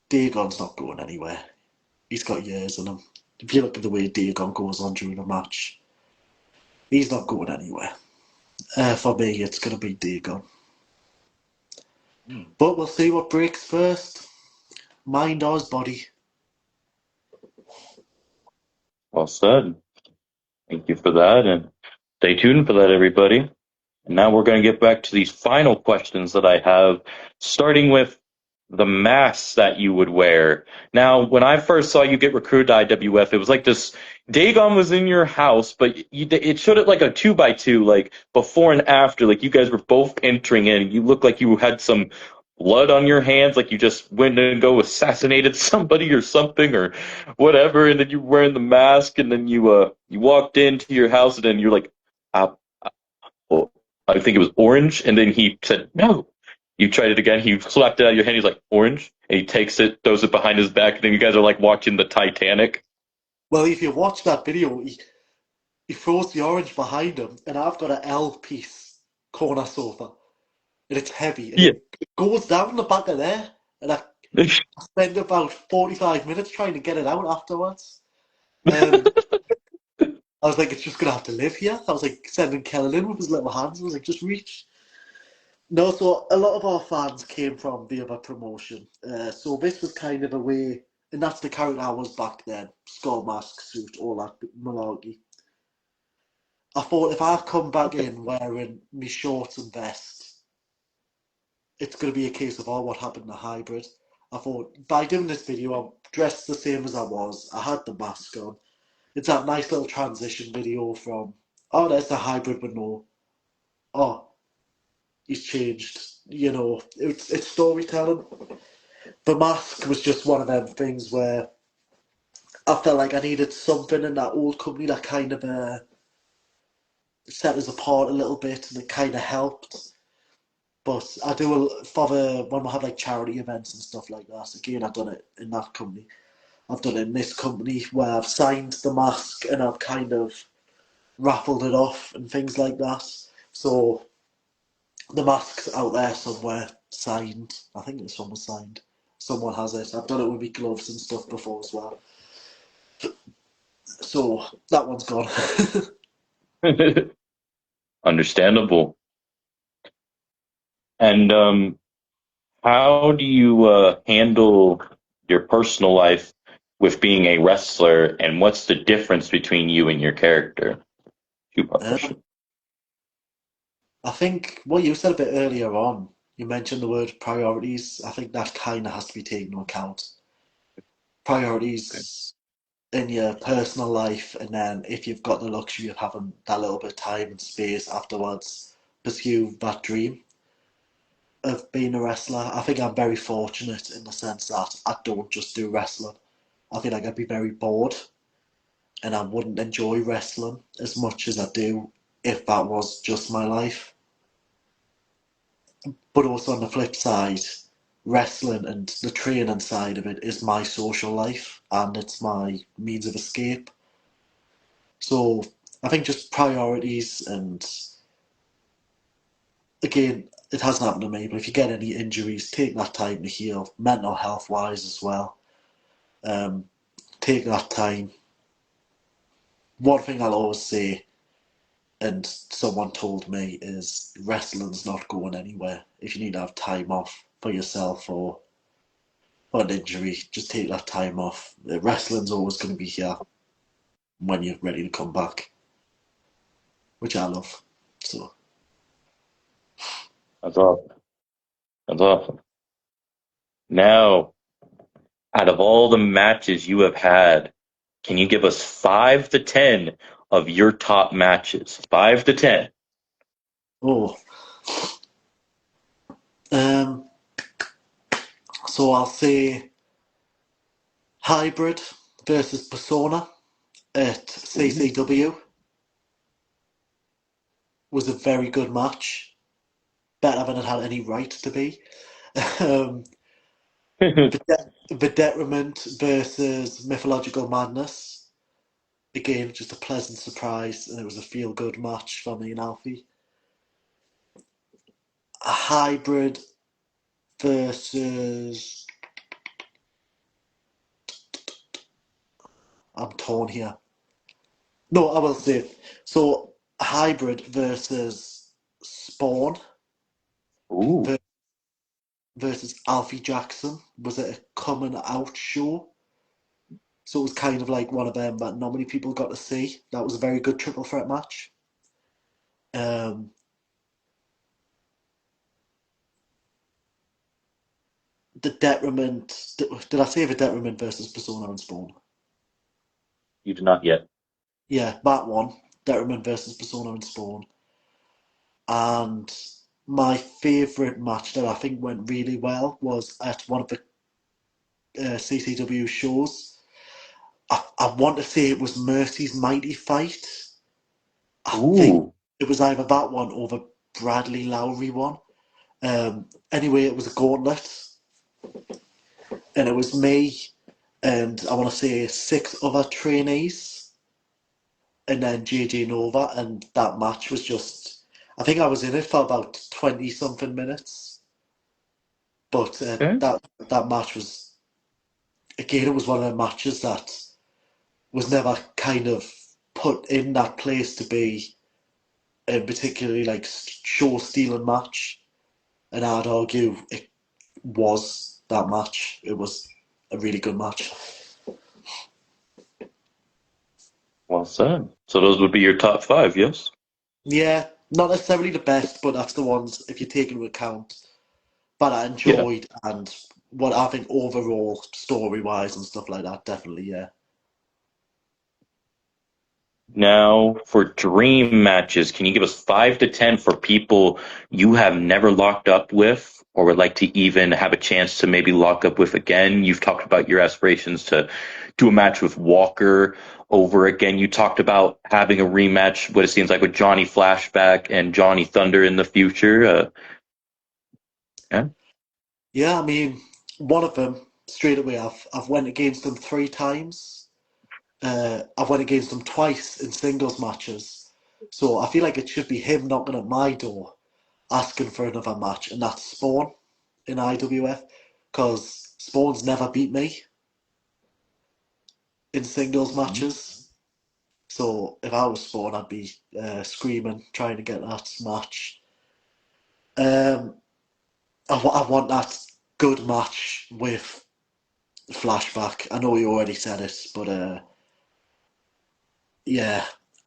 Dagon's not going anywhere. He's got years in him. If you look at the way Dagon goes on during a match, he's not going anywhere. For me, it's going to be Dagon. But we'll see what breaks first. Mind or his body. Well said. Thank you for that, and stay tuned for that, everybody. And now we're going to get back to these final questions that I have, starting with the mask that you would wear. Now, when I first saw you get recruited to IWF, it was like this. Dagon was in your house, but it showed it like a 2x2, like before and after. Like you guys were both entering in. You looked like you had some blood on your hands, like you just went and go assassinated somebody or something or whatever. And then you were wearing the mask, and then you walked into your house, and then you're like, uh, well, I think it was orange, and then he said no. You tried it again. He slapped it out of your hand. He's like orange, and he takes it, throws it behind his back, and then you guys are like watching the Titanic. Well, if you watch that video, he throws the orange behind him, and I've got an L piece corner sofa, and it's heavy, and Yeah. it goes down the back of there, and I spend about 45 minutes trying to get it out afterwards. I was like, it's just gonna have to live here. I was like sending Kellen in with his little hands. I was like, just reach. No, so a lot of our fans came from the other promotion. So this was kind of a way, and that's the character I was back then. Skull mask, suit, all that malarkey. I thought if I come back in wearing me shorts and vest, it's going to be a case of, oh, what happened to hybrid? I thought, by doing this video, I'm dressed the same as I was. I had the mask on. It's that nice little transition video from, oh, there's the hybrid with no, oh, he's changed. You know, it's storytelling. The mask was just one of them things where I felt like I needed something in that old company that kind of set us apart a little bit, and it kind of helped. But I do for the when we have like charity events and stuff like that. Again, I've done it in that company. I've done it in this company where I've signed the mask and I've kind of raffled it off and things like that. So the mask's out there somewhere, signed. I think this one was signed. Someone has it. I've done it with my gloves and stuff before as well. So that one's gone. Understandable. And how do you handle your personal life with being a wrestler, and what's the difference between you and your character? Two-part um, question. I think what you said a bit earlier on, you mentioned the word priorities. I think that kind of has to be taken into account. Okay. Priorities in your personal life, and then if you've got the luxury of having that little bit of time and space afterwards, pursue that dream of being a wrestler. I think I'm very fortunate in the sense that I don't just do wrestling. I feel like I'd be very bored and I wouldn't enjoy wrestling as much as I do if that was just my life. But also on the flip side, wrestling and the training side of it is my social life and it's my means of escape. So I think just priorities, and again, it hasn't happened to me, but if you get any injuries, take that time to heal, mental health wise as well. Um, Take that time. One thing I'll always say, and someone told me, is wrestling's not going anywhere. If you need to have time off for yourself or for an injury, just take that time off. Wrestling's always going to be here when you're ready to come back, which I love. So, That's awesome. That's awesome. Now, out of all the matches you have had, can you give us 5 to 10 of your top matches? 5 to 10. oh, um, so I'll say Hybrid versus Persona at Ooh. CCW was a very good match. Better than it had any right to be. Um, the Detriment versus Mythological Madness. Again, just a pleasant surprise, and it was a feel good match for me and Alfie. A Hybrid versus. I'm torn here. No, I will say it. So, Hybrid versus Spawn Ooh. versus Alfie Jackson was it a coming out show. So it was kind of like one of them that not many people got to see. That was a very good triple threat match. Um, the Detriment. Did I say the Detriment versus Persona and Spawn? You did not yet. Yeah, that one. Detriment versus Persona and Spawn. And my favourite match that I think went really well was at one of the CCW shows. I want to say it was Mercy's Mighty Fight. I think Ooh. it was either that one or the Bradley Lowry one. Anyway, it was a gauntlet, and it was me and I want to say 6 other trainees, and then JJ Nova, and that match was just. I think I was in it for about 20 something minutes, but Okay. that match was again. It was one of the matches that was never kind of put in that place to be a particularly like show stealing match, and I'd argue it was that match. It was a really good match. Well said. So those would be your top five, yes? Yeah, not necessarily the best, but that's the ones, if you take into account, that I Yeah. enjoyed and what I think overall, story wise and stuff like that, definitely, yeah. Now, for dream matches, can you give us 5 to 10 for people you have never locked up with or would like to even have a chance to maybe lock up with again? You've talked about your aspirations to do a match with Walker over again. You talked about having a rematch, what it seems like with Johnny Flashback and Johnny Thunder in the future. Yeah. Yeah, I mean, one of them, straight away, I've went against them 3 times. I've went against them twice in singles matches. So I feel like it should be him knocking at my door, asking for another match, and that's Spawn in IWF, because Spawn's never beat me in singles matches. So if I was Spawn, I'd be screaming, trying to get that match. Um, I want that good match with Flashback. I know you already said it, but yeah,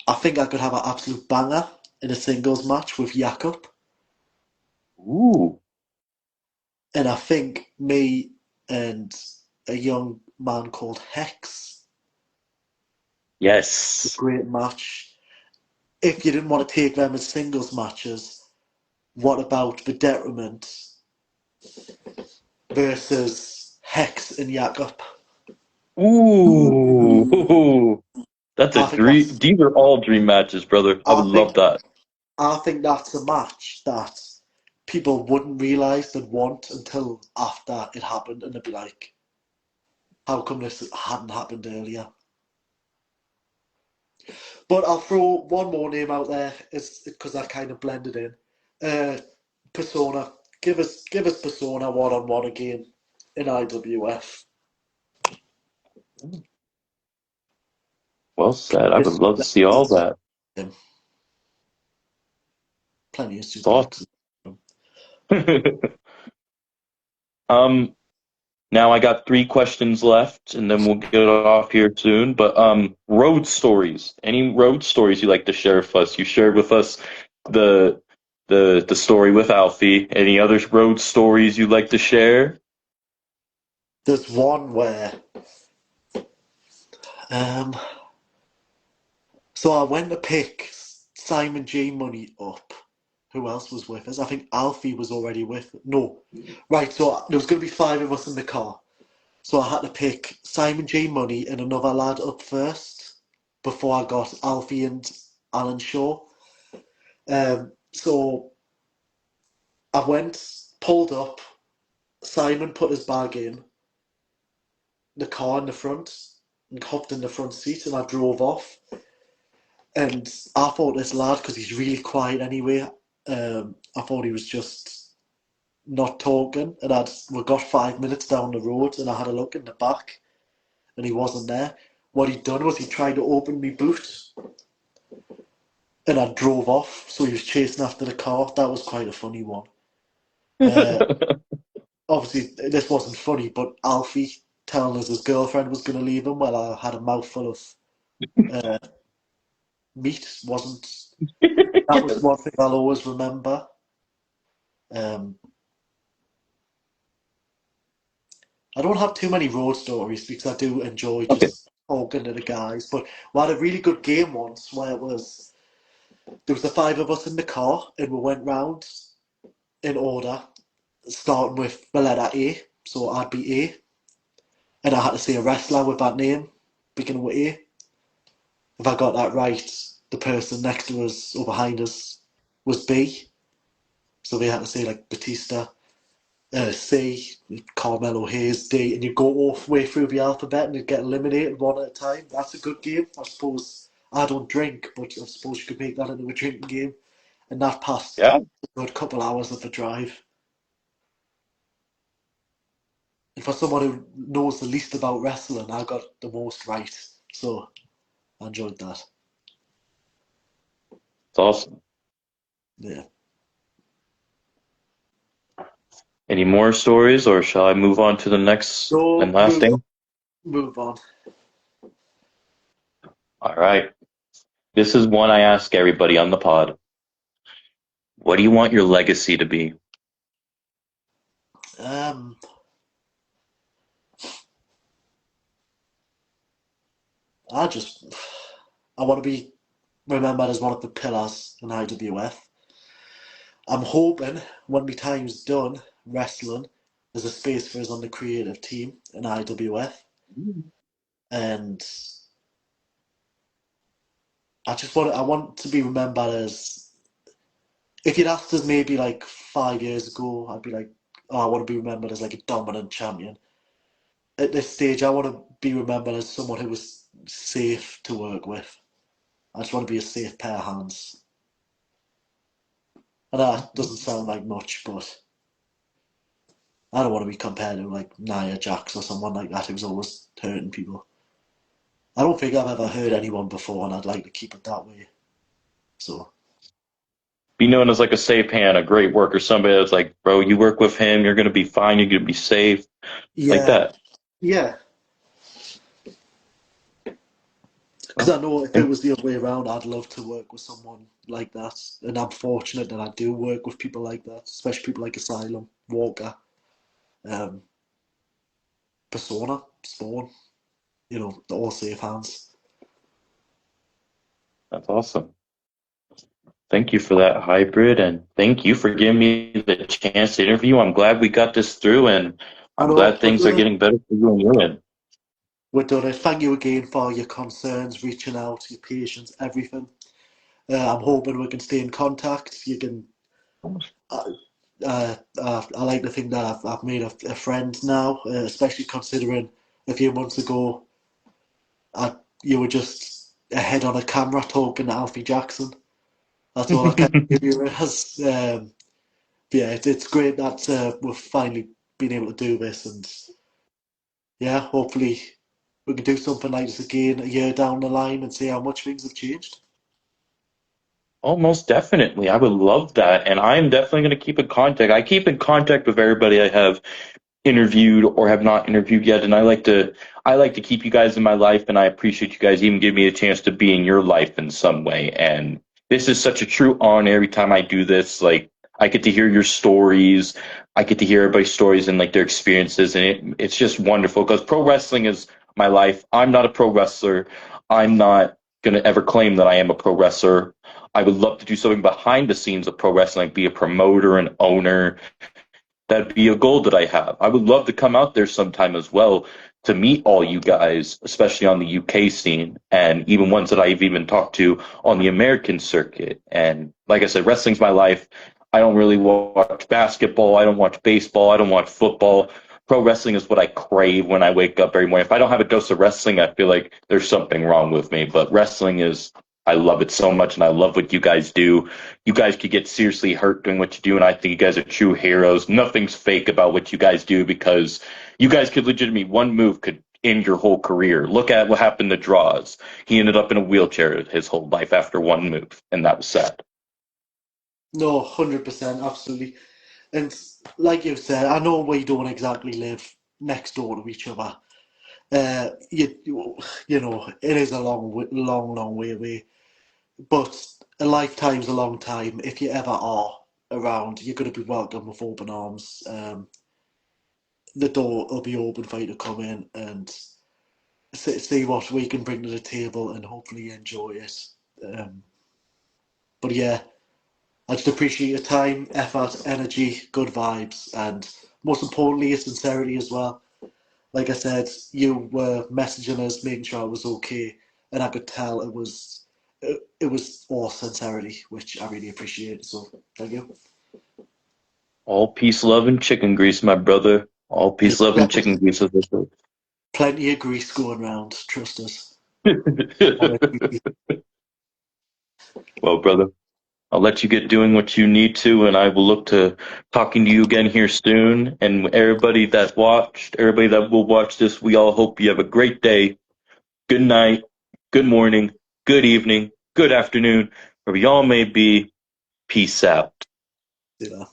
I think I could have an absolute banger in a singles match with Jakob. Ooh, And I think me and a young man called Hex, a yes. great match. If you didn't want to take them as singles matches, what about the Detriment versus Hex and Jakob? Ooh, that's a I think dream. that's These are all dream matches, brother. I I would love think that. I think that's a match that people wouldn't realise they'd want until after it happened, and they'd be like, "How come this hadn't happened earlier?" But I'll throw one more name out there, is because I kind of blended in. Persona. Give us Persona 1-on-1 again in IWF. Well said. I would There's love to see all that. plenty of Thoughts? suplexes. um, Now I got three questions left, and then we'll get off here soon. But road stories. Any road stories you like to share with us? You shared with us the the story with Alfie. Any other road stories you'd like to share? There's one where um, so I went to pick Simon J Money up. Who else was with us? I think Alfie was already with. No, right. So there was going to be five of us in the car. So I had to pick Simon J Money and another lad up first before I got Alfie and Alan Shaw. So I went, pulled up. Simon put his bag in the car in the front and hopped in the front seat, and I drove off. And I thought this lad, because he's really quiet anyway, I thought he was just not talking. And we got 5 minutes down the road, and I had a look in the back, and he wasn't there. What he'd done was he tried to open me boot, and I drove off. So he was chasing after the car. That was quite a funny one. Uh, Obviously, this wasn't funny, but Alfie telling us his girlfriend was going to leave him while I had a mouthful of uh, meat wasn't. That was one thing I'll always remember. Um, I don't have too many road stories because I do enjoy Okay. just talking to the guys. But we had a really good game once where there was the five of us in the car and we went round in order, starting with the letter A. So I'd be A, and I had to say a wrestler with that name, beginning with A. If I got that right, the person next to us or behind us was B. So they had to say like Batista, C, Carmelo Hayes, D, and you go all the way through the alphabet and you get eliminated one at a time. That's a good game. I suppose I don't drink, but I suppose you could make that into a drinking game. And that passed Yeah. a good couple hours of the drive. And for someone who knows the least about wrestling, I got the most right. So I enjoyed that. It's awesome. Yeah. Any more stories, or shall I move on to the next and So last thing? move on. All right. This is one I ask everybody on the pod. What do you want your legacy to be? Um, I just I want to be remembered as one of the pillars in IWF. I'm hoping when my time's done wrestling, there's a space for us on the creative team in IWF, and I want to be remembered as. If you'd asked us maybe like 5 years ago, I'd be like, oh, I want to be remembered as like a dominant champion. At this stage, I want to be remembered as someone who was safe to work with. I just want to be a safe pair of hands. And that doesn't sound like much, but I don't want to be compared to like Nia Jax or someone like that who's always hurting people. I don't think I've ever hurt anyone before, and I'd like to keep it that way. So Be known as like a safe hand, a great worker, somebody that's like, bro, you work with him, you're gonna be fine, you're gonna be safe, like yeah, that. yeah. Because I know if it And was the other way around, I'd love to work with someone like that. And I'm fortunate that I do work with people like that, especially people like Asylum, Walker, um, Persona, Spawn, the all safe hands. that's awesome. Thank you for that hybrid, and thank you for giving me the chance to interview. I'm glad we got this through, and I I'm know, glad things are getting better for you and your end. we're done it. Thank you again for your concerns, reaching out, your patience, everything. I'm hoping we can stay in contact. You can. Uh, I like to think that I've made a friend now, especially considering a few months ago you were just a head on a camera talking to Alfie Jackson. That's all I can give you as. Yeah, it's great that we've finally been able to do this, and yeah, hopefully we can do something like this again a year down the line and see how much things have changed. Oh, most definitely. I would love that. And I'm definitely going to keep in contact. I keep in contact with everybody I have interviewed or have not interviewed yet. And I like to keep you guys in my life, and I appreciate you guys even giving me a chance to be in your life in some way. And this is such a true honor every time I do this. Like, I get to hear your stories. I get to hear everybody's stories and like their experiences. And it's just wonderful because pro wrestling is my life. I'm not a pro wrestler. I'm not going to ever claim that I am a pro wrestler. I would love to do something behind the scenes of pro wrestling, be a promoter, an owner. That'd be a goal that I have. I would love to come out there sometime as well to meet all you guys, especially on the UK scene, and even ones that I've even talked to on the American circuit. And like I said, wrestling's my life. I don't really watch basketball. I don't watch baseball. I don't watch football. Pro wrestling is what I crave when I wake up every morning. If I don't have a dose of wrestling, I feel like there's something wrong with me. But wrestling is, I love it so much, and I love what you guys do. You guys could get seriously hurt doing what you do, and I think you guys are true heroes. Nothing's fake about what you guys do because you guys could legitimately, one move could end your whole career. Look at what happened to Draws. He ended up in a wheelchair his whole life after one move, and that was sad. No, 100%, absolutely. And like you said, I know we don't exactly live next door to each other. It is a long way away. But a lifetime's a long time. If you ever are around, you're going to be welcomed with open arms. The door will be open for you to come in and see what we can bring to the table and hopefully enjoy it. Um, but yeah, I just appreciate your time, effort, energy, good vibes, and most importantly, your sincerity as well. Like I said, you were messaging us, making sure I was okay, and I could tell it was all sincerity, which I really appreciate. So thank you. All peace, love, and chicken grease, my brother. All There's peace, love, and chicken grease. As plenty of grease going round. Trust us. I say. Well, brother, I'll let you get doing what you need to, and I will look to talking to you again here soon. And everybody that will watch this, we all hope you have a great day, good night, good morning, good evening, good afternoon, wherever y'all may be. Peace out. You know.